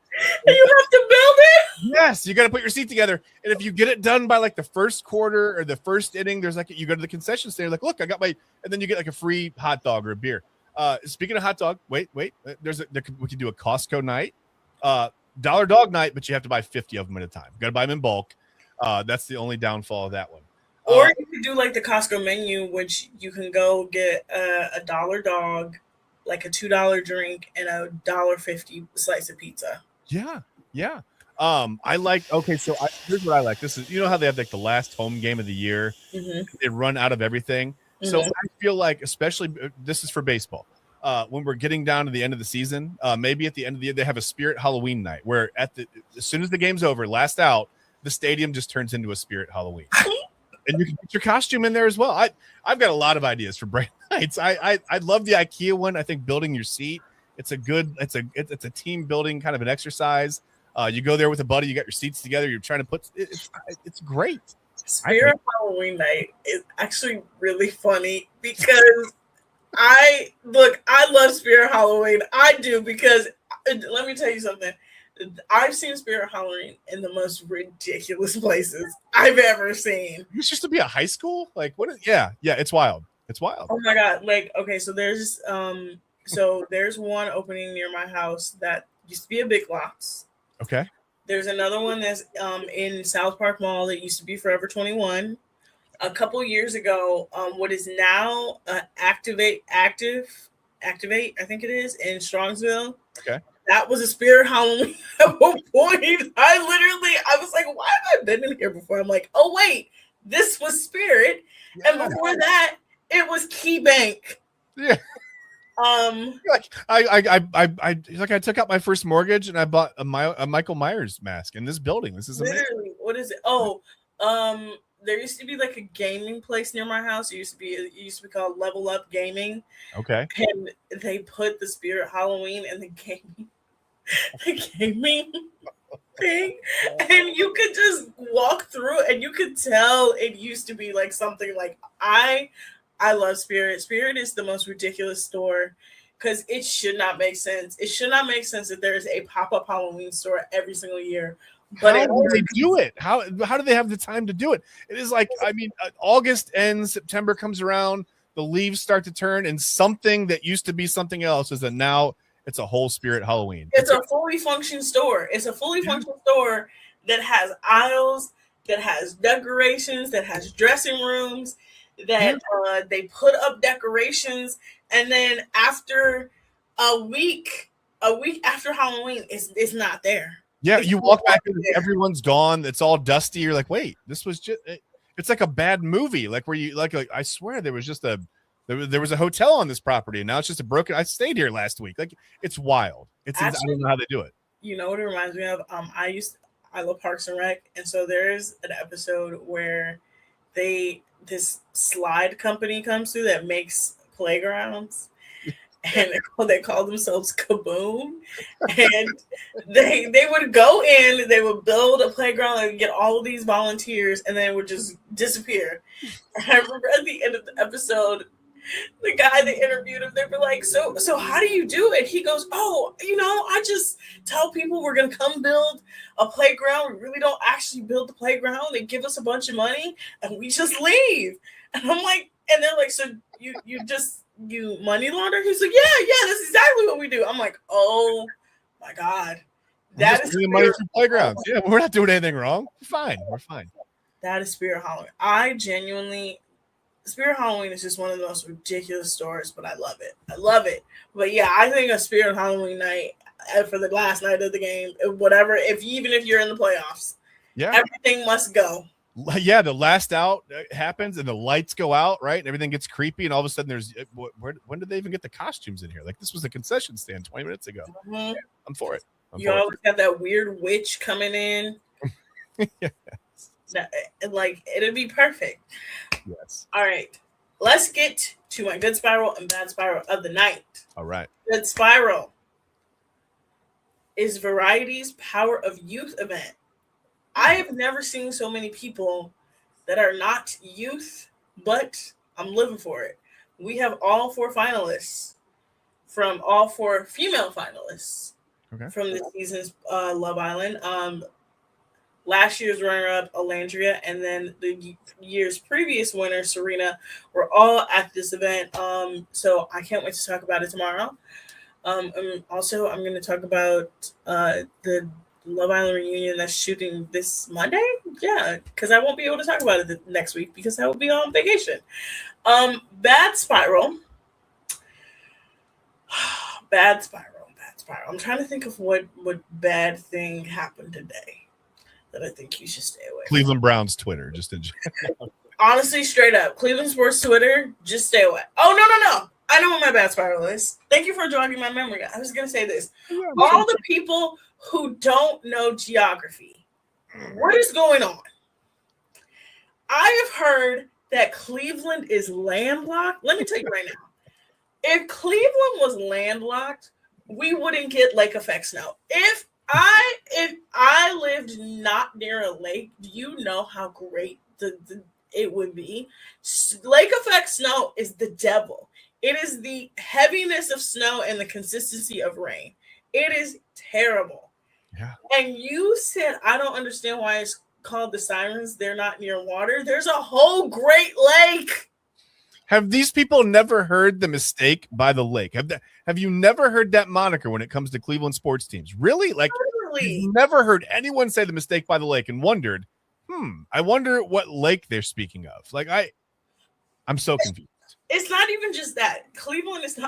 And you have to build it? Yes, you got to put your seat together. And if you get it done by like the first quarter or the first inning, there's like, you go to the concession stand, like, look, I got and then you get like a free hot dog or a beer. Speaking of hot dog, wait, we could do a Costco night, dollar dog night, but you have to buy 50 of them at a time. You got to buy them in bulk. That's the only downfall of that one. Or you could do like the Costco menu, which you can go get a dollar dog like a $2 drink and a $1.50 slice of pizza. Yeah. I like. Okay, so here's what I like. This is, you know how they have like the last home game of the year. They run out of everything. So I feel like, especially this is for baseball. When we're getting down to the end of the season, maybe at the end of the year, they have a Spirit Halloween night where as soon as the game's over, last out, the stadium just turns into a Spirit Halloween, and you can put your costume in there as well. I've got a lot of ideas for bright nights. I love the IKEA one. I think building your seat. It's a team building kind of an exercise. You go there with a buddy. You got your seats together. You're trying to put it's great. Spirit Halloween night is actually really funny because I love Spirit Halloween. I do, because let me tell you something. I've seen Spirit Halloween in the most ridiculous places I've ever seen. This used to be a high school? Like what? Yeah, it's wild. It's wild. Oh my god! Like, okay, so there's one opening near my house that used to be a Big Lots. Okay. There's another one that's in South Park Mall that used to be Forever 21. A couple years ago, what is now Activate, I think it is, in Strongsville. Okay. That was a Spirit Halloween at one point. I was like, why have I been in here before? I'm like, oh wait, this was Spirit. Yeah. And before that, it was Key Bank. Yeah. I took out my first mortgage and I bought a Michael Myers mask in this building. This is amazing. Literally, what is it? There used to be like a gaming place near my house. It used to be called Level Up Gaming. Okay. And they put the Spirit Halloween in the gaming thing, and you could just walk through and you could tell it used to be like something like I love Spirit. Spirit is the most ridiculous store because it should not make sense. It should not make sense that there is a pop-up Halloween store every single year. But how do they do it? How do they have the time to do it? It is like, I mean, August ends, September comes around, the leaves start to turn, and something that used to be something else is that now it's a whole Spirit Halloween. It's a fully functioning store. It's a fully functioning store that has aisles, that has decorations, that has dressing rooms, that they put up decorations, and then after a week after Halloween, it's not there. Yeah, you walk back and everyone's gone. It's all dusty. You're like, wait, this was just. It's like a bad movie, like where you like I swear there was just there was a hotel on this property, and now it's just a broken. I stayed here last week. Like it's wild. I don't know how they do it. You know what it reminds me of? I love Parks and Rec, and so there's an episode where this slide company comes through that makes playgrounds. And they call themselves Kaboom. And they would go in, they would build a playground and get all of these volunteers, and then it would just disappear. And I remember at the end of the episode, the guy that interviewed him, they were like, so how do you do it? He goes, I just tell people we're going to come build a playground. We really don't actually build the playground. They give us a bunch of money, and we just leave. And I'm like, and they're like, so you money launder? He's like, yeah, that's exactly what we do. I'm like, oh my god, that is money for playgrounds. Yeah, we're not doing anything wrong. We're fine. That is Spirit Halloween. Spirit Halloween is just one of the most ridiculous stores, but I love it. But yeah, I think a Spirit Halloween night for the last night of the game, whatever, even if you're in the playoffs, everything must go. Yeah, the last out happens and the lights go out, right? And everything gets creepy, and all of a sudden when did they even get the costumes in here? Like this was a concession stand 20 minutes ago. Mm-hmm. Yeah, I'm for it. You always have that weird witch coming in. Yes. Like it'd be perfect. Yes. All right. Let's get to my good spiral and bad spiral of the night. All right. Good spiral is Variety's Power of Youth event. I have never seen so many people that are not youth, but I'm living for it. We have all 4 finalists from all 4 female finalists from this season's Love Island. Last year's runner-up, Alandria, and then the year's previous winner, Serena, were all at this event. So I can't wait to talk about it tomorrow. And also, I'm going to talk about the Love Island reunion that's shooting this Monday. Yeah, because I won't be able to talk about it next week because I will be on vacation. Bad spiral. Bad spiral. I'm trying to think of what bad thing happened today that I think you should stay away from. Cleveland Browns Twitter, just in Honestly, straight up, Cleveland sports Twitter, just stay away. Oh, no. I know what my bad spiral is. Thank you for jogging my memory. I was going to say this. All the people who don't know geography, what is going on? I have heard that Cleveland is landlocked. Let me tell you right now. If Cleveland was landlocked, we wouldn't get lake effect snow. If I lived not near a lake, do you know how great it would be? Lake effect snow is the devil. It is the heaviness of snow and the consistency of rain. It is terrible. Yeah. And you said, I don't understand why it's called the Sirens. They're not near water. There's a whole Great Lake. Have these people never heard the mistake by the lake? Have you never heard that moniker when it comes to Cleveland sports teams? Really? Like, you've never heard anyone say the mistake by the lake and wondered, I wonder what lake they're speaking of. Like, I'm so confused. It's not even just that. Cleveland is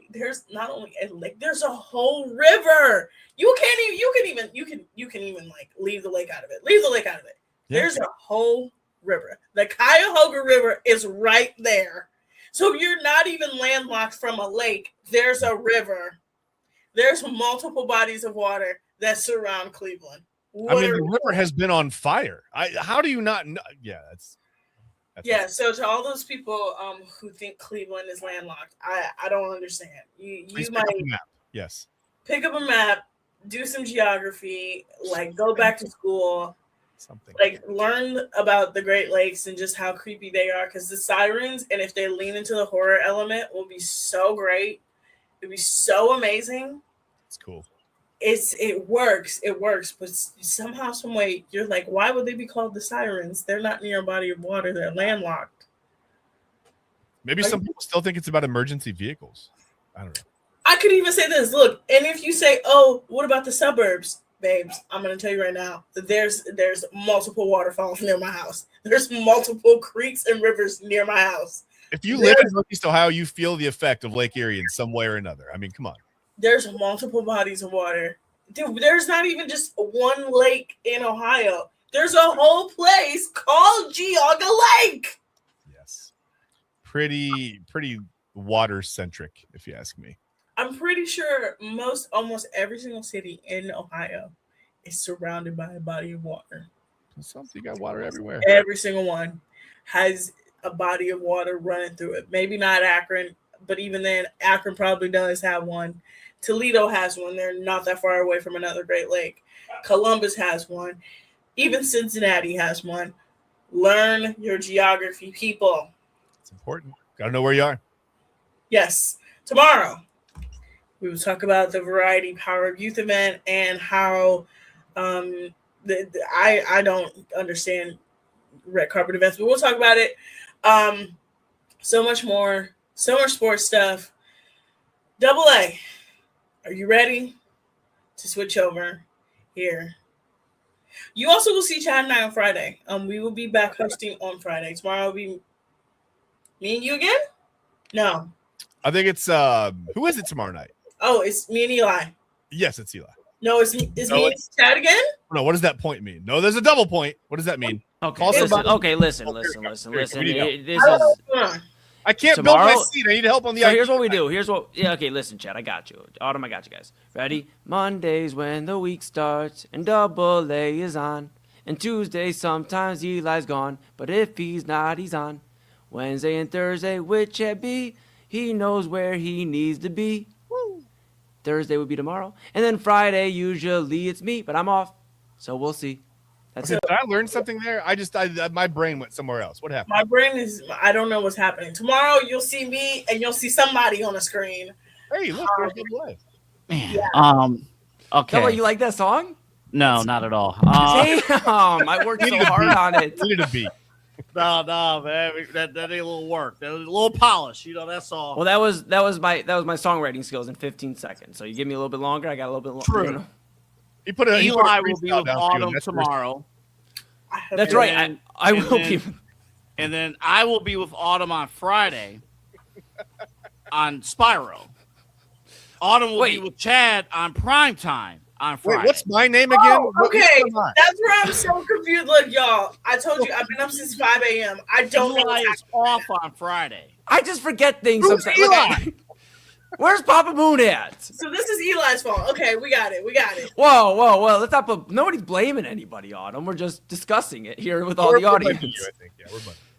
there's not only a lake, there's a whole river. You can even like leave the lake out of it. Yeah. There's a whole river. The Cuyahoga River is right there. So you're not even landlocked from a lake. There's a river. There's multiple bodies of water that surround Cleveland. The river has been on fire. How do you not know? Yeah, that's so to all those people who think Cleveland is landlocked, I don't understand. You might pick up a map. Yes. Pick up a map, do some geography, like go back to school. Something like learn about the Great Lakes and just how creepy they are, because the sirens, and if they lean into the horror element, will be so great. It'd be so amazing. It's cool. It works, but somehow, some way, you're like, why would they be called the Sirens? They're not near a body of water. They're landlocked. Maybe some people still think it's about emergency vehicles. I don't know. I could even say this. Look, and if you say, oh, what about the suburbs? Babes, I'm going to tell you right now that there's multiple waterfalls near my house. There's multiple creeks and rivers near my house. If you live in Northeast Ohio, you feel the effect of Lake Erie in some way or another. I mean, come on. There's multiple bodies of water. Dude, there's not even just one lake in Ohio. There's a whole place called Geauga Lake. Yes. Pretty water-centric, if you ask me. I'm pretty sure almost every single city in Ohio is surrounded by a body of water. You got water everywhere. Every single one has a body of water running through it. Maybe not Akron, but even then, Akron probably does have one. Toledo has one. They're not that far away from another Great Lake. Columbus has one. Even Cincinnati has one. Learn your geography, people. It's important. Got to know where you are. Yes. Tomorrow, we will talk about the Variety Power of Youth event and how I don't understand red carpet events, but we'll talk about it. So much more, so much sports stuff. Double A, are you ready to switch over here? You also will see Chad and I on Friday. We will be back hosting on Friday. Tomorrow will be me and you again? No. I think it's who is it tomorrow night? Oh, it's me and Eli. Yes, it's Eli. No, it's me and Chad again? No, what does that point mean? No, there's a double point. What does that mean? Okay, listen. This is I can't tomorrow, build my seat. I need help on the. So here's what we do. Okay, listen, Chad. I got you. Autumn, I got you guys. Ready? Mondays when the week starts and Double A is on, and Tuesday sometimes Eli's gone, but if he's not, he's on. Wednesday and Thursday, which it be, he knows where he needs to be. Woo. Thursday would be tomorrow, and then Friday usually it's me, but I'm off, so we'll see. That's it. Did I learn something there? My brain went somewhere else. What happened? My brain I don't know what's happening. Tomorrow you'll see me and you'll see somebody on the screen. Hey, look, there's Double A. Man. Yeah. Okay. Double, you like that song? No, not at all. Damn, I worked so hard on it. Needed a beat. No, man, that ain't a little work. That was a little polish. That's all. Well, that was my songwriting skills in 15 seconds. So you give me a little bit longer, I got a little bit longer. True. You know? Eli will be with Autumn tomorrow. That's right. I will be. And then I will be with Autumn on Friday on Spyro. Autumn will be with Chad on Primetime on Friday. Wait, what's my name again? Okay, that's where I'm so confused. Look, y'all, I told you I've been up since 5 a.m. I don't know Eli what's is off on Friday. I just forget things Who's sometimes. Eli? Where's Papa Moon at? So this is Eli's fault. Okay, we got it. Whoa. Let's not put. Nobody's blaming anybody, Autumn. We're just discussing it here with all the audience.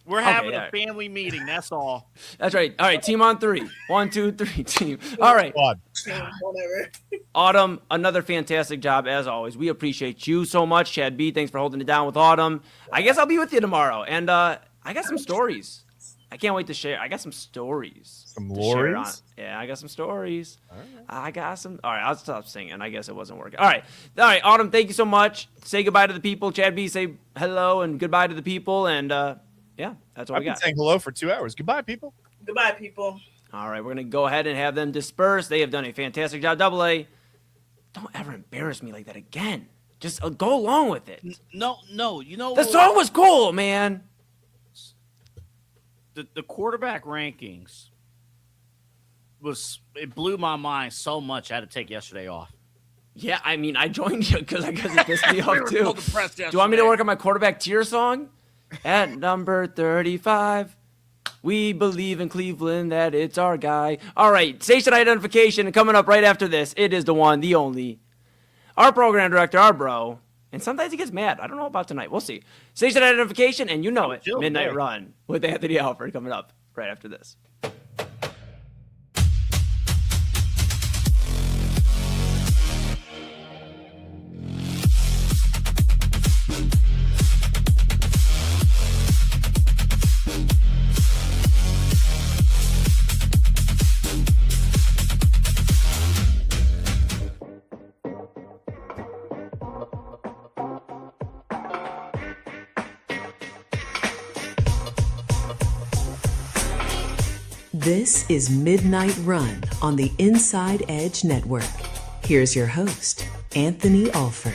We're having a family meeting. That's all. That's right. All right, team on 3. 1, 2, 3, team. All right. Whatever. Autumn, another fantastic job as always. We appreciate you so much. Chad B, thanks for holding it down with Autumn. I guess I'll be with you tomorrow. And I got some stories. I can't wait to share. I got some stories. Some lorries? Yeah, I got some stories. All right. I got some. All right, I'll stop singing. I guess it wasn't working. All right, Autumn, thank you so much. Say goodbye to the people. Chad B, say hello and goodbye to the people. And yeah, that's all we got. I've been saying hello for 2 hours. Goodbye, people. Goodbye, people. All right, we're going to go ahead and have them disperse. They have done a fantastic job. Double A, don't ever embarrass me like that again. Just go along with it. No, you know the song was cool, man. The quarterback rankings it blew my mind so much. I had to take yesterday off. Yeah, I mean, I joined you because it pissed me off too. Do you want me to work on my quarterback tier song? At number 35, we believe in Cleveland that it's our guy. All right, station identification coming up right after this. It is the one, the only. Our program director, our bro. And sometimes he gets mad. I don't know about tonight. We'll see. Station identification, and you know it. Midnight Run with Anthony Alford coming up right after this. This is Midnight Run on the Inside Edge Network. Here's your host, Anthony Alford.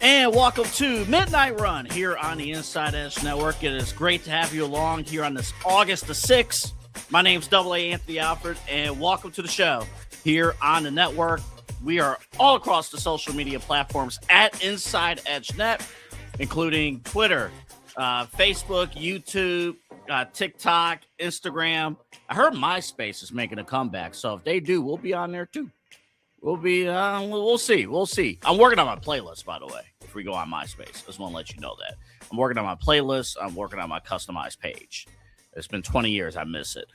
And welcome to Midnight Run here on the Inside Edge Network. It is great to have you along here on this August the 6th. My name's Double A Anthony Alford, and welcome to the show here on the network. We are all across the social media platforms at Inside Edge Net, including Twitter, Facebook, YouTube, TikTok, Instagram. I heard MySpace is making a comeback, so if they do, we'll be on there too. We'll be, we'll see. We'll see. I'm working on my playlist, by the way, if we go on MySpace. I just want to let you know that. I'm working on my playlist. I'm working on my customized page. It's been 20 years. I miss it.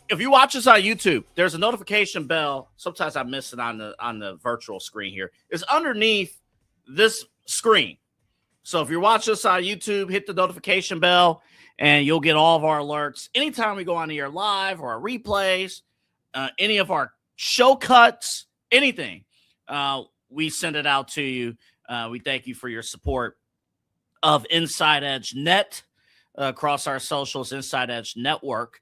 If you watch us on YouTube, there's a notification bell. Sometimes I miss it on the virtual screen here. It's underneath this screen. So if you're watching us on YouTube, hit the notification bell, and you'll get all of our alerts. Anytime we go on the air live or our replays, any of our show cuts, anything, we send it out to you. We thank you for your support of Inside Edge Net. Across our socials, Inside Edge Network.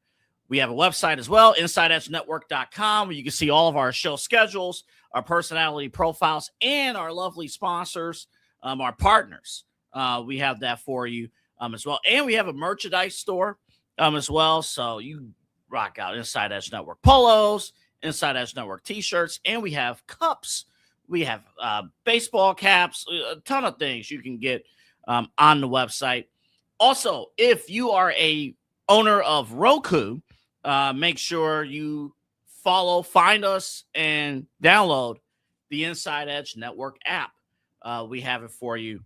We have a website as well, InsideEdgeNetwork.com, where you can see all of our show schedules, our personality profiles, and our lovely sponsors, our partners. We have that for you as well. And we have a merchandise store as well. So you rock out Inside Edge Network polos, Inside Edge Network t-shirts, and we have cups. We have baseball caps, a ton of things you can get on the website. Also, if you are a owner of Roku, make sure you find us, and download the Inside Edge Network app. We have it for you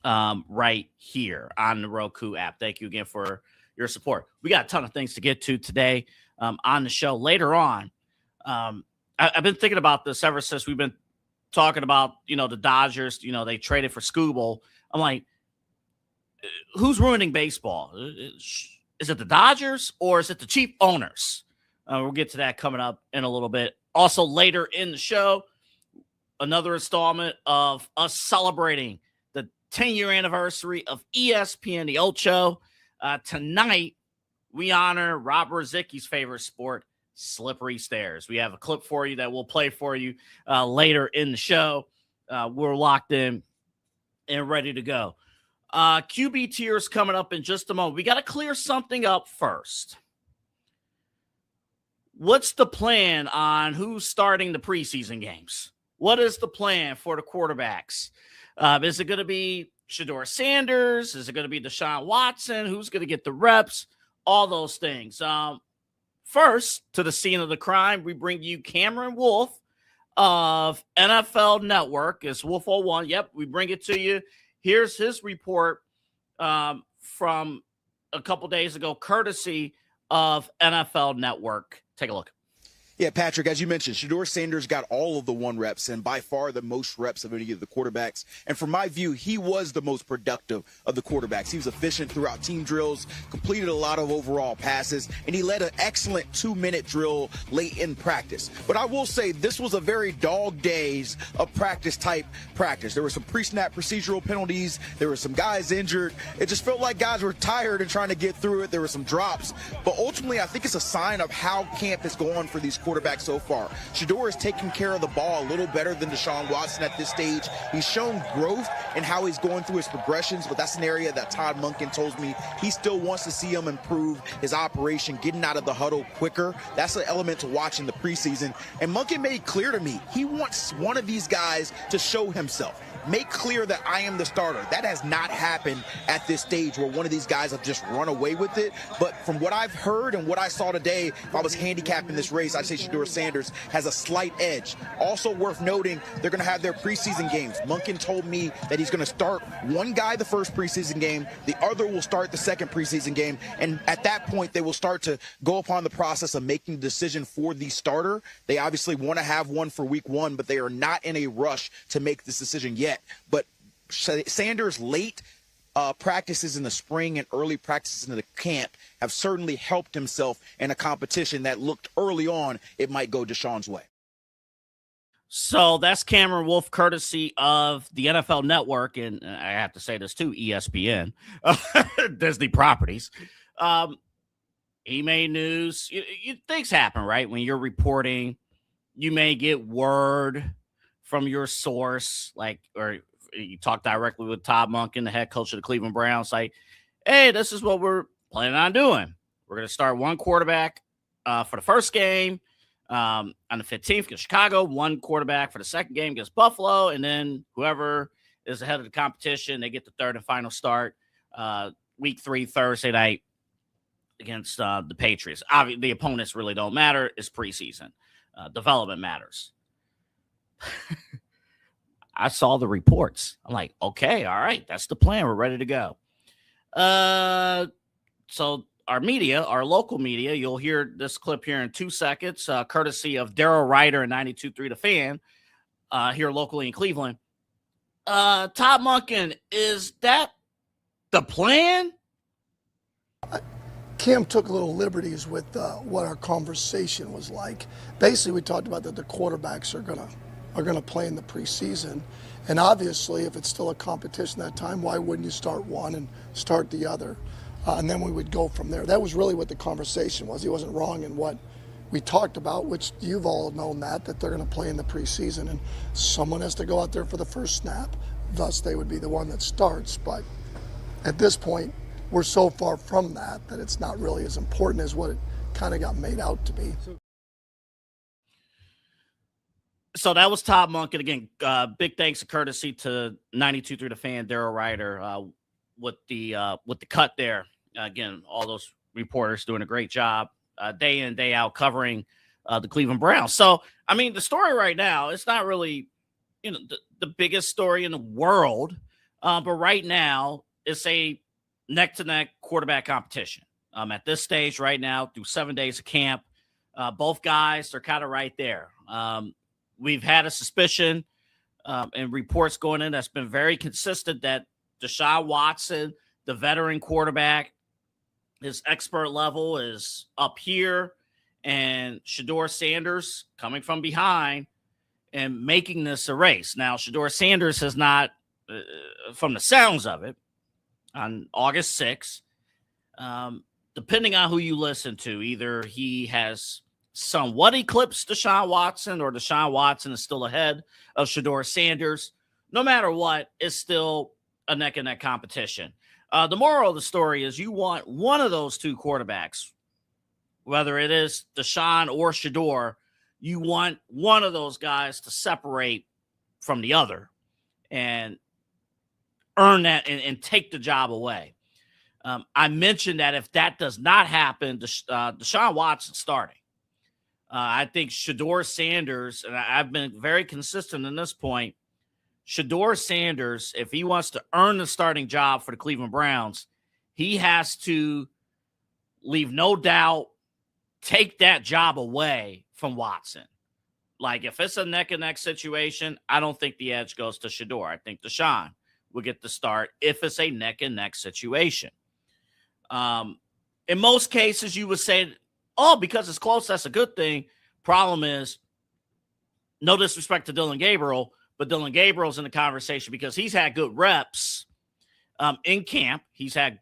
right here on the Roku app. Thank you again for your support. We got a ton of things to get to today on the show. Later on, I've been thinking about this ever since we've been talking about, the Dodgers, they traded for Skubal. I'm like, who's ruining baseball? Is it the Dodgers or is it the cheap owners? We'll get to that coming up in a little bit. Also, later in the show, another installment of us celebrating the 10-year anniversary of ESPN The Ocho. Tonight, we honor Rob Rosicki's favorite sport, slippery stairs. We have a clip for you that we'll play for you later in the show. We're locked in and ready to go. QB tiers coming up in just a moment. We got to clear something up first. What's the plan on who's starting the preseason games? What is the plan for the quarterbacks? Is it going to be Shedeur Sanders? Is it going to be Deshaun Watson? Who's going to get the reps? All those things. First, to the scene of the crime, we bring you Cameron Wolf of NFL Network. It's Wolf01. Yep, we bring it to you. Here's his report from a couple days ago, courtesy of NFL Network. Take a look. Yeah, Patrick, as you mentioned, Shedeur Sanders got all of the 1 reps and by far the most reps of any of the quarterbacks. And from my view, he was the most productive of the quarterbacks. He was efficient throughout team drills, completed a lot of overall passes, and he led an excellent 2-minute drill late in practice. But I will say this was a very dog days of practice type practice. There were some pre-snap procedural penalties. There were some guys injured. It just felt like guys were tired and trying to get through it. There were some drops. But ultimately, I think it's a sign of how camp has gone for these quarterback so far. Shedeur is taking care of the ball a little better than Deshaun Watson at this stage. He's shown growth in how he's going through his progressions, but that's an area that Todd Monken tells me he still wants to see him improve his operation, getting out of the huddle quicker. That's an element to watch in the preseason. And Monken made clear to me he wants one of these guys to show himself. Make clear that I am the starter. That has not happened at this stage where one of these guys have just run away with it. But from what I've heard and what I saw today, if I was handicapping this race, I'd say Shedeur Sanders has a slight edge. Also worth noting, they're going to have their preseason games. Monken told me that he's going to start one guy the first preseason game, the other will start the second preseason game, and at that point they will start to go upon the process of making the decision for the starter. They obviously want to have one for week 1, but they are not in a rush to make this decision yet. But Sanders' late practices in the spring and early practices in the camp have certainly helped himself in a competition that looked early on it might go Deshaun's way. So that's Cameron Wolf, courtesy of the NFL Network, and I have to say this too, ESPN, Disney properties. He made news. Things happen, right? When you're reporting, you may get word from your source, or you talk directly with Todd Monken, the head coach of the Cleveland Browns, like, hey, this is what we're planning on doing. We're going to start one quarterback for the first game on the 15th against Chicago, one quarterback for the second game against Buffalo, and then whoever is ahead of the competition, they get the third and final start week 3, Thursday night against the Patriots. Obviously, the opponents really don't matter. It's preseason. Development matters. I saw the reports. I'm like, okay, all right, that's the plan. We're ready to go. So our media, our local media, you'll hear this clip here in 2 seconds, courtesy of Daryl Ryder and 92.3 The Fan here locally in Cleveland. Todd Monken, is that the plan? Cam took little liberties with what our conversation was like. Basically, we talked about that the quarterbacks are gonna play in the preseason, and obviously, if it's still a competition that time, why wouldn't you start one and start the other, and then we would go from there. That was really what the conversation was. He wasn't wrong in what we talked about, which you've all known that they're going to play in the preseason, and someone has to go out there for the first snap. Thus, they would be the one that starts. But at this point, we're so far from that it's not really as important as what it kind of got made out to be. So that was Todd Monken. Again, big thanks and courtesy to 92.3 The Fan, Daryl Ryder, with the cut there. Again, all those reporters doing a great job day in, day out covering the Cleveland Browns. So, I mean, the story right now, it's not really, the biggest story in the world, but right now it's a neck-to-neck quarterback competition. At this stage right now, through 7 days of camp, both guys are kind of right there. We've had a suspicion and reports going in that's been very consistent that Deshaun Watson, the veteran quarterback, his expert level is up here, and Shedeur Sanders coming from behind and making this a race. Now, Shedeur Sanders has not, from the sounds of it, on August 6th, depending on who you listen to, either he has somewhat eclipsed Deshaun Watson, or Deshaun Watson is still ahead of Shedeur Sanders. No matter what, it's still a neck-and-neck competition. The moral of the story is you want one of those two quarterbacks, whether it is Deshaun or Shedeur, you want one of those guys to separate from the other and earn that and take the job away. I mentioned that if that does not happen, Deshaun Watson starting. I think Shedeur Sanders, and I've been very consistent in this point, Shedeur Sanders, if he wants to earn the starting job for the Cleveland Browns, he has to leave no doubt, take that job away from Watson. Like, if it's a neck-and-neck situation, I don't think the edge goes to Shedeur. I think Deshaun will get the start if it's a neck-and-neck situation. In most cases, you would say, oh, because it's close, that's a good thing. Problem is, no disrespect to Dylan Gabriel, but Dylan Gabriel's in the conversation because he's had good reps in camp. He's had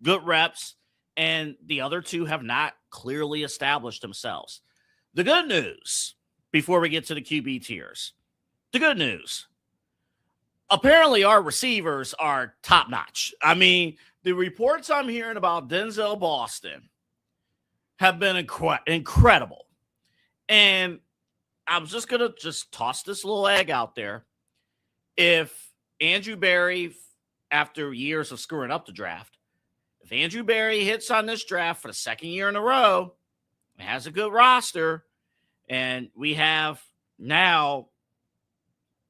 good reps, and the other two have not clearly established themselves. The good news, before we get to the QB tiers, the good news, apparently our receivers are top-notch. I mean, the reports I'm hearing about Denzel Boston have been incredible. And I was just going to toss this little egg out there. If Andrew Berry, after years of screwing up the draft, if Andrew Berry hits on this draft for the second year in a row, has a good roster, and we have now,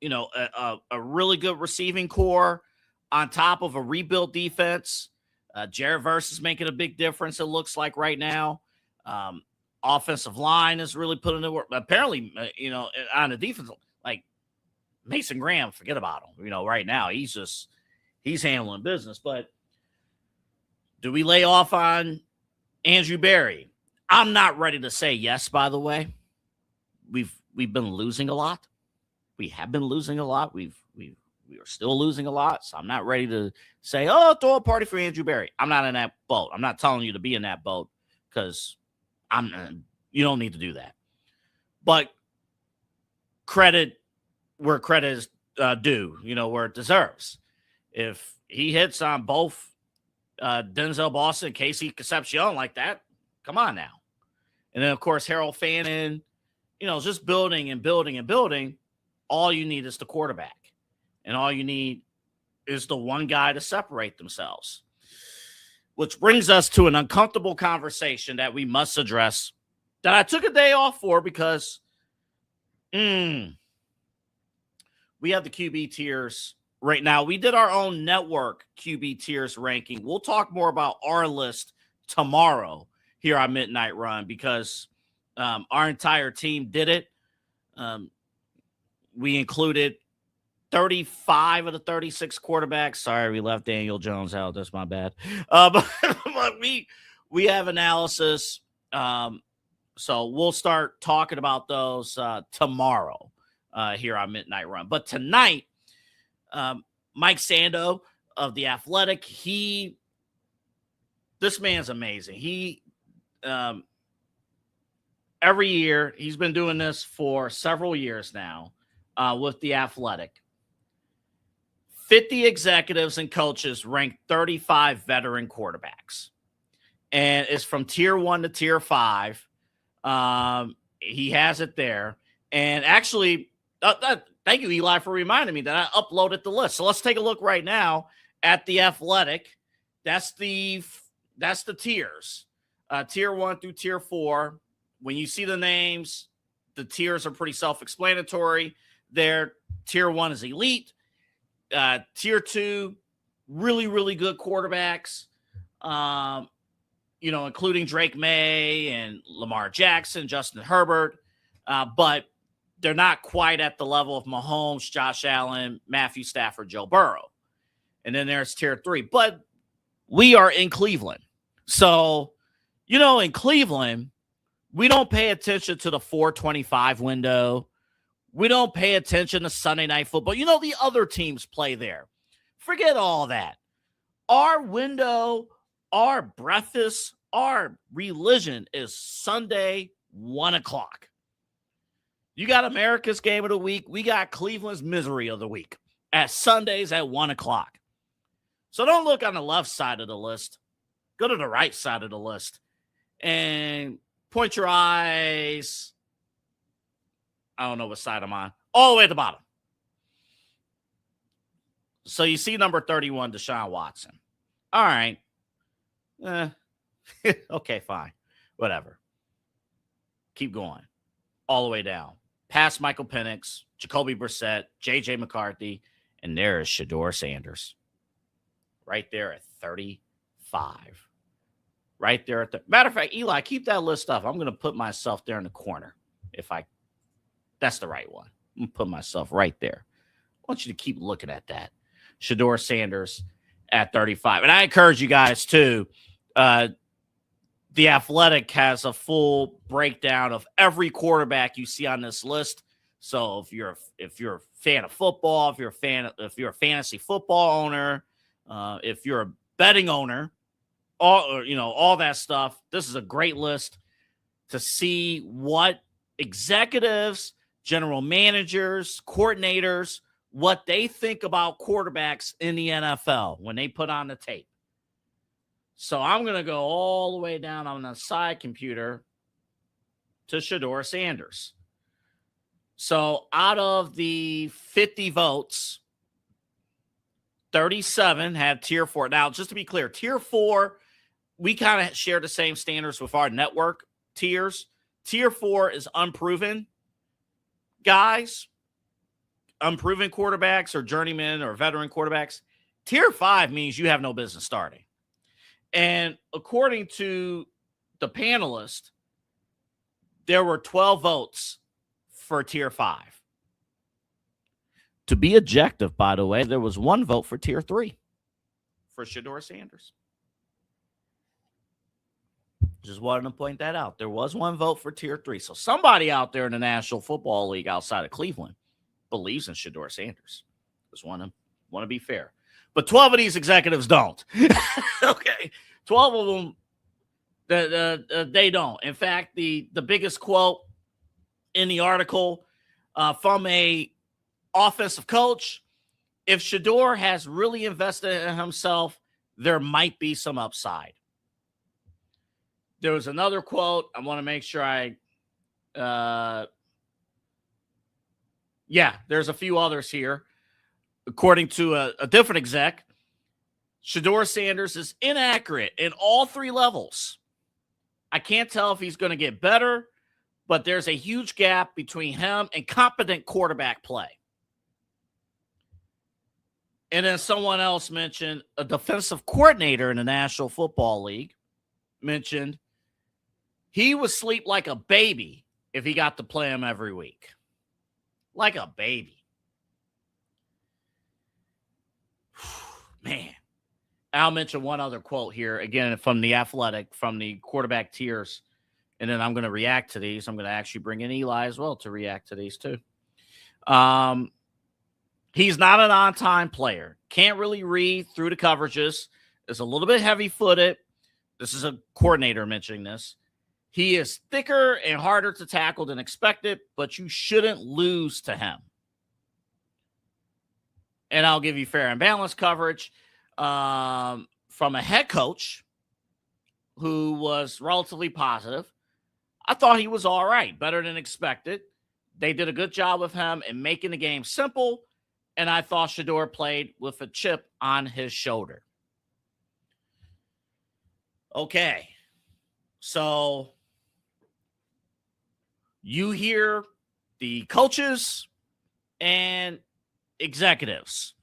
a really good receiving core on top of a rebuilt defense. Jared Verse is making a big difference, it looks like right now. Offensive line is really putting in work. Apparently, on the defense, like Mason Graham, forget about him. Right now, he's handling business. But do we lay off on Andrew Berry? I'm not ready to say yes, by the way. We've been losing a lot. We have been losing a lot. We are still losing a lot. So I'm not ready to say, oh, throw a party for Andrew Berry. I'm not in that boat. I'm not telling you to be in that boat because you don't need to do that. But credit where credit is due, where it deserves. If he hits on both Denzel Boston and Casey Concepcion like that, come on now. And then, of course, Harold Fannin, just building and building and building. All you need is the quarterback. And all you need is the one guy to separate themselves. Which brings us to an uncomfortable conversation that we must address, that I took a day off for because we have the QB tiers right now. We did our own network QB tiers ranking. We'll talk more about our list tomorrow here on Midnight Run because our entire team did it. We included 35 of the 36 quarterbacks. Sorry, we left Daniel Jones out. That's my bad. But we have analysis. So we'll start talking about those tomorrow here on Midnight Run. But tonight, Mike Sando of The Athletic, this man's amazing. He every year, he's been doing this for several years now with The Athletic. 50 executives and coaches ranked 35 veteran quarterbacks. And it's from tier 1 to tier 5. He has it there. And actually, thank you, Eli, for reminding me that I uploaded the list. So let's take a look right now at The Athletic. That's the tiers. Tier 1 through tier 4. When you see the names, the tiers are pretty self-explanatory. There, tier 1 is elite. Tier 2, really, really good quarterbacks, including Drake May and Lamar Jackson, Justin Herbert, but they're not quite at the level of Mahomes, Josh Allen, Matthew Stafford, Joe Burrow. And then there's tier 3, but we are in Cleveland. So, in Cleveland, we don't pay attention to the 425 window. We don't pay attention to Sunday Night Football. The other teams play there. Forget all that. Our window, our breakfast, our religion is Sunday 1 o'clock. You got America's game of the week. We got Cleveland's misery of the week at Sundays at 1 o'clock. So don't look on the left side of the list. Go to the right side of the list and point your eyes. I don't know what side I'm on. All the way at the bottom. So you see number 31, Deshaun Watson. All right. Okay, fine. Whatever. Keep going. All the way down. Past Michael Penix, Jacoby Brissett, J.J. McCarthy, and there is Shedeur Sanders. Right there at 35. Right there at the matter of fact, Eli, keep that list up. I'm going to put myself there in the corner. That's the right one. I'm going to put myself right there. I want you to keep looking at that. Shedeur Sanders at 35. And I encourage you guys to, The Athletic has a full breakdown of every quarterback you see on this list. So if you're a fan of football, if you're a fantasy football owner, if you're a betting owner, all that stuff, this is a great list to see what executives, general managers, coordinators, what they think about quarterbacks in the NFL when they put on the tape. So I'm going to go all the way down on the side computer to Shedeur Sanders. So out of the 50 votes, 37 had tier 4. Now, just to be clear, tier 4, we kind of share the same standards with our network tiers. Tier 4 is unproven guys, unproven quarterbacks or journeymen or veteran quarterbacks. Tier 5 means you have no business starting. And according to the panelist, there were 12 votes for tier 5. To be objective, by the way, there was 1 vote for tier 3 for Shedeur Sanders. Just wanted to point that out. There was 1 vote for tier 3. So somebody out there in the National Football League outside of Cleveland believes in Shedeur Sanders. Just want to be fair. But 12 of these executives don't. Okay. 12 of them, they don't. In fact, the biggest quote in the article from a offensive coach, if Shedeur has really invested in himself, there might be some upside. There was another quote. I want to make sure there's a few others here. According to a different exec, Shedeur Sanders is inaccurate in all 3 levels. I can't tell if he's going to get better, but there's a huge gap between him and competent quarterback play. And then someone else mentioned a defensive coordinator in the National Football League mentioned he would sleep like a baby if he got to play him every week. Like a baby. Man. I'll mention one other quote here, again, from The Athletic, from the quarterback tiers, and then I'm going to react to these. I'm going to actually bring in Eli as well to react to these too. He's not an on-time player. Can't really read through the coverages. Is a little bit heavy-footed. This is a coordinator mentioning this. He is thicker and harder to tackle than expected, but you shouldn't lose to him. And I'll give you fair and balanced coverage from a head coach who was relatively positive. I thought he was all right, better than expected. They did a good job with him in making the game simple, and I thought Shedeur played with a chip on his shoulder. Okay, so you hear the coaches and executives.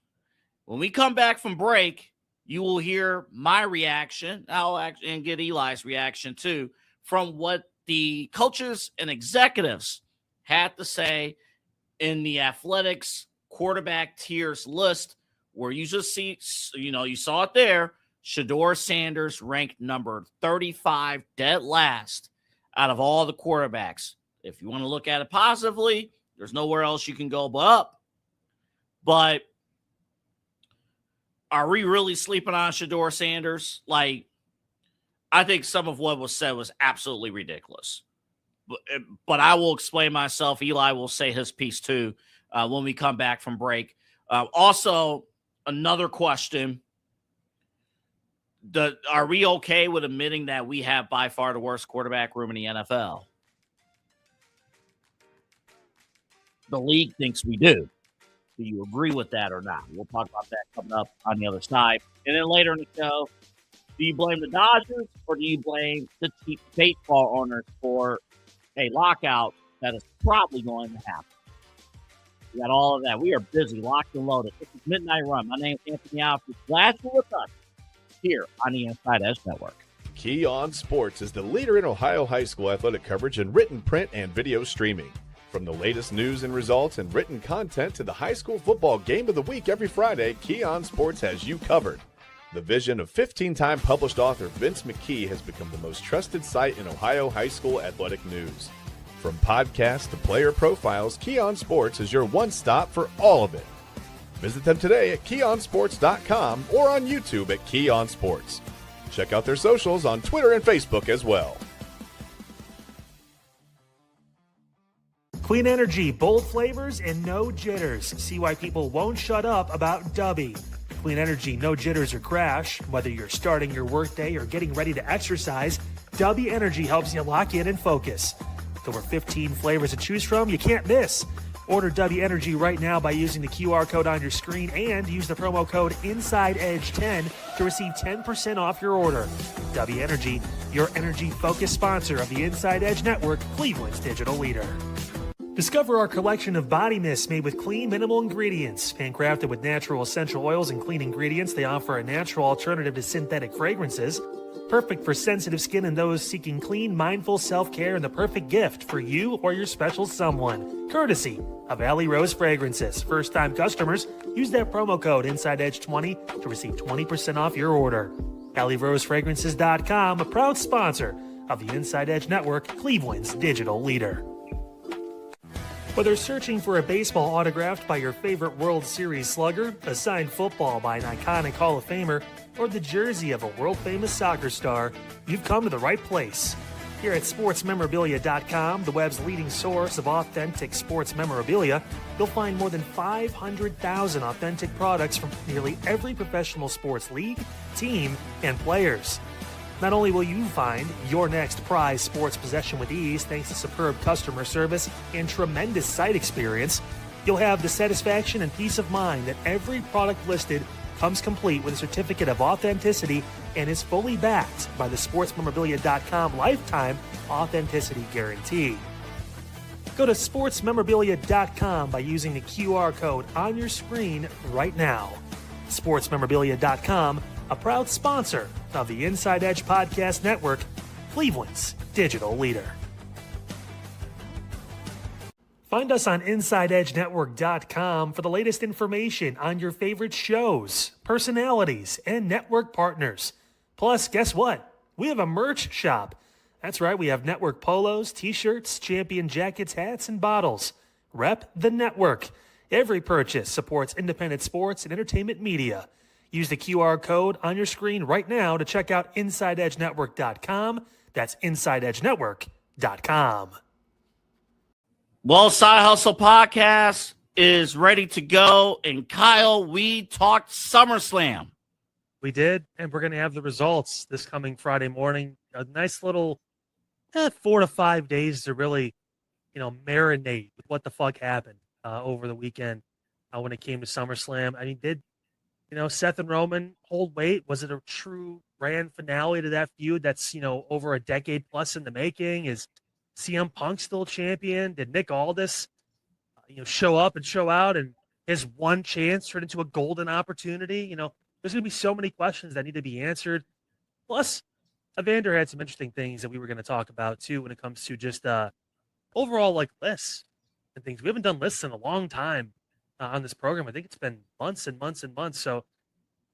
When we come back from break, you will hear my reaction. And get Eli's reaction too from what the coaches and executives had to say in the Athletics quarterback tiers list, where you just see, you saw it there. Shedeur Sanders ranked number 35, dead last out of all the quarterbacks. If you want to look at it positively, there's nowhere else you can go but up. But are we really sleeping on Shedeur Sanders? I think some of what was said was absolutely ridiculous. but I will explain myself. Eli will say his piece too when we come back from break. Also, another question. Are we okay with admitting that we have by far the worst quarterback room in the NFL? The league thinks we do. Do you agree with that or not? We'll talk about that coming up on the other side. And then later in the show, do you blame the Dodgers or do you blame the baseball owners for a lockout that is probably going to happen? We got all of that. We are busy, locked and loaded. This is Midnight Run. My name is Anthony Alford. Glad you're with us here on the Inside Edge Network. Key On Sports is the leader in Ohio high school athletic coverage in written, print, and video streaming. From the latest news and results and written content to the high school football game of the week every Friday, Key On Sports has you covered. The vision of 15-time published author Vince McKee has become the most trusted site in Ohio high school athletic news. From podcasts to player profiles, Key On Sports is your one-stop for all of it. Visit them today at keyonsports.com or on YouTube at Key On Sports. Check out their socials on Twitter and Facebook as well. Clean energy, bold flavors, and no jitters. See why people won't shut up about Dubby. Clean energy, no jitters or crash. Whether you're starting your workday or getting ready to exercise, Dubby Energy helps you lock in and focus. With over 15 flavors to choose from, you can't miss. Order Dubby Energy right now by using the QR code on your screen and use the promo code InsideEdge10 to receive 10% off your order. Dubby Energy, your energy-focused sponsor of the Inside Edge Network, Cleveland's digital leader. Discover our collection of body mists made with clean, minimal ingredients. Handcrafted with natural essential oils and clean ingredients, they offer a natural alternative to synthetic fragrances. Perfect for sensitive skin and those seeking clean, mindful self-care, and the perfect gift for you or your special someone. Courtesy of Alley Rose Fragrances. First-time customers, use that promo code InsideEdge20 to receive 20% off your order. AlleyRoseFragrances.com, a proud sponsor of the Inside Edge Network, Cleveland's digital leader. Whether searching for a baseball autographed by your favorite World Series slugger, a signed football by an iconic Hall of Famer, or the jersey of a world-famous soccer star, you've come to the right place. Here at SportsMemorabilia.com, the web's leading source of authentic sports memorabilia, you'll find more than 500,000 authentic products from nearly every professional sports league, team, and players. Not only will you find your next prized sports possession with ease thanks to superb customer service and tremendous site experience, you'll have the satisfaction and peace of mind that every product listed comes complete with a certificate of authenticity and is fully backed by the SportsMemorabilia.com lifetime authenticity guarantee. Go to SportsMemorabilia.com by using the QR code on your screen right now. SportsMemorabilia.com, a proud sponsor of the Inside Edge Podcast Network, Cleveland's digital leader. Find us on InsideEdgeNetwork.com for the latest information on your favorite shows, personalities, and network partners. Plus, guess what? We have a merch shop. That's right, we have network polos, t-shirts, champion jackets, hats, and bottles. Rep the network. Every purchase supports independent sports and entertainment media. Use the QR code on your screen right now to check out InsideEdgeNetwork.com. That's InsideEdgeNetwork.com. Well, Side Hustle Podcast is ready to go. And Kyle, we talked SummerSlam. We did, and we're going to have the results this coming Friday morning. A nice little 4 to 5 days to really, marinate with what the fuck happened over the weekend when it came to SummerSlam. I mean, did Seth and Roman hold weight? Was it a true grand finale to that feud that's, over a decade plus in the making? Is CM Punk still champion? Did Nick Aldis, show up and show out, and his one chance turned into a golden opportunity? There's going to be so many questions that need to be answered. Plus, Evander had some interesting things that we were going to talk about, too, when it comes to just overall, lists and things. We haven't done lists in a long time on this program. I think it's been months and months and months. So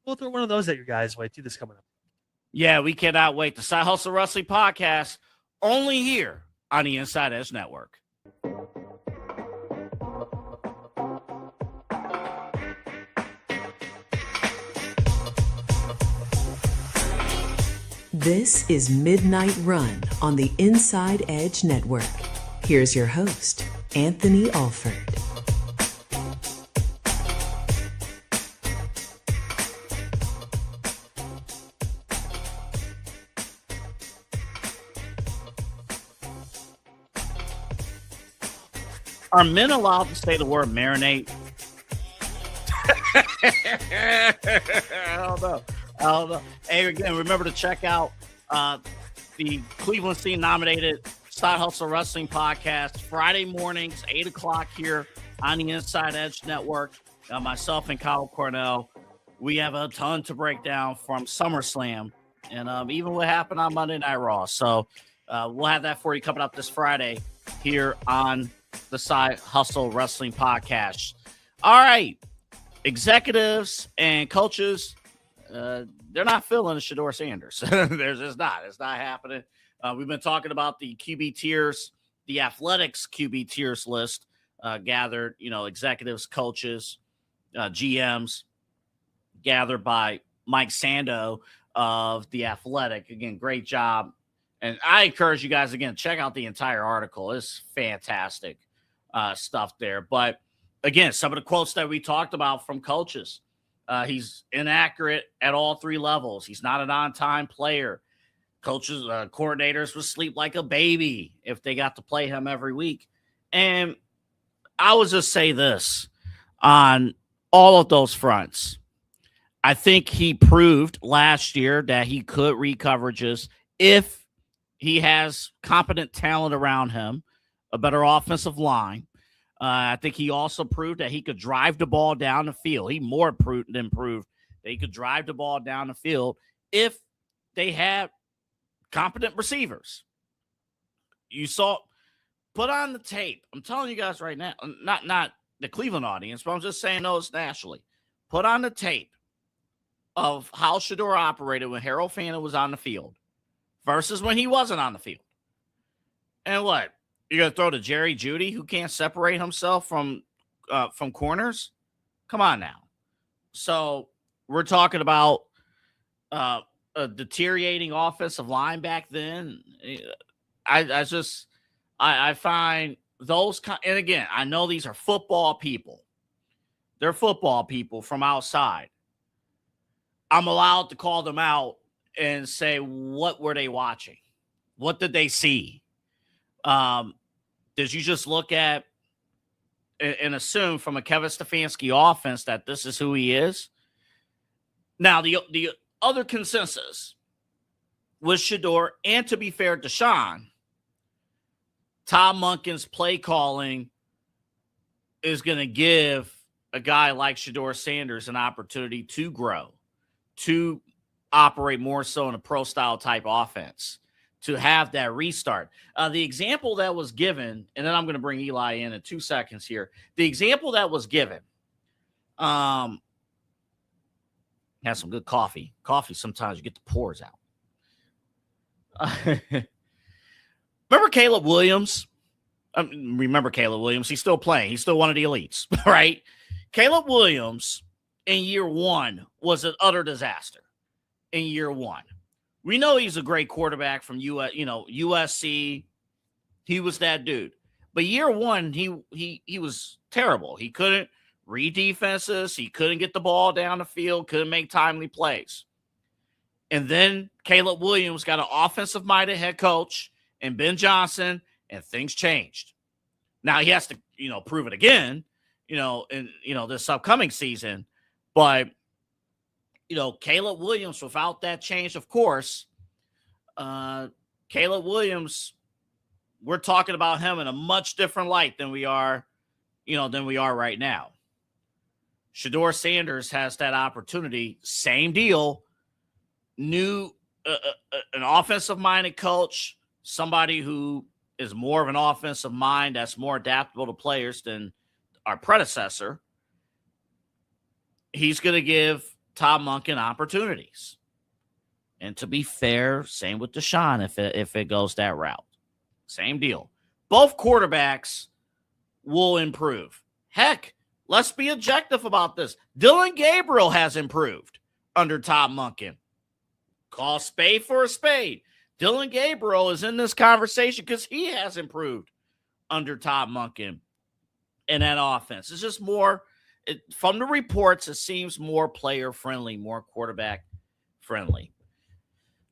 we'll throw one of those at your guys' way, too, this coming up. Yeah, we cannot wait. The Side Hustle Wrestling Podcast, only here on the Inside Edge Network. This is Midnight Run on the Inside Edge Network. Here's your host, Anthony Alford. Are men allowed to say the word marinate? I don't know. Hey, again, remember to check out the Cleveland Scene nominated Side Hustle Wrestling podcast Friday mornings, 8 o'clock here on the Inside Edge Network. Myself and Kyle Cornell, we have a ton to break down from SummerSlam and even what happened on Monday Night Raw. So we'll have that for you coming up this Friday here on the Side Hustle Wrestling podcast. All right, executives and coaches, they're not feeling Shedeur Sanders. It's not happening. We've been talking about the QB tiers, the athletics QB tiers list gathered, executives, coaches, GMs, gathered by Mike Sando of The Athletic. Again, great job. And I encourage you guys, again, check out the entire article. It's fantastic stuff there. But, again, some of the quotes that we talked about from coaches. He's inaccurate at all three levels. He's not an on-time player. Coaches, coordinators would sleep like a baby if they got to play him every week. And I would just say this on all of those fronts. I think he proved last year that he could read coverages if he has competent talent around him, a better offensive line. I think he also proved that he could drive the ball down the field. He more than proved that he could drive the ball down the field if they had competent receivers. You saw, put on the tape. I'm telling you guys right now, not the Cleveland audience, but I'm just saying those nationally. Put on the tape of how Shedeur operated when Harold Fanta was on the field versus when he wasn't on the field. And what? You're going to throw to Jerry Jeudy, who can't separate himself from corners? Come on now. So we're talking about a deteriorating offensive line back then. I find those, and again, I know these are football people. They're football people from outside. I'm allowed to call them out and say, what were they watching? What did they see? Did you just look at and assume from a Kevin Stefanski offense that this is who he is? Now, the other consensus was Shedeur, and to be fair to Sean, Tom Monken's play calling is going to give a guy like Shedeur Sanders an opportunity to grow, to operate more so in a pro-style type offense, to have that restart. The example that was given, and then I'm going to bring Eli in 2 seconds here. The example that was given, had some good coffee. Coffee, sometimes you get the pores out. Remember Caleb Williams? Remember Caleb Williams? He's still playing. He's still one of the elites, right? Caleb Williams in year one was an utter disaster in year one. We know he's a great quarterback from USC. He was that dude. But year one, he was terrible. He couldn't read defenses. He couldn't get the ball down the field, couldn't make timely plays. And then Caleb Williams got an offensive-minded head coach and Ben Johnson, and things changed. Now he has to, prove it again, in this upcoming season. But Caleb Williams, without that change, of course, Caleb Williams, we're talking about him in a much different light than we are right now. Shedeur Sanders has that opportunity. Same deal. New, an offensive-minded coach, somebody who is more of an offensive mind that's more adaptable to players than our predecessor. He's going to give Tom Monken opportunities. And to be fair, same with Deshaun if it goes that route. Same deal. Both quarterbacks will improve. Heck, let's be objective about this. Dylan Gabriel has improved under Tom Monken. Call spade for a spade. Dylan Gabriel is in this conversation because he has improved under Todd Monken in that offense. It's just more, from the reports, it seems more player-friendly, more quarterback-friendly.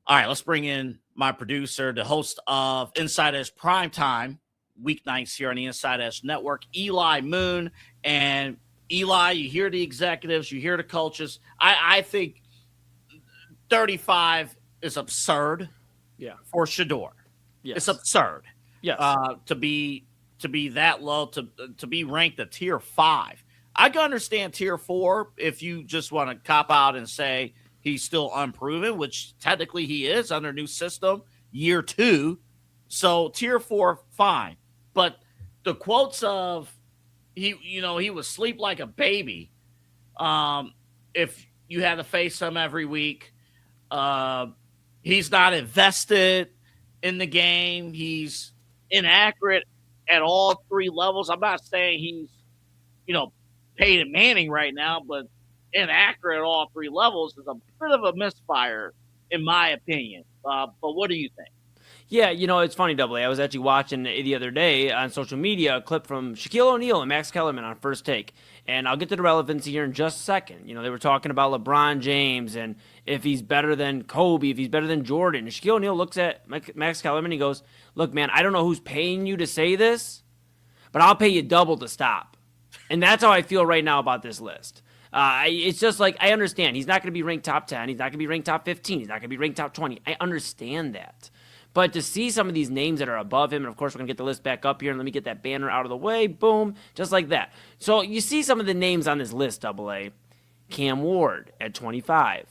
All right, let's bring in my producer, the host of Inside Edge Primetime, weeknights here on the Inside Edge Network, Eli Moon. And Eli, you hear the executives, you hear the coaches. I think 35 is absurd for Shedeur. Yes. It's absurd. Yes. To be that low, to be ranked a tier 5. I can understand tier 4 if you just want to cop out and say he's still unproven, which technically he is under new system, year 2. So tier 4, fine. But the quotes of he would sleep like a baby if you had to face him every week. He's not invested in the game. He's inaccurate at all 3 levels. I'm not saying he's, Peyton Manning right now, but inaccurate at all 3 levels is a bit of a misfire, in my opinion. But what do you think? Yeah, it's funny, Double A. I was actually watching the other day on social media a clip from Shaquille O'Neal and Max Kellerman on First Take. And I'll get to the relevancy here in just a second. They were talking about LeBron James and if he's better than Kobe, if he's better than Jordan. And Shaquille O'Neal looks at Max Kellerman and he goes, look, man, I don't know who's paying you to say this, but I'll pay you double to stop. And that's how I feel right now about this list. It's just like, I understand. He's not going to be ranked top 10. He's not going to be ranked top 15. He's not going to be ranked top 20. I understand that. But to see some of these names that are above him, and of course we're going to get the list back up here, and let me get that banner out of the way, boom, just like that. So you see some of the names on this list, Double A. Cam Ward at 25.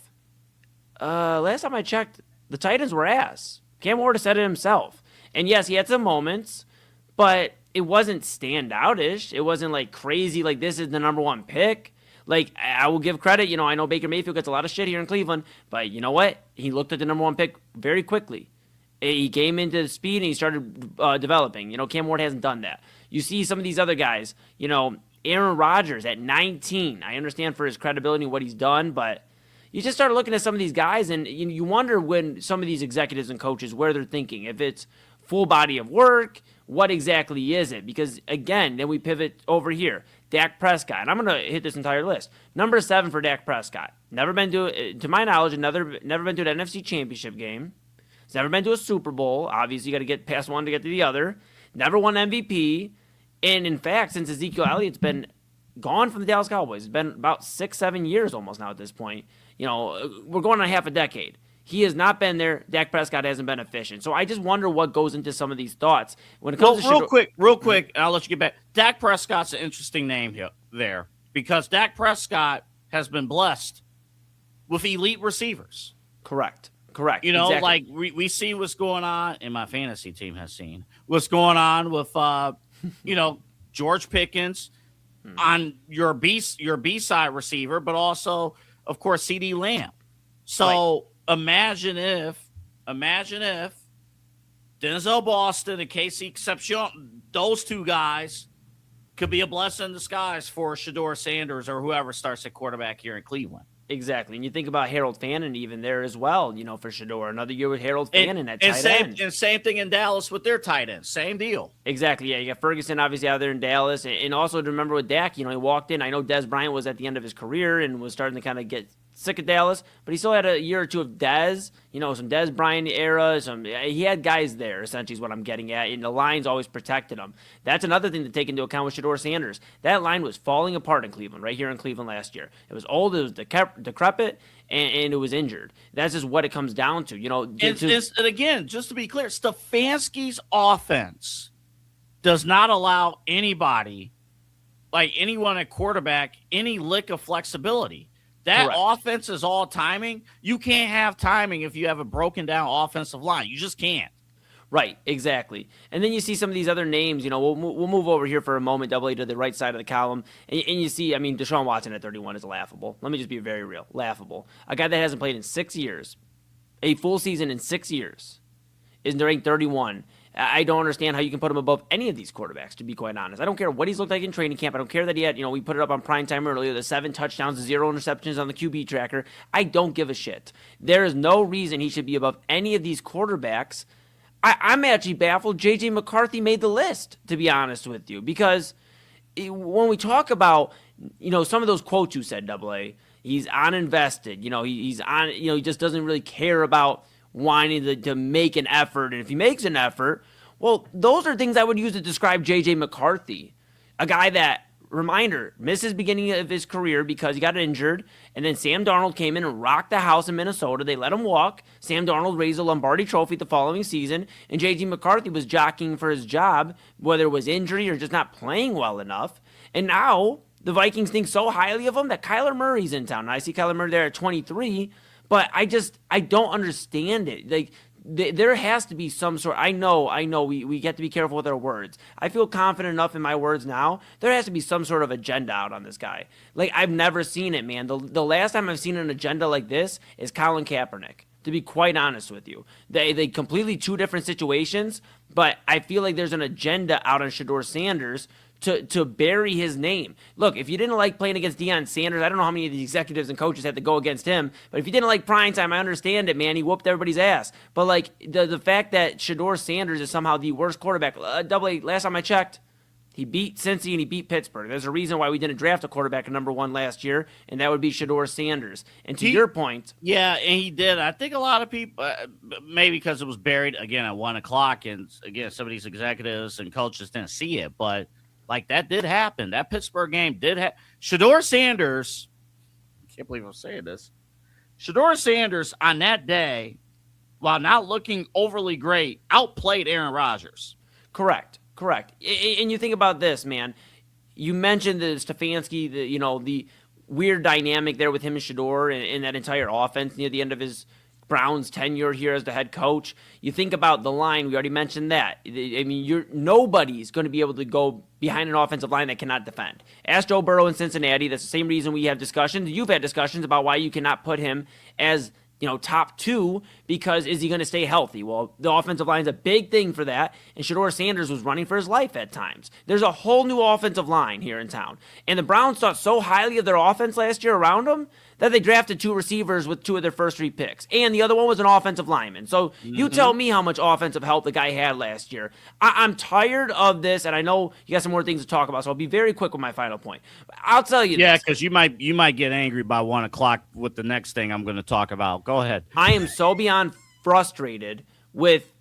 Last time I checked, the Titans were ass. Cam Ward has said it himself. And yes, he had some moments, but it wasn't standoutish. It wasn't like crazy, like this is the number 1 pick. Like, I will give credit, I know Baker Mayfield gets a lot of shit here in Cleveland, but you know what? He looked at the number 1 pick very quickly. He came into the speed and he started developing. Cam Ward hasn't done that. You see some of these other guys, Aaron Rodgers at 19. I understand for his credibility and what he's done, but you just start looking at some of these guys and you wonder when some of these executives and coaches, where they're thinking. If it's full body of work, what exactly is it? Because, again, then we pivot over here. Dak Prescott. And I'm going to hit this entire list. Number 7 for Dak Prescott. Never been to my knowledge, never been to an NFC Championship game. He's never been to a Super Bowl. Obviously, you got to get past one to get to the other. Never won MVP. And, in fact, since Ezekiel Elliott's been gone from the Dallas Cowboys, it's been about 6-7 years almost now at this point. We're going on half a decade. He has not been there. Dak Prescott hasn't been efficient. So I just wonder what goes into some of these thoughts. When it comes to real quick, and I'll let you get back. Dak Prescott's an interesting name there because Dak Prescott has been blessed with elite receivers. Correct. Exactly. Like we see what's going on, and my fantasy team has seen what's going on with, George Pickens on your B-side receiver, but also, of course, CeeDee Lamb. So imagine if Denzel Boston and Casey Concepcion, those 2 guys could be a blessing in disguise for Shedeur Sanders or whoever starts at quarterback here in Cleveland. Exactly. And you think about Harold Fannin even there as well, for Shedeur. Another year with Harold Fannin at tight end. And same thing in Dallas with their tight end. Same deal. Exactly. Yeah, you got Ferguson obviously out there in Dallas. And also to remember with Dak, he walked in. I know Dez Bryant was at the end of his career and was starting to kind of get sick of Dallas, but he still had a year or 2 of Dez, some Dez Bryant era. He had guys there, essentially is what I'm getting at, and the lines always protected him. That's another thing to take into account with Shedeur Sanders. That line was falling apart in Cleveland, right here in Cleveland last year. It was old, it was decrepit, and it was injured. That's just what it comes down to. And again, just to be clear, Stefanski's offense does not allow anybody, like anyone at quarterback, any lick of flexibility. That Correct. Offense is all timing. You can't have timing if you have a broken down offensive line. You just can't. Right, exactly. And then you see some of these other names. We'll move over here for a moment, Double A, to the right side of the column. And you see, Deshaun Watson at 31 is laughable. Let me just be very real. Laughable. A guy that hasn't played in 6 years, a full season in 6 years, is ranked 31. I don't understand how you can put him above any of these quarterbacks, to be quite honest. I don't care what he's looked like in training camp. I don't care that he had, we put it up on Primetime earlier, the 7 touchdowns, 0 interceptions on the QB tracker. I don't give a shit. There is no reason he should be above any of these quarterbacks I'm actually baffled J.J. McCarthy made the list, to be honest with you, because when we talk about, some of those quotes you said, AA, he's uninvested, he's on, he just doesn't really care about wanting to make an effort. And if he makes an effort, well, those are things I would use to describe J.J. McCarthy, a guy that, reminder, missed his beginning of his career because he got injured, and then Sam Darnold came in and rocked the house in Minnesota. They let him walk. Sam Darnold raised a Lombardi trophy the following season, and J.J. McCarthy was jockeying for his job, whether it was injury or just not playing well enough. And now the Vikings think so highly of him that Kyler Murray's in town. Now, I see Kyler Murray there at 23, but I don't understand it. Like, there has to be some sort. I know. We get to be careful with our words. I feel confident enough in my words now. There has to be some sort of agenda out on this guy. Like, I've never seen it, man. The last time I've seen an agenda like this is Colin Kaepernick, to be quite honest with you. They completely two different situations, but I feel like there's an agenda out on Shedeur Sanders to bury his name. Look, if you didn't like playing against Deion Sanders, I don't know how many of the executives and coaches had to go against him, but if you didn't like Primetime, I understand it, man. He whooped everybody's ass. But, like, the fact that Shedeur Sanders is somehow the worst quarterback, AA, last time I checked, he beat Cincy and he beat Pittsburgh. There's a reason why we didn't draft a quarterback at number 1 last year, and that would be Shedeur Sanders. And to your point. Yeah, and he did. I think a lot of people, maybe because it was buried, again, at 1 o'clock, and, again, some of these executives and coaches didn't see it, but like, that did happen. That Pittsburgh game did happen. Shedeur Sanders, I can't believe I'm saying this. Shedeur Sanders on that day, while not looking overly great, outplayed Aaron Rodgers. Correct. And you think about this, man. You mentioned the Stefanski, the weird dynamic there with him and Shedeur and that entire offense near the end of his Brown's tenure here as the head coach. You think about the line, we already mentioned that. I mean, nobody's going to be able to go behind an offensive line that cannot defend. Ask Joe Burrow in Cincinnati. That's the same reason we have discussions. You've had discussions about why you cannot put him as top 2, because is he going to stay healthy? Well, the offensive line is a big thing for that, and Shedeur Sanders was running for his life at times. There's a whole new offensive line here in town, and the Browns thought so highly of their offense last year around them that they drafted 2 receivers with 2 of their first 3 picks, and the other one was an offensive lineman. So you tell me how much offensive help the guy had last year. I'm tired of this, and I know you got some more things to talk about, so I'll be very quick with my final point. I'll tell you this. Yeah, because you might get angry by 1 o'clock with the next thing I'm going to talk about. Go ahead. I am so beyond frustrated with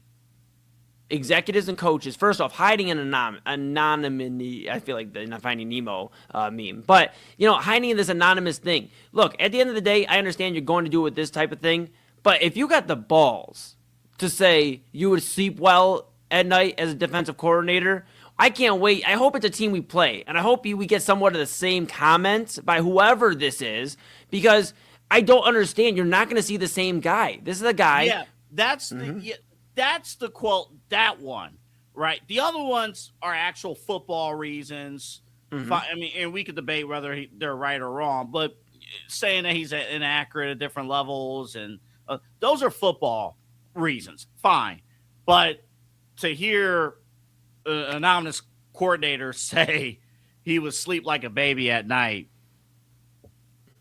executives and coaches, first off, hiding an anonymity. I feel like the Not Finding Nemo meme. But, hiding in this anonymous thing. Look, at the end of the day, I understand you're going to do it with this type of thing. But if you got the balls to say you would sleep well at night as a defensive coordinator, I can't wait. I hope it's a team we play. And I hope we get somewhat of the same comments by whoever this is. Because I don't understand. You're not going to see the same guy. This is a guy. Yeah, that's the quote, that one, right? The other ones are actual football reasons. I mean, and we could debate whether they're right or wrong, but saying that he's inaccurate at different levels, and those are football reasons. Fine. But to hear an anonymous coordinator say he would sleep like a baby at night,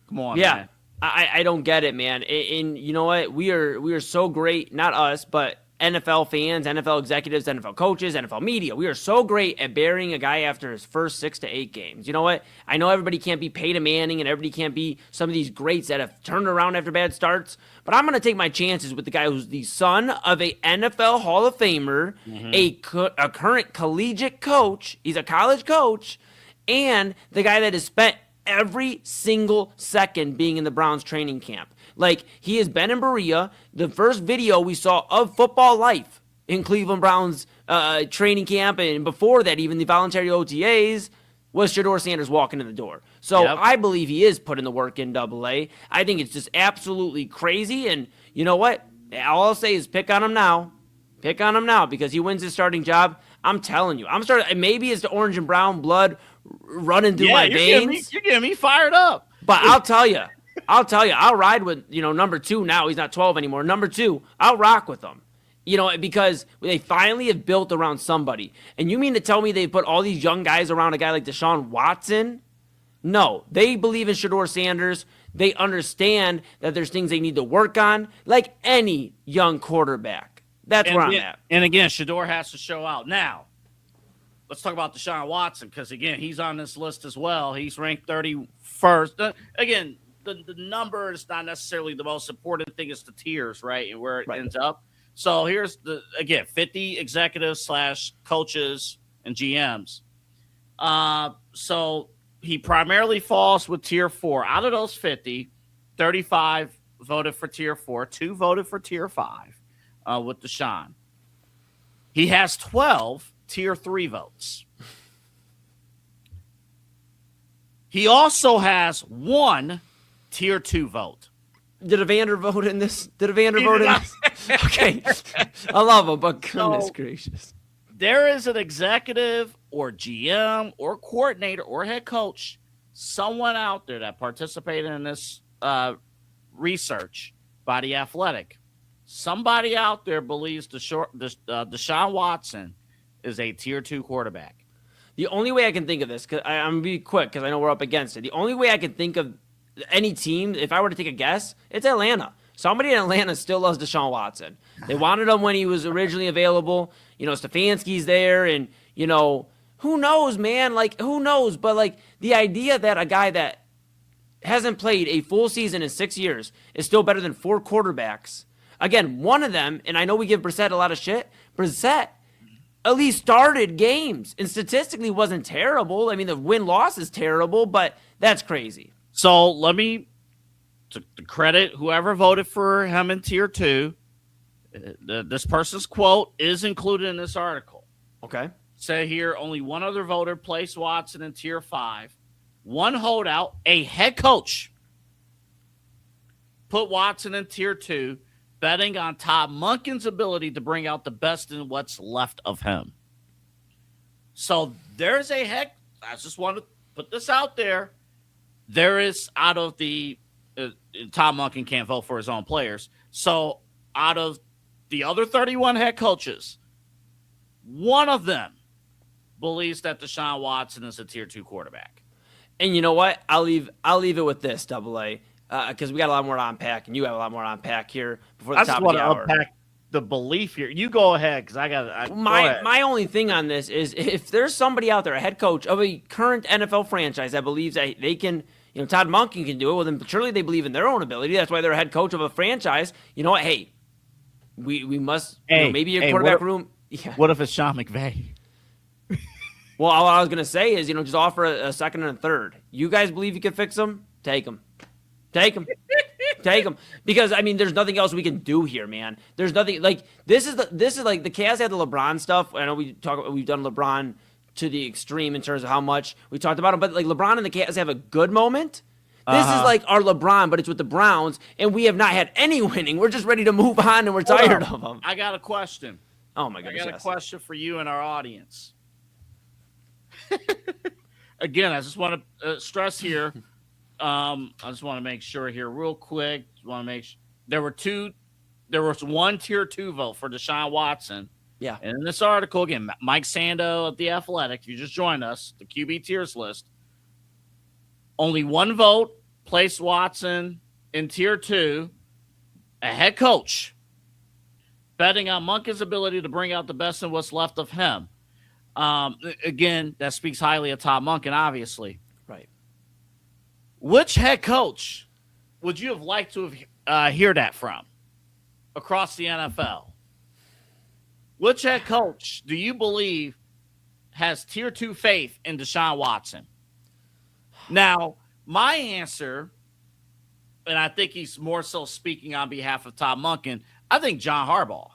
come on, man. I don't get it, man. And you know what? We are so great, not us, but NFL fans, NFL executives, NFL coaches, NFL media. We are so great at burying a guy after his first 6 to 8 games. You know what? I know everybody can't be Peyton Manning and everybody can't be some of these greats that have turned around after bad starts, but I'm going to take my chances with the guy who's the son of a NFL Hall of Famer, a current collegiate coach. He's a college coach, and the guy that has spent every single second being in the Browns training camp. Like, he has been in Berea. The first video we saw of football life in Cleveland Browns training camp, and before that, even the voluntary OTAs, was Shedeur Sanders walking in the door. So I believe he is putting the work in AA. I think it's just absolutely crazy, and you know what? All I'll say is pick on him now. Pick on him now, because he wins his starting job. I'm telling you. Maybe it's the orange and brown blood running through my veins. You're getting me fired up. But I'll tell you, I'll ride with, number 2 now. He's not 12 anymore. Number 2, I'll rock with him. Because they finally have built around somebody. And you mean to tell me they put all these young guys around a guy like Deshaun Watson? No, they believe in Shedeur Sanders. They understand that there's things they need to work on, like any young quarterback. That's where I'm at. And again, Shedeur has to show out. Now, let's talk about Deshaun Watson because, again, he's on this list as well. He's ranked 31st. Again, the number is not necessarily the most important thing. It's the tiers, right, and where it ends up. So here's 50 executives / coaches and GMs. So he primarily falls with tier 4. Out of those 50, 35 voted for tier 4, 2 voted for tier 5 with Deshaun. He has 12 tier 3 votes. He also has 1 tier 2 vote. Did Evander vote in this? Did Evander vote in this? Okay. I love him, but goodness gracious. There is an executive or GM or coordinator or head coach, someone out there that participated in this research by The Athletic. Somebody out there believes Deshaun Watson is a tier 2 quarterback. The only way I can think of this, because I'm going to be quick because I know we're up against it. The only way I can think of any team, if I were to take a guess, it's Atlanta. Somebody in Atlanta still loves Deshaun Watson. They wanted him when he was originally available. Stefanski's there, and, who knows, man? Like, who knows? But, like, the idea that a guy that hasn't played a full season in 6 years is still better than 4 quarterbacks. Again, one of them, and I know we give Brissett a lot of shit, Brissett at least started games and statistically wasn't terrible. I mean, the win-loss is terrible, but that's crazy. So let me, to credit whoever voted for him in tier 2, this person's quote is included in this article. Okay. Say here, only one other voter placed Watson in tier 5. One holdout, a head coach, put Watson in tier 2, betting on Todd Monken's ability to bring out the best in what's left of him. So there's a heck. I just want to put this out there. There is, out of the Todd Monken can't vote for his own players. So out of the other 31 head coaches, one of them believes that Deshaun Watson is a tier 2 quarterback. And you know what? I'll leave it with this, Double A, because we got a lot more to unpack, and you have a lot more to unpack here before the top of the hour. Unpack the belief here. You go ahead, because I got my only thing on this is if there's somebody out there, a head coach of a current NFL franchise that believes that they can, Todd Monken can do it, well, then surely they believe in their own ability. That's why they're a head coach of a franchise. You know what? Hey, we must maybe a quarterback room. Yeah. What if it's Sean McVay? Well, all I was going to say is, just offer a second and a third. You guys believe you can fix them? Take them. Take them. Take them. Because, I mean, there's nothing else we can do here, man. There's nothing, like, this is like, the Cavs had the LeBron stuff. I know we've done LeBron to the extreme in terms of how much we talked about him, but, like, LeBron and the Cavs have a good moment. This is like our LeBron, but it's with the Browns, and we have not had any winning. We're just ready to move on, and we're tired of them. I got a question. Oh, my goodness. I got a question for you and our audience. Again, I just want to stress here. I just want to make sure here real quick. There was one tier 2 vote for Deshaun Watson. Yeah. And in this article, again, Mike Sando of The Athletic, if you just joined us, the QB tiers list, only one vote placed Watson in tier 2, a head coach, betting on Monken's ability to bring out the best in what's left of him. Again, that speaks highly of Todd Monken, obviously. Right. Which head coach would you have liked to have hear that from across the NFL? Which head coach do you believe has tier 2 faith in Deshaun Watson? Now, my answer, and I think he's more so speaking on behalf of Todd Monken, I think John Harbaugh.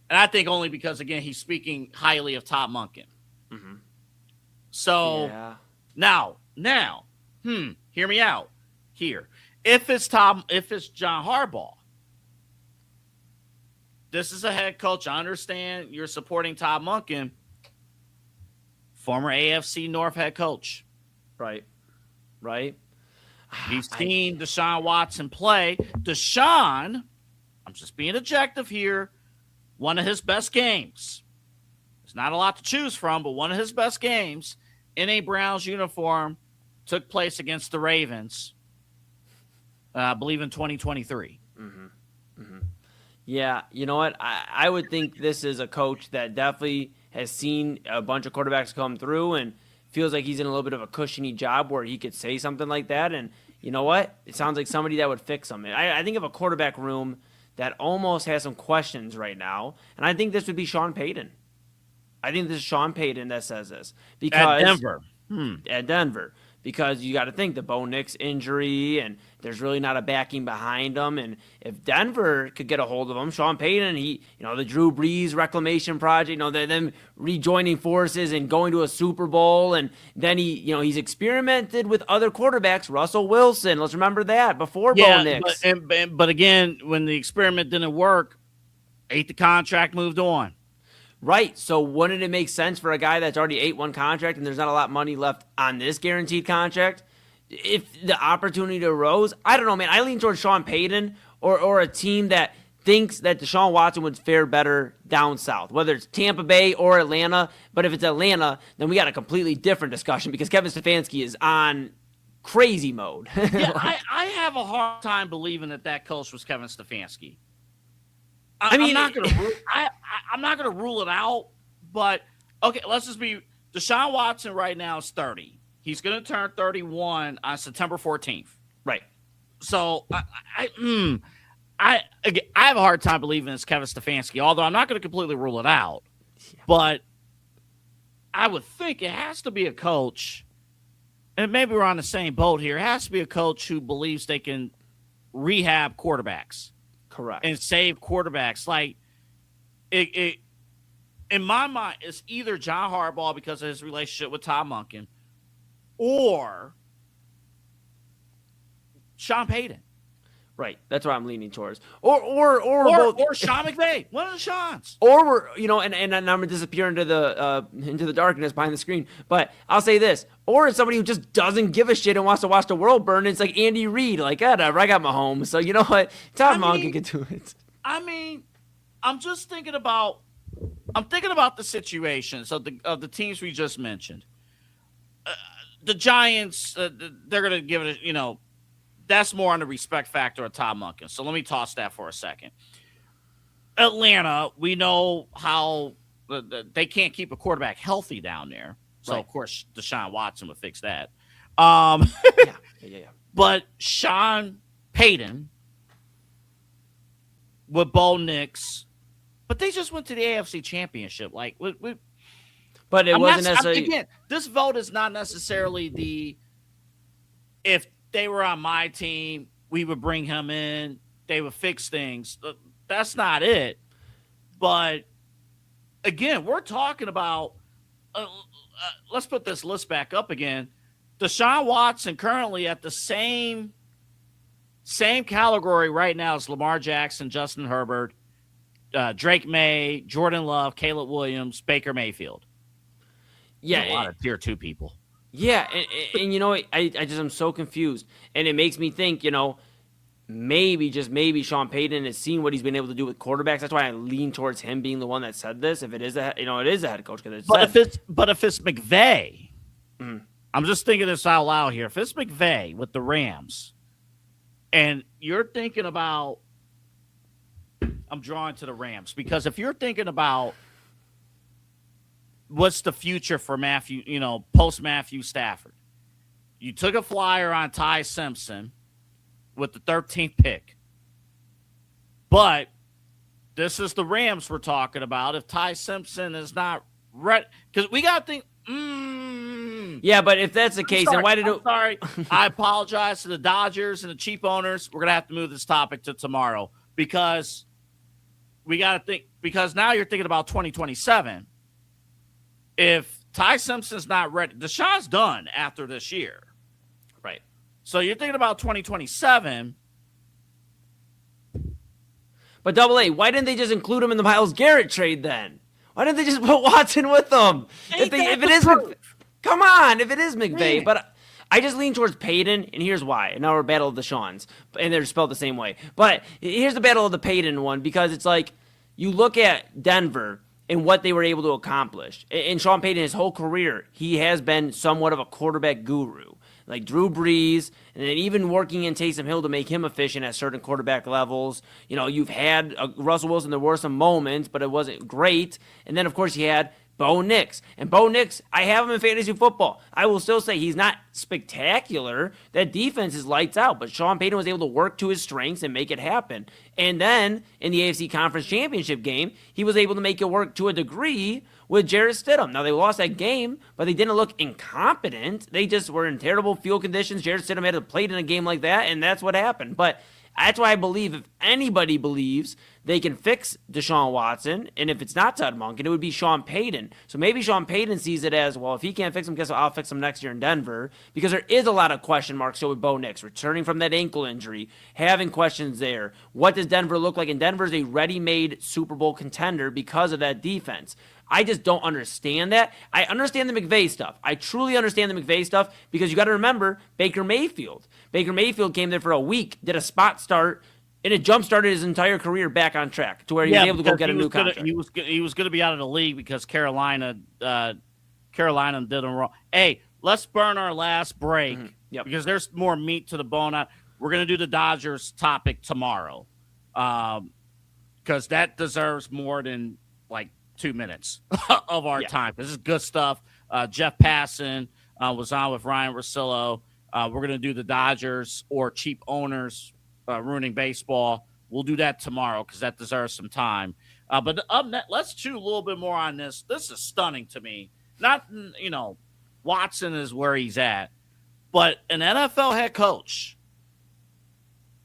And I think only because, again, he's speaking highly of Todd Monken. Mm-hmm. So yeah. now, hear me out here. If it's John Harbaugh, this is a head coach. I understand you're supporting Todd Monken, former AFC North head coach. Right. He's seen Deshaun Watson play. Deshaun, I'm just being objective here, one of his best games. There's not a lot to choose from, but one of his best games in a Browns uniform took place against the Ravens, I believe in 2023. Mm-hmm. Mm-hmm. Yeah, you know what? I would think this is a coach that definitely has seen a bunch of quarterbacks come through and feels like he's in a little bit of a cushiony job where he could say something like that. And you know what? It sounds like somebody that would fix them. I think of a quarterback room that almost has some questions right now, and I think this would be Sean Payton. I think this is Sean Payton that says this. Because At Denver. At Denver. Because you got to think the Bo Nix injury, and there's really not a backing behind him. And if Denver could get a hold of him, Sean Payton, the Drew Brees reclamation project, them rejoining forces and going to a Super Bowl, and then he's experimented with other quarterbacks, Russell Wilson. Let's remember that before Bo Nix. But again, when the experiment didn't work, ate the contract, moved on. Right, so wouldn't it make sense for a guy that's already ate one contract and there's not a lot of money left on this guaranteed contract? If the opportunity arose, I don't know, man. I lean towards Sean Payton or a team that thinks that Deshaun Watson would fare better down south, whether it's Tampa Bay or Atlanta. But if it's Atlanta, then we got a completely different discussion because Kevin Stefanski is on crazy mode. Yeah, I have a hard time believing that coach was Kevin Stefanski. I'm not gonna rule it out, but okay, let's just be. Deshaun Watson right now is 30. He's gonna turn 31 on September 14th. Right. So I have a hard time believing it's Kevin Stefanski. Although I'm not gonna completely rule it out, but I would think it has to be a coach, and maybe we're on the same boat here. It has to be a coach who believes they can rehab quarterbacks. Correct. And save quarterbacks. Like, it in my mind, it's either John Harbaugh because of his relationship with Tom Monken or Sean Payton. Right. That's what I'm leaning towards. Or Sean McVay. One of the Seans. Or we're, and I'm going to disappear into the darkness behind the screen. But I'll say this. Or it's somebody who just doesn't give a shit and wants to watch the world burn. It's like Andy Reid. Like, whatever, I got Mahomes. So you know what? Tom Monken can do it. I'm just thinking about the situations of the teams we just mentioned. The Giants, they're going to give it that's more on the respect factor of Tom Monken. So let me toss that for a second. Atlanta, we know how they can't keep a quarterback healthy down there. So, right. Of course, Deshaun Watson would fix that. Yeah. But Sean Payton with Bo Nix, but they just went to the AFC Championship. Like, but it wasn't necessarily. Again, this vote is not necessarily if they were on my team, we would bring him in. They would fix things. That's not it. But again, we're talking about. Let's put this list back up again. Deshaun Watson currently at the same category right now as Lamar Jackson, Justin Herbert, Drake May, Jordan Love, Caleb Williams, Baker Mayfield. Yeah, a lot of tier 2 people. Yeah, and I'm so confused, and it makes me think, maybe, just maybe Sean Payton has seen what he's been able to do with quarterbacks. That's why I lean towards him being the one that said this. If it is it is a head coach. But if it's McVay, I'm just thinking this out loud here. If it's McVay with the Rams, and you're thinking about, I'm drawing to the Rams because if you're thinking about what's the future for Matthew, post Matthew Stafford, you took a flyer on Ty Simpson with the 13th pick. But this is the Rams we're talking about. If Ty Simpson is not ready, because we got to think. Yeah, but if that's the case, then why did it? Sorry, I apologize to the Dodgers and the cheap owners. We're gonna have to move this topic to tomorrow because we got to think. Because now you're thinking about 2027. If Ty Simpson's not ready, Deshaun's done after this year. Right. So you're thinking about 2027. But AA, why didn't they just include him in the Myles Garrett trade then? Why didn't they just put Watson with them? If it is McVay, but I just lean towards Payton, and here's why. And now we're Battle of the Shawns, and they're spelled the same way. But here's the Battle of the Payton one, because it's like you look at Denver and what they were able to accomplish. And Sean Payton, his whole career, he has been somewhat of a quarterback guru. like Drew Brees, and then even working in Taysom Hill to make him efficient at certain quarterback levels. You know, you've had Russell Wilson. There were some moments, but it wasn't great. And then, of course, you had Bo Nix. And Bo Nix, I have him in fantasy football. I will still say he's not spectacular. That defense is lights out, but Sean Payton was able to work to his strengths and make it happen. And then in the AFC Conference Championship game, he was able to make it work to a degree with Jarrett Stidham. Now, they lost that game, but they didn't look incompetent. They just were in terrible field conditions. Jarrett Stidham had to play in a game like that, and that's what happened. But that's why I believe if anybody believes they can fix Deshaun Watson, and if it's not Todd Monken, it would be Sean Payton. So maybe Sean Payton sees it as, well, if he can't fix him, guess what? I'll fix him next year in Denver, because there is a lot of question marks still with Bo Nix, returning from that ankle injury, having questions there. What does Denver look like? And Denver's a ready-made Super Bowl contender because of that defense. I just don't understand that. I understand the McVay stuff. I truly understand the McVay stuff because you got to remember Baker Mayfield. Baker Mayfield came there for a week, did a spot start, and it jump-started his entire career back on track to where he was able to go get a new contract. He was going to be out of the league because Carolina did him wrong. Hey, let's burn our last break because there's more meat to the bone. We're going to do the Dodgers topic tomorrow because that deserves more than like 2 minutes of our time. This is good stuff. Jeff Passan was on with Ryan Russillo. We're going to do the Dodgers or cheap owners ruining baseball. We'll do that tomorrow because that deserves some time. But up next, let's chew a little bit more on this. This is stunning to me. Not, Watson is where he's at, but an NFL head coach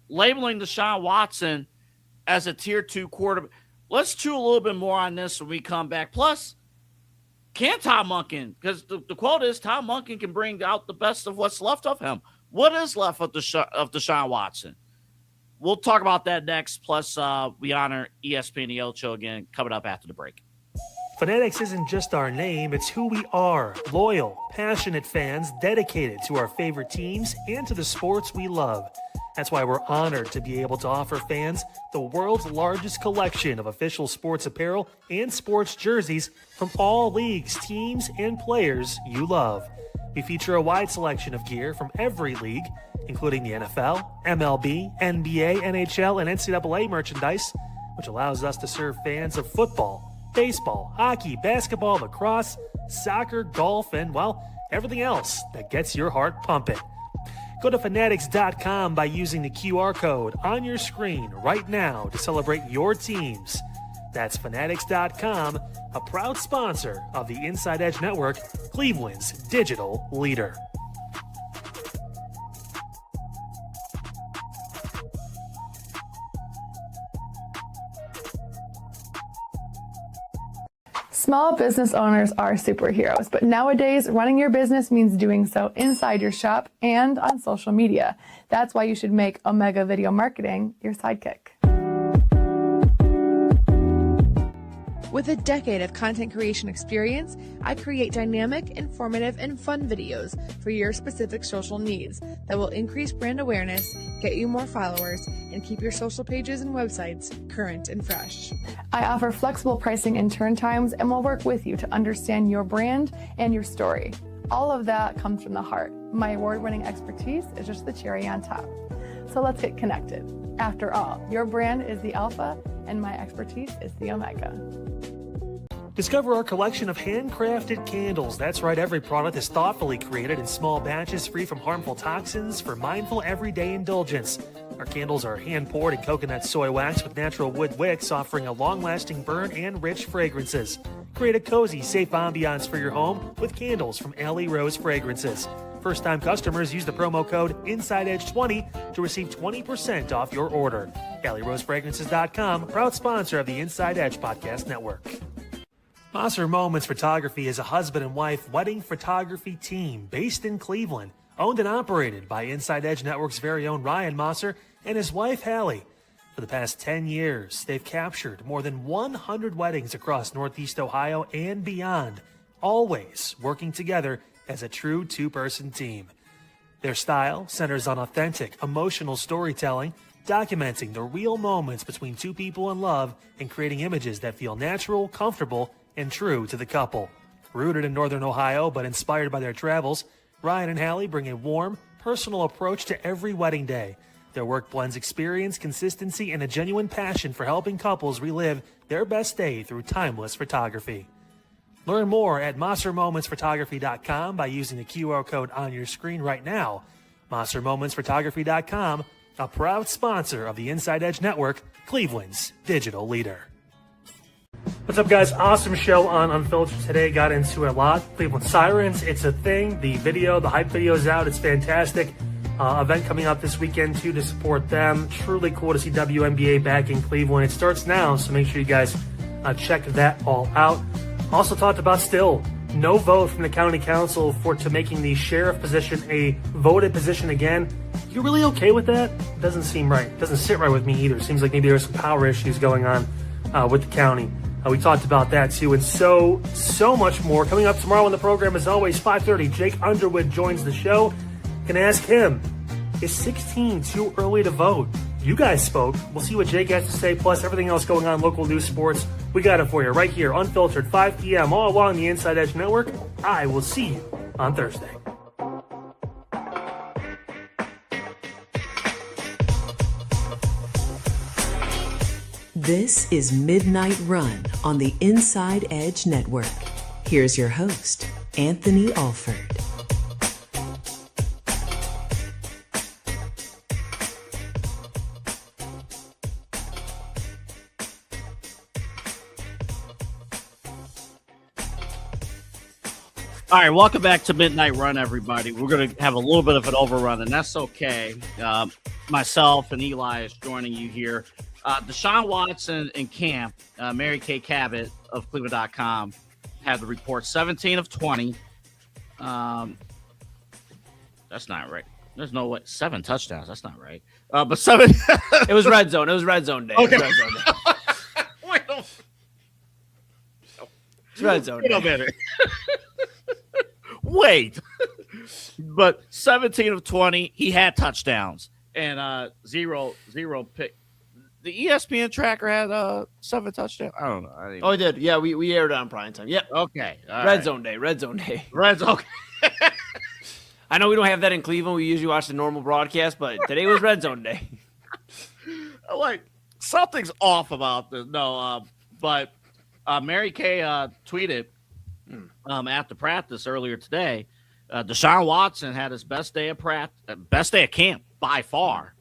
labeling Deshaun Watson as a tier 2 quarterback. Let's chew a little bit more on this when we come back. Plus, can Tom Monken, because the quote is Tom Monken can bring out the best of what's left of him. What is left of Deshaun Watson? We'll talk about that next. Plus, we honor ESPN The Ocho again, coming up after the break. Fanatics isn't just our name, it's who we are. Loyal, passionate fans dedicated to our favorite teams and to the sports we love. That's why we're honored to be able to offer fans the world's largest collection of official sports apparel and sports jerseys from all leagues, teams, and players you love. We feature a wide selection of gear from every league, including the NFL, MLB, NBA, NHL, and NCAA merchandise, which allows us to serve fans of football, baseball, hockey, basketball, lacrosse, soccer, golf, and, well, everything else that gets your heart pumping. Go to Fanatics.com by using the QR code on your screen right now to celebrate your teams. That's Fanatics.com, a proud sponsor of the Inside Edge Network, Cleveland's digital leader. Small business owners are superheroes, but nowadays running your business means doing so inside your shop and on social media. That's why you should make Omega Video Marketing your sidekick. With a decade of content creation experience, I create dynamic, informative, and fun videos for your specific social needs that will increase brand awareness, get you more followers, and keep your social pages and websites current and fresh. I offer flexible pricing and turn times and will work with you to understand your brand and your story. All of that comes from the heart. My award-winning expertise is just the cherry on top. So let's get connected. After all, your brand is the alpha and my expertise is the omega. Discover our collection of handcrafted candles. That's right, every product is thoughtfully created in small batches free from harmful toxins for mindful everyday indulgence. Our candles are hand-poured in coconut soy wax with natural wood wicks, offering a long-lasting burn and rich fragrances. Create a cozy, safe ambiance for your home with candles from Alley Rose Fragrances. First-time customers use the promo code InsideEdge20 to receive 20% off your order. AlleyRoseFragrances.com, proud sponsor of the Inside Edge Podcast Network. Mosser Moments Photography is a husband and wife wedding photography team based in Cleveland, owned and operated by Inside Edge Network's very own Ryan Mosser and his wife, Hallie. For the past 10 years, they've captured more than 100 weddings across Northeast Ohio and beyond, always working together as a true two-person team. Their style centers on authentic, emotional storytelling, documenting the real moments between two people in love and creating images that feel natural, comfortable, and true to the couple. Rooted in Northern Ohio but inspired by their travels, Ryan and Hallie bring a warm, personal approach to every wedding day. Their work blends experience, consistency, and a genuine passion for helping couples relive their best day through timeless photography. Learn more at monstermomentsphotography.com by using the QR code on your screen right now. monstermomentsphotography.com, a proud sponsor of the Inside Edge Network, Cleveland's digital leader. What's up, guys? Awesome show on Unfiltered today. Got into a lot. Cleveland Sirens, it's a thing. The hype video is out. It's fantastic. Event coming up this weekend, too, to support them. Truly cool to see WNBA back in Cleveland. It starts now, so make sure you guys check that all out. Also talked about still no vote from the county council to making the sheriff position a voted position again. You really okay with that? Doesn't seem right. Doesn't sit right with me either. Seems like maybe there's some power issues going on with the county. We talked about that too, and so much more. Coming up tomorrow on the program, as always, 5:30, Jake Underwood joins the show. Can ask him, is 16 too early to vote? You guys spoke. We'll see what Jake has to say, plus everything else going on, local news, sports. We got it for you right here, Unfiltered, 5 p.m., all along the Inside Edge Network. I will see you on Thursday. This is Midnight Run on the Inside Edge Network. Here's your host, Anthony Alford. All right, welcome back to Midnight Run, everybody. We're going to have a little bit of an overrun, and that's okay. Myself and Eli is joining you here. Deshaun Watson in camp, Mary Kay Cabot of Cleveland.com had the report 17 of 20. That's not right. There's no way. 7 touchdowns. That's not right. But 7. It was red zone. It was red zone day. Okay. It was red zone day. It's red zone day. Wait a minute. Wait. But 17 of 20, he had touchdowns and zero pick. The ESPN tracker had 7 touchdowns. I don't know. Oh, it did. Yeah, we aired it on Primetime. Yep. Okay. Red zone day. Red zone day. Red zone. I know we don't have that in Cleveland. We usually watch the normal broadcast, but today was red zone day. Like, something's off about this. No, but Mary Kay tweeted after practice earlier today, Deshaun Watson had his best day of camp by far.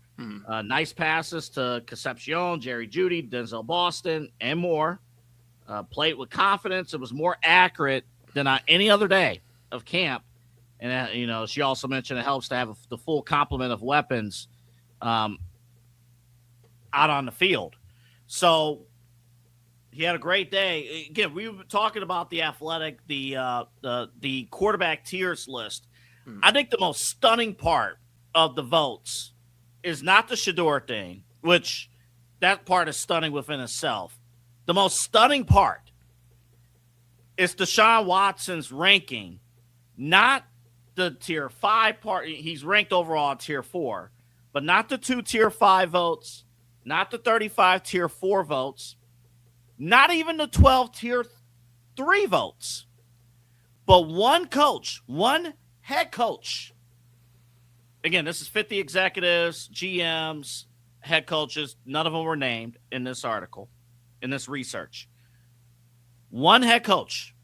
Nice passes to Concepcion, Jerry Jeudy, Denzel Boston, and more. Played with confidence. It was more accurate than any other day of camp. And, she also mentioned it helps to have the full complement of weapons out on the field. So he had a great day. Again, we were talking about the athletic, the quarterback tiers list. I think the most stunning part of the votes is not the Shador thing, which that part is stunning within itself. The most stunning part is Deshaun Watson's ranking, not the tier 5 part. He's ranked overall tier 4, but not the 2 tier 5 votes, not the 35 tier 4 votes, not even the 12 tier 3 votes, but one head coach. Again, this is 50 executives, GMs, head coaches. None of them were named in this article, in this research. One head coach,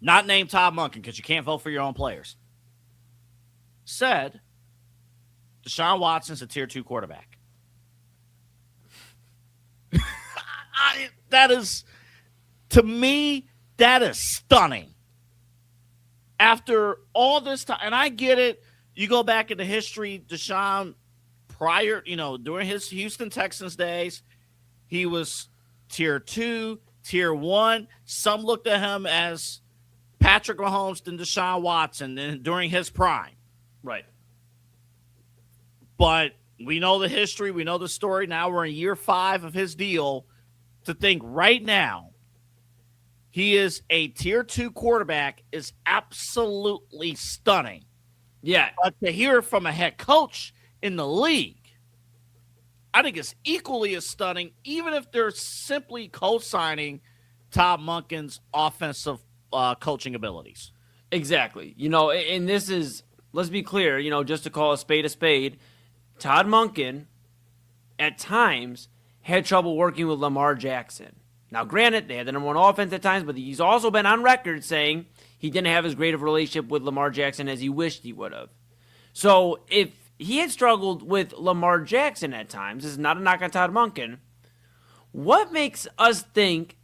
not named Todd Monken because you can't vote for your own players, said Deshaun Watson's a tier 2 quarterback. To me, that is stunning. After all this time, and I get it. You go back into history, Deshaun, prior, during his Houston Texans days, he was tier 2, tier 1. Some looked at him as Patrick Mahomes than Deshaun Watson during his prime. Right. But we know the history. We know the story. Now we're in year 5 of his deal. To think right now he is a tier 2 quarterback is absolutely stunning. Yeah. But to hear from a head coach in the league, I think it's equally as stunning, even if they're simply co-signing Todd Monken's offensive coaching abilities. Exactly. And this is, let's be clear, just to call a spade, Todd Monken at times had trouble working with Lamar Jackson. Now, granted, they had the number one offense at times, but he's also been on record saying he didn't have as great of a relationship with Lamar Jackson as he wished he would have. So if he had struggled with Lamar Jackson at times, this is not a knock on Todd Monken, what makes us think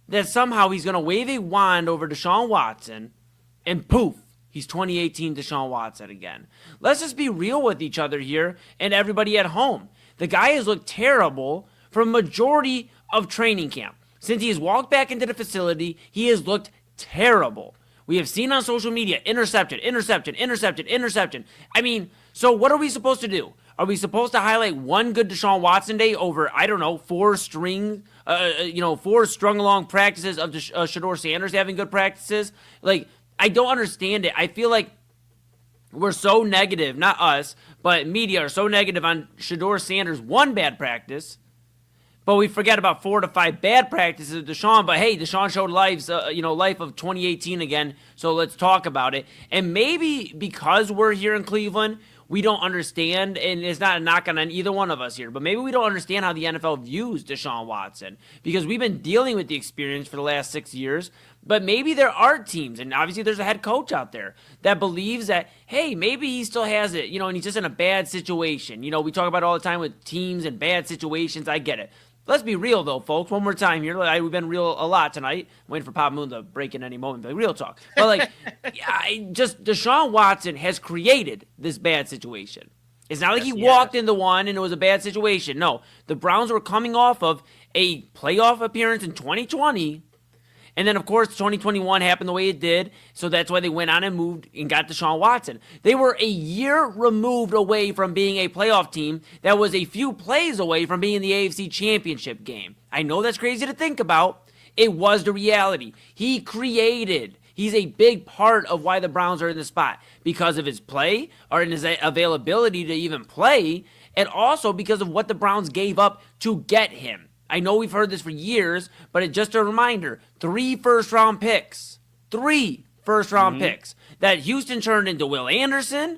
that somehow he's going to wave a wand over Deshaun Watson and poof, he's 2018 Deshaun Watson again? Let's just be real with each other here and everybody at home. The guy has looked terrible for a majority of training camp. Since he has walked back into the facility, he has looked terrible. We have seen on social media, interception. I mean, so what are we supposed to do? Are we supposed to highlight one good Deshaun Watson day over, I don't know, four strung along practices of Shedeur Sanders having good practices? Like, I don't understand it. I feel like we're so negative, not us, but media are so negative on Shedeur Sanders' one bad practice, but we forget about 4 to 5 bad practices of Deshaun. But hey, Deshaun showed life of 2018 again, so let's talk about it. And maybe because we're here in Cleveland, we don't understand, and it's not a knock on either one of us here, but maybe we don't understand how the NFL views Deshaun Watson, because we've been dealing with the experience for the last 6 years. But maybe there are teams, and obviously there's a head coach out there that believes that, hey, maybe he still has it, and he's just in a bad situation. We talk about it all the time with teams and bad situations. I get it. Let's be real, though, folks. One more time here. We've been real a lot tonight. I'm waiting for Pop Moon to break in any moment. But real talk. But, Deshaun Watson has created this bad situation. It's not like he walked into one and it was a bad situation. No, the Browns were coming off of a playoff appearance in 2020. And then, of course, 2021 happened the way it did, so that's why they went on and moved and got Deshaun Watson. They were a year removed away from being a playoff team that was a few plays away from being in the AFC Championship game. I know that's crazy to think about. It was the reality. He's a big part of why the Browns are in the spot, because of his play or in his availability to even play, and also because of what the Browns gave up to get him. I know we've heard this for years, but it's just a reminder, 3 first-round picks that Houston turned into Will Anderson,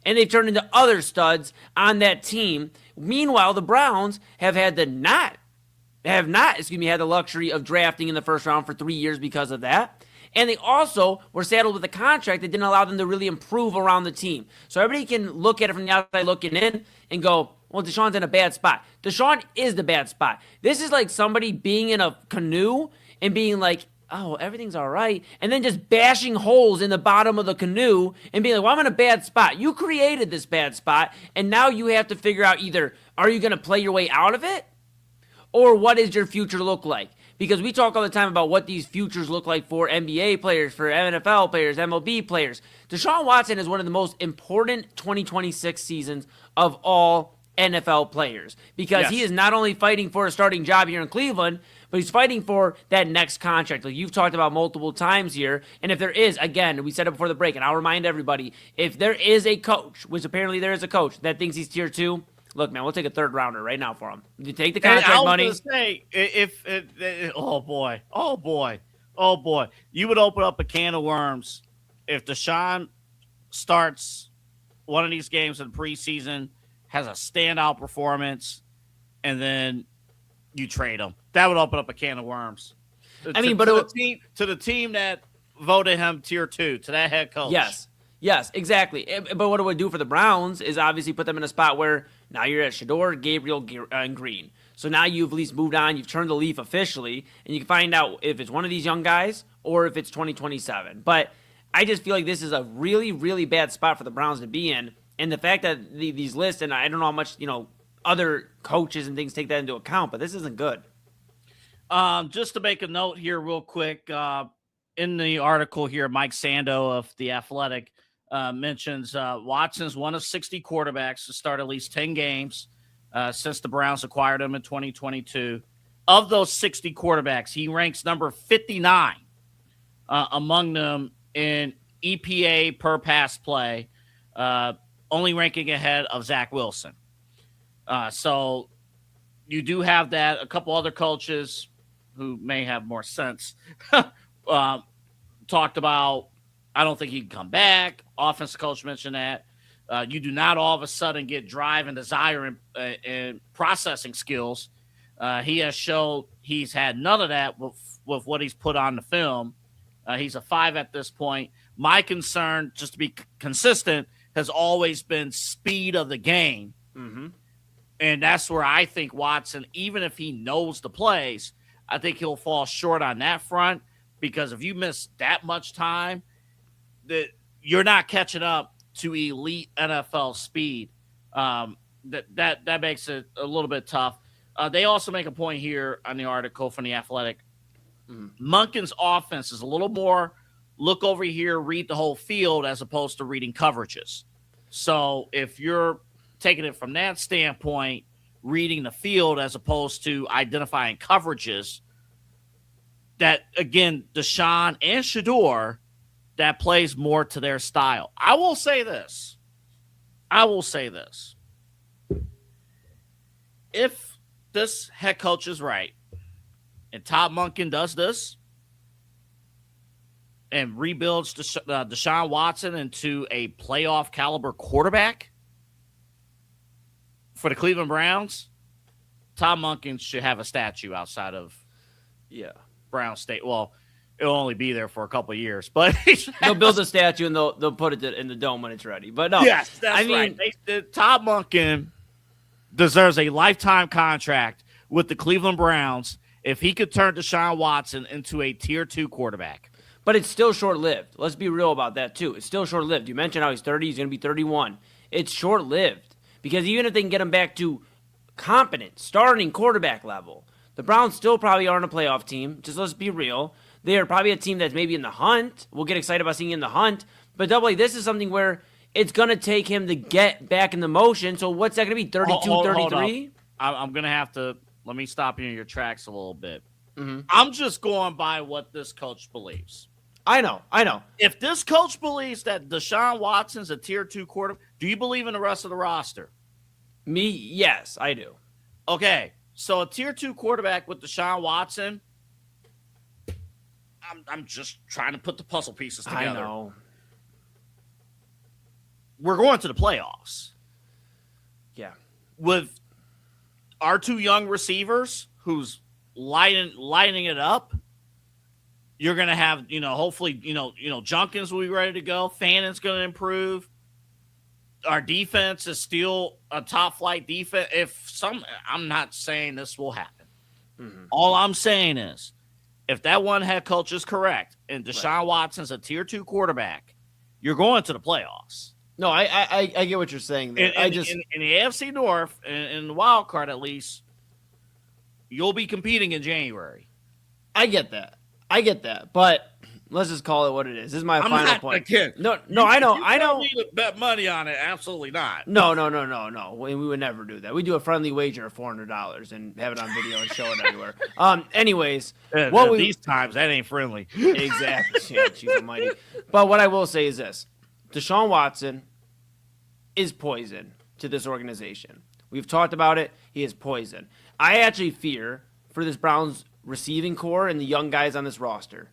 and they've turned into other studs on that team. Meanwhile, the Browns have had the luxury of drafting in the first round for 3 years because of that. And they also were saddled with a contract that didn't allow them to really improve around the team. So everybody can look at it from the outside looking in and go, well, Deshaun's in a bad spot. Deshaun is the bad spot. This is like somebody being in a canoe and being like, oh, everything's all right, and then just bashing holes in the bottom of the canoe and being like, well, I'm in a bad spot. You created this bad spot, and now you have to figure out either, are you going to play your way out of it, or what does your future look like? Because we talk all the time about what these futures look like for NBA players, for NFL players, MLB players. Deshaun Watson is one of the most important 2026 seasons of all NFL players, because he is not only fighting for a starting job here in Cleveland, but he's fighting for that next contract like you've talked about multiple times here. And if there is, again, we said it before the break, and I'll remind everybody, if there is a coach, which apparently there is a coach that thinks he's tier 2, look, man, we'll take a third rounder right now for him. You take the contract money. I was going to say, oh boy, you would open up a can of worms if Deshaun starts one of these games in the preseason, has a standout performance, and then you trade him. That would open up a can of worms. To the team that voted him tier 2, to that head coach. Yes, exactly. But what it would do for the Browns is obviously put them in a spot where now you're at Shedeur, Gabriel, and Green. So now you've at least moved on. You've turned the leaf officially, and you can find out if it's one of these young guys or if it's 2027. But I just feel like this is a really, really bad spot for the Browns to be in. And the fact that these lists, and I don't know how much, other coaches and things take that into account, but this isn't good. Just to make a note here real quick, in the article here, Mike Sando of The Athletic mentions Watson's one of 60 quarterbacks to start at least 10 games since the Browns acquired him in 2022. Of those 60 quarterbacks, he ranks number 59 among them in EPA per pass play, only ranking ahead of Zach Wilson. So you do have that. A couple other coaches who may have more sense talked about, I don't think he can come back. Offensive coach mentioned that. You do not all of a sudden get drive and desire and processing skills. He has showed he's had none of that with what he's put on the film. He's a 5 at this point. My concern, just to be consistent, has always been speed of the game. Mm-hmm. And that's where I think Watson, even if he knows the plays, I think he'll fall short on that front, because if you miss that much time, that you're not catching up to elite NFL speed. That makes it a little bit tough. They also make a point here on the article from The Athletic. Monken's offense is a little more look over here, read the whole field, as opposed to reading coverages. So if you're taking it from that standpoint, reading the field as opposed to identifying coverages, that, again, Deshaun and Shedeur, that plays more to their style. I will say this. If this head coach is right, and Todd Monken does this and rebuilds Deshaun Watson into a playoff caliber quarterback for the Cleveland Browns, Todd Monken should have a statue outside of Brown State. Well, it'll only be there for a couple of years, but they'll build a statue and they'll put it in the dome when it's ready. But no, yes, that's right. Todd Monken deserves a lifetime contract with the Cleveland Browns if he could turn Deshaun Watson into a tier 2 quarterback. But it's still short-lived. Let's be real about that, too. It's still short-lived. You mentioned how he's 30. He's going to be 31. It's short-lived. Because even if they can get him back to competent, starting quarterback level, the Browns still probably aren't a playoff team. Just let's be real. They are probably a team that's maybe in the hunt. We'll get excited about seeing in the hunt. But Double A, this is something where it's going to take him to get back in the motion. So what's that going to be, 32, 33? I'm going to have to – let me stop you in your tracks a little bit. Mm-hmm. I'm just going by what this coach believes. I know. If this coach believes that Deshaun Watson's a tier 2 quarterback, do you believe in the rest of the roster? Me, yes, I do. Okay, so a tier 2 quarterback with Deshaun Watson, I'm just trying to put the puzzle pieces together. I know. We're going to the playoffs. Yeah. With our 2 young receivers who's lighting it up, you're going to have, hopefully, Junkins will be ready to go. Fannon's going to improve. Our defense is still a top flight defense. I'm not saying this will happen. Mm-hmm. All I'm saying is, if that one head coach is correct and Deshaun Watson's a tier 2 quarterback, you're going to the playoffs. No, I get what you're saying there. In the AFC North, in the wild card at least, you'll be competing in January. I get that. But let's just call it what it is. This is my final point. No, I know. I don't need to bet money on it. Absolutely not. No. We would never do that. We do a friendly wager of $400 and have it on video and show it everywhere. Anyways, these times that ain't friendly. Exactly. Yeah, she's almighty. But what I will say is this: Deshaun Watson is poison to this organization. We've talked about it. He is poison. I actually fear for this Browns receiving core and the young guys on this roster.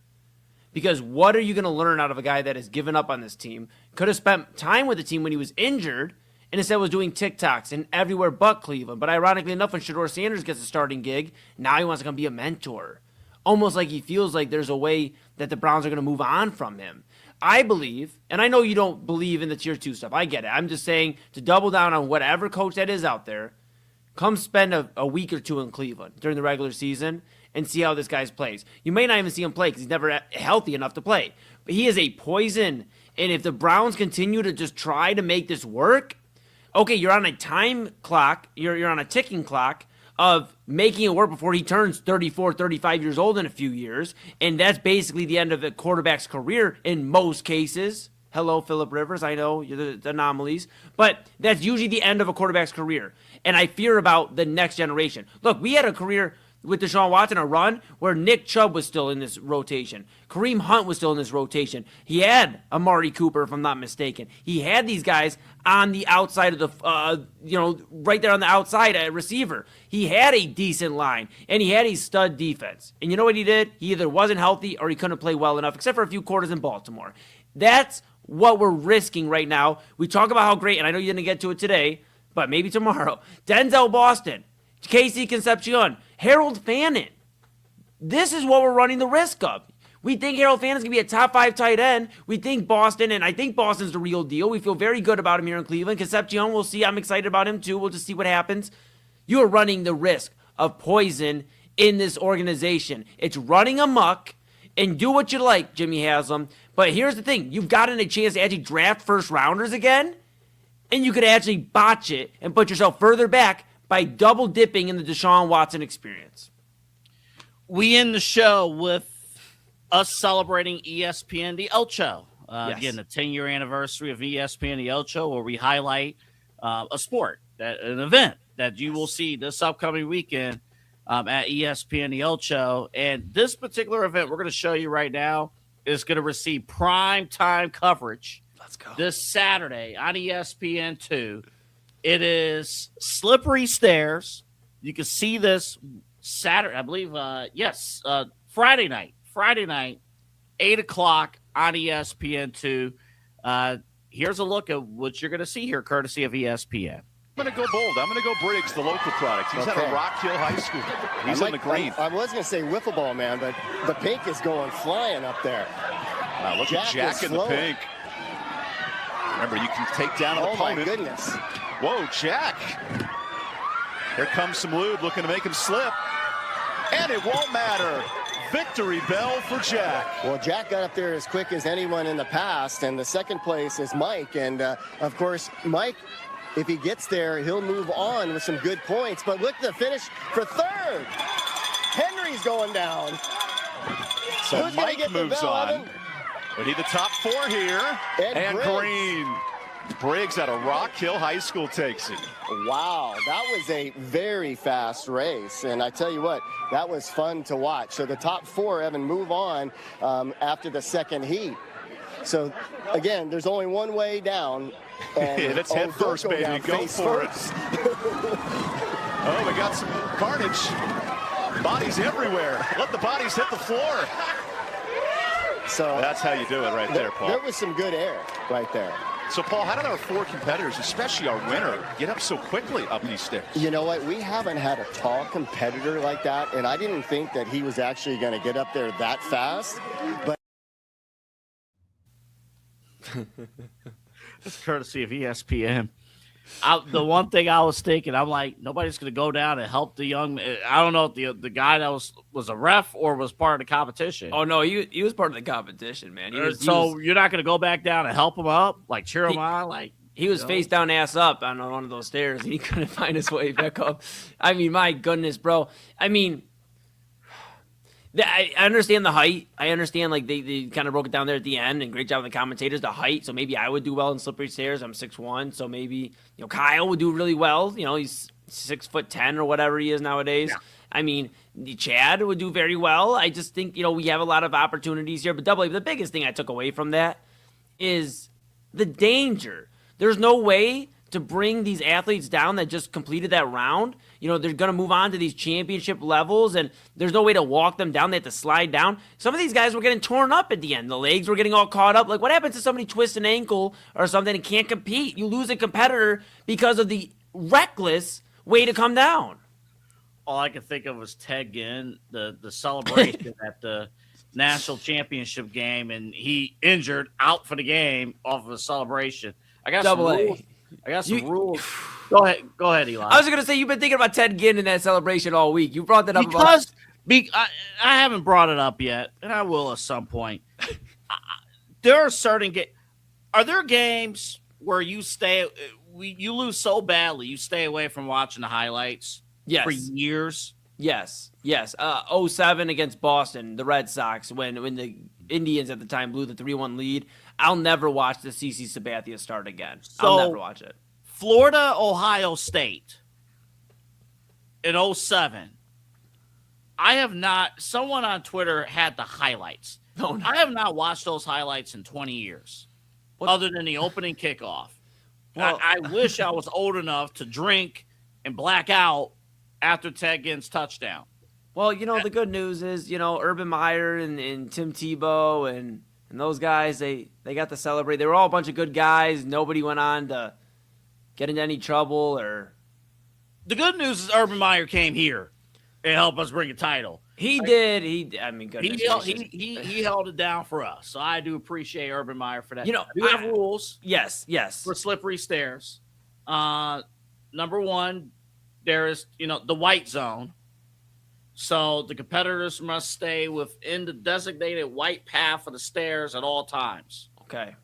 Because what are you going to learn out of a guy that has given up on this team, could have spent time with the team when he was injured, and instead was doing TikToks and everywhere but Cleveland. But ironically enough, when Shedeur Sanders gets a starting gig, now he wants to come be a mentor. Almost like he feels like there's a way that the Browns are going to move on from him. I believe, and I know you don't believe in the tier 2 stuff. I get it. I'm just saying to double down on whatever coach that is out there, come spend a week or 2 in Cleveland during the regular season and see how this guy plays. You may not even see him play because he's never healthy enough to play. But he is a poison. And if the Browns continue to just try to make this work, okay, you're on a time clock. You're on a ticking clock of making it work before he turns 34, 35 years old in a few years. And that's basically the end of a quarterback's career in most cases. Hello, Phillip Rivers. I know you're the anomalies. But that's usually the end of a quarterback's career. And I fear about the next generation. Look, we had a career with Deshaun Watson, a run where Nick Chubb was still in this rotation. Kareem Hunt was still in this rotation. He had Amari Cooper, if I'm not mistaken. He had these guys on the outside of the, right there on the outside at receiver. He had a decent line, and he had a stud defense. And you know what he did? He either wasn't healthy or he couldn't play well enough, except for a few quarters in Baltimore. That's what we're risking right now. We talk about how great, and I know you didn't get to it today, but maybe tomorrow. Denzel Boston, Casey Concepcion, Harold Fannin. This is what we're running the risk of. We think Harold Fannon's going to be a top 5 tight end. We think Boston, and I think Boston's the real deal. We feel very good about him here in Cleveland. Concepcion, we'll see. I'm excited about him too. We'll just see what happens. You are running the risk of poison in this organization. It's running amok, and do what you like, Jimmy Haslam. But here's the thing. You've gotten a chance to actually draft first-rounders again, and you could actually botch it and put yourself further back by double-dipping in the Deshaun Watson experience. We end the show with us celebrating ESPN The Ocho. Yes. Again, the 10-year anniversary of ESPN The Ocho, where we highlight a sport, an event that you will see this upcoming weekend at ESPN The Ocho. And this particular event we're going to show you right now is going to receive prime time coverage. Let's go. This Saturday on ESPN2. It is Slippery Stairs. You can see this Saturday, I believe, Friday night, 8 o'clock on ESPN2. Here's a look at what you're going to see here, courtesy of ESPN. I'm going to go bold. I'm going to go Briggs, the local product. He's out of Rock Hill High School. He's in the green. I was going to say wiffle ball, man, but the pink is going flying up there. Look at Jack in the pink. Remember, you can take down an opponent. Oh, my goodness. Whoa, Jack. Here comes some lube looking to make him slip. And it won't matter. Victory bell for Jack. Well, Jack got up there as quick as anyone in the past, and the second place is Mike. And, of course, Mike, if he gets there, he'll move on with some good points. But look, the finish for third. Henry's going down. So Who's Mike moves on. We need the top 4 here. And Green. Briggs out of Rock Hill High School takes it. Wow, that was a very fast race. And I tell you what, that was fun to watch. So the top 4, Evan, move on after the second heat. So, again, there's only one way down. And, yeah, that's head first, baby. Go for it. Oh, we got some carnage. Bodies everywhere. Let the bodies hit the floor. So that's how you do it right there, Paul. There was some good air right there. So, Paul, how did our 4 competitors, especially our winner, get up so quickly up these stairs? You know what? We haven't had a tall competitor like that, and I didn't think that he was actually going to get up there that fast. But It's courtesy of ESPN. The one thing I was thinking, I'm like, nobody's going to go down and help the young. I don't know if the guy that was a ref or was part of the competition. Oh no, he was part of the competition, man. You're not going to go back down and help him up, like cheer him on, like he was face down, ass up on one of those stairs, and he couldn't find his way back up. I mean, my goodness, bro. I mean, I understand the height. I understand, like, they kind of broke it down there at the end, and great job on the commentators, the height. So maybe I would do well in slippery stairs. I'm 6'1", so maybe, Kyle would do really well. He's 6'10" or whatever he is nowadays. Yeah. I mean, Chad would do very well. I just think, we have a lot of opportunities here. But the biggest thing I took away from that is the danger. There's no way to bring these athletes down that just completed that round. They're going to move on to these championship levels, and there's no way to walk them down. They have to slide down. Some of these guys were getting torn up at the end. The legs were getting all caught up. Like, what happens if somebody twists an ankle or something and can't compete? You lose a competitor because of the reckless way to come down. All I could think of was Ted Ginn, the celebration at the national championship game, and he injured out for the game off of a celebration. I got some rules. Go ahead, Eli. I was going to say, you've been thinking about Ted Ginn in that celebration all week. You brought that up because I haven't brought it up yet, and I will at some point. There are certain games. Are there games where you lose so badly you stay away from watching the highlights? Yes. For years? Yes. 07 against Boston, the Red Sox, when the Indians at the time blew the 3-1 lead. I'll never watch the CC Sabathia start again. I'll never watch it. Florida, Ohio State in 07. I have not – someone on Twitter had the highlights. No. I have not watched those highlights in 20 years other than the opening kickoff. Well, I wish I was old enough to drink and black out after Ted Ginn's touchdown. Well, the good news is, Urban Meyer and Tim Tebow and And those guys, they got to celebrate. They were all a bunch of good guys. Nobody went on to get into any trouble or. The good news is Urban Meyer came here and helped us bring a title. He did. I mean, goodness he held it down for us. So I do appreciate Urban Meyer for that. You know, we have rules. Yes. For slippery stairs. Number one, there is, the white zone. So the competitors must stay within the designated white path of the stairs at all times. Okay.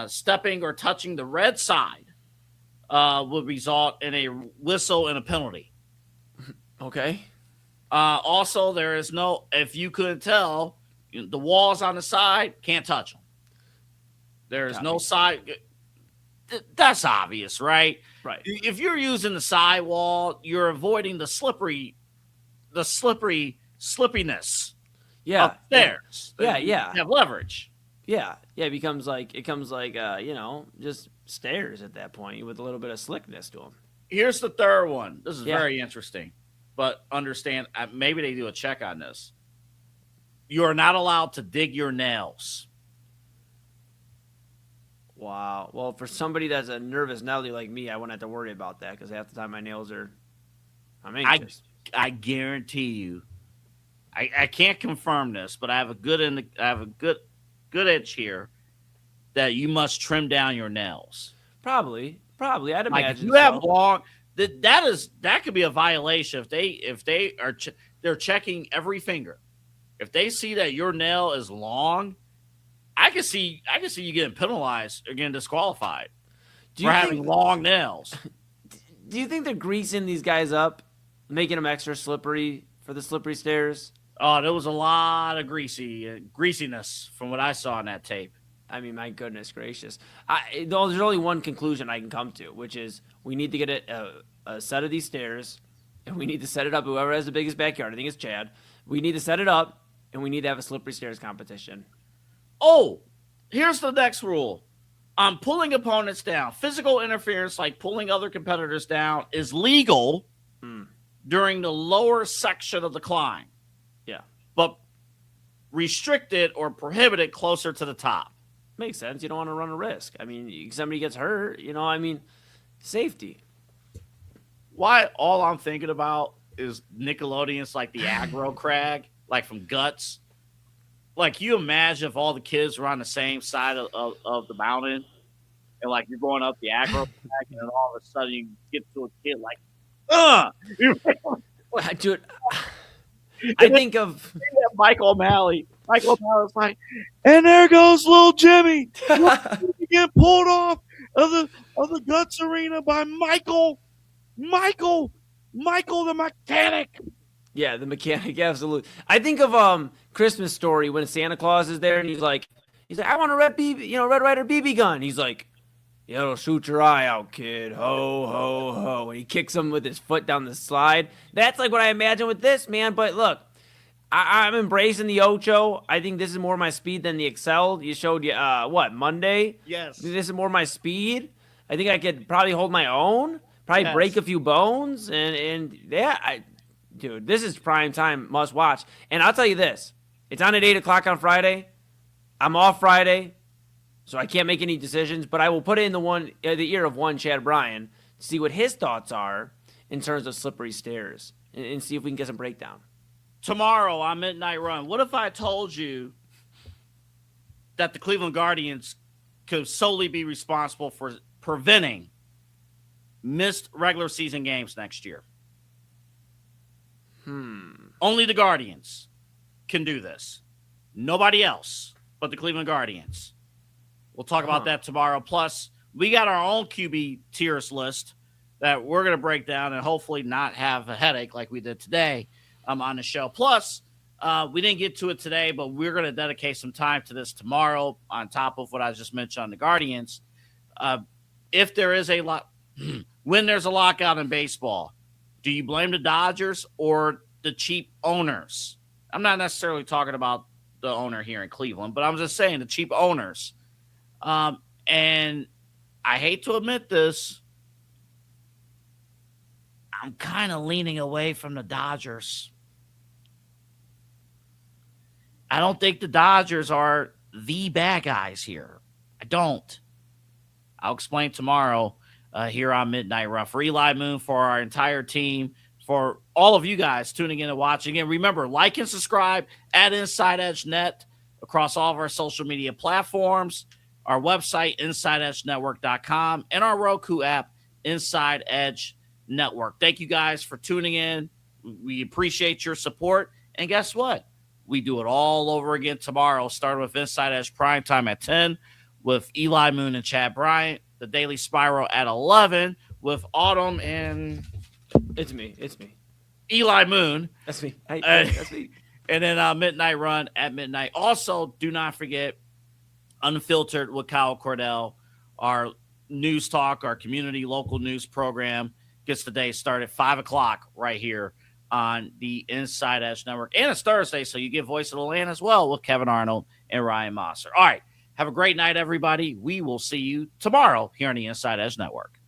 Stepping or touching the red side would result in a whistle and a penalty. Okay. Also, there is no, if you couldn't tell, the walls on the side, can't touch them. There is no side. That's obvious, right? Right. If you're using the side wall, you're avoiding the slippiness. Yeah. Of stairs. Yeah. You have leverage. Yeah. It becomes like, just stairs at that point with a little bit of slickness to them. Here's the third one. This is very interesting, but understand, maybe they do a check on this. You are not allowed to dig your nails. Wow. Well, for somebody that's a nervous Nelly like me, I wouldn't have to worry about that because half the time my nails are, I'm anxious. I guarantee you, I can't confirm this, but I have a good edge here that you must trim down your nails. Probably. I'd imagine. If you have long. That could be a violation if they're checking every finger. If they see that your nail is long, I can see you getting penalized or getting disqualified for having long nails. Do you think they're greasing these guys up, making them extra slippery for the slippery stairs? Oh, there was a lot of greasiness from what I saw on that tape. I mean, my goodness gracious. There's only one conclusion I can come to, which is we need to get a set of these stairs, and we need to set it up. Whoever has the biggest backyard, I think it's Chad, we need to set it up, and we need to have a slippery stairs competition. Oh, here's the next rule. Pulling opponents down. Physical interference, like pulling other competitors down, is legal during the lower section of the climb. Yeah. But restricted or prohibited closer to the top. Makes sense. You don't want to run a risk. I mean, somebody gets hurt, safety. Why all I'm thinking about is Nickelodeon's like the aggro crag, like from Guts. Like, you imagine if all the kids were on the same side of the mountain and, like, you're going up the aggro crag and then all of a sudden you get to a kid like, Dude, I think of Michael O'Malley. Michael O'Malley's like, and there goes little Jimmy. Get pulled off of the Guts arena by Michael the mechanic. Yeah, the mechanic, absolutely. I think of Christmas Story when Santa Claus is there and he's like, I want a Red Ryder BB gun. He's like, it'll shoot your eye out, kid. Ho, ho, ho. And he kicks him with his foot down the slide. That's like what I imagine with this, man. But look, I'm embracing the Ocho. I think this is more my speed than the Excel. You showed Monday? Yes. This is more my speed. I think I could probably hold my own, probably break a few bones. Dude, this is prime time, must watch. And I'll tell you this. It's on at 8 o'clock on Friday. I'm off Friday, so I can't make any decisions. But I will put it in the ear of one Chad Bryan to see what his thoughts are in terms of slippery stairs and see if we can get some breakdown. Tomorrow on Midnight Run, what if I told you that the Cleveland Guardians could solely be responsible for preventing missed regular season games next year? Only the Guardians can do this. Nobody else but the Cleveland Guardians. We'll talk about that tomorrow. Plus, we got our own QB tiers list that we're going to break down and hopefully not have a headache like we did today on the show. Plus, we didn't get to it today, but we're going to dedicate some time to this tomorrow on top of what I just mentioned on the Guardians. If there is when there's a lockout in baseball, do you blame the Dodgers or the cheap owners? I'm not necessarily talking about the owner here in Cleveland, but I'm just saying the cheap owners. And I hate to admit this, I'm kind of leaning away from the Dodgers. I don't think the Dodgers are the bad guys here. I don't. I'll explain tomorrow here on Midnight Run. For Eli Moon, for our entire team, for all of you guys tuning in and watching. And remember, like and subscribe at Inside Edge Net across all of our social media platforms, our website, InsideEdgeNetwork.com, and our Roku app, Inside Edge Network. Thank you guys for tuning in. We appreciate your support. And guess what? We do it all over again tomorrow, starting with Inside Edge Primetime at 10 with Eli Moon and Chad Bryant. The Daily Spiral at 11 with Autumn and It's me. Eli Moon. That's me. That's me. And then Midnight Run at midnight. Also, do not forget Unfiltered with Kyle Cordell, our news talk, our community local news program gets the day started at 5 o'clock right here on the Inside Edge Network. And it's Thursday, so you get Voice of the Land as well with Kevin Arnold and Ryan Mosser. All right. Have a great night, everybody. We will see you tomorrow here on the Inside Edge Network.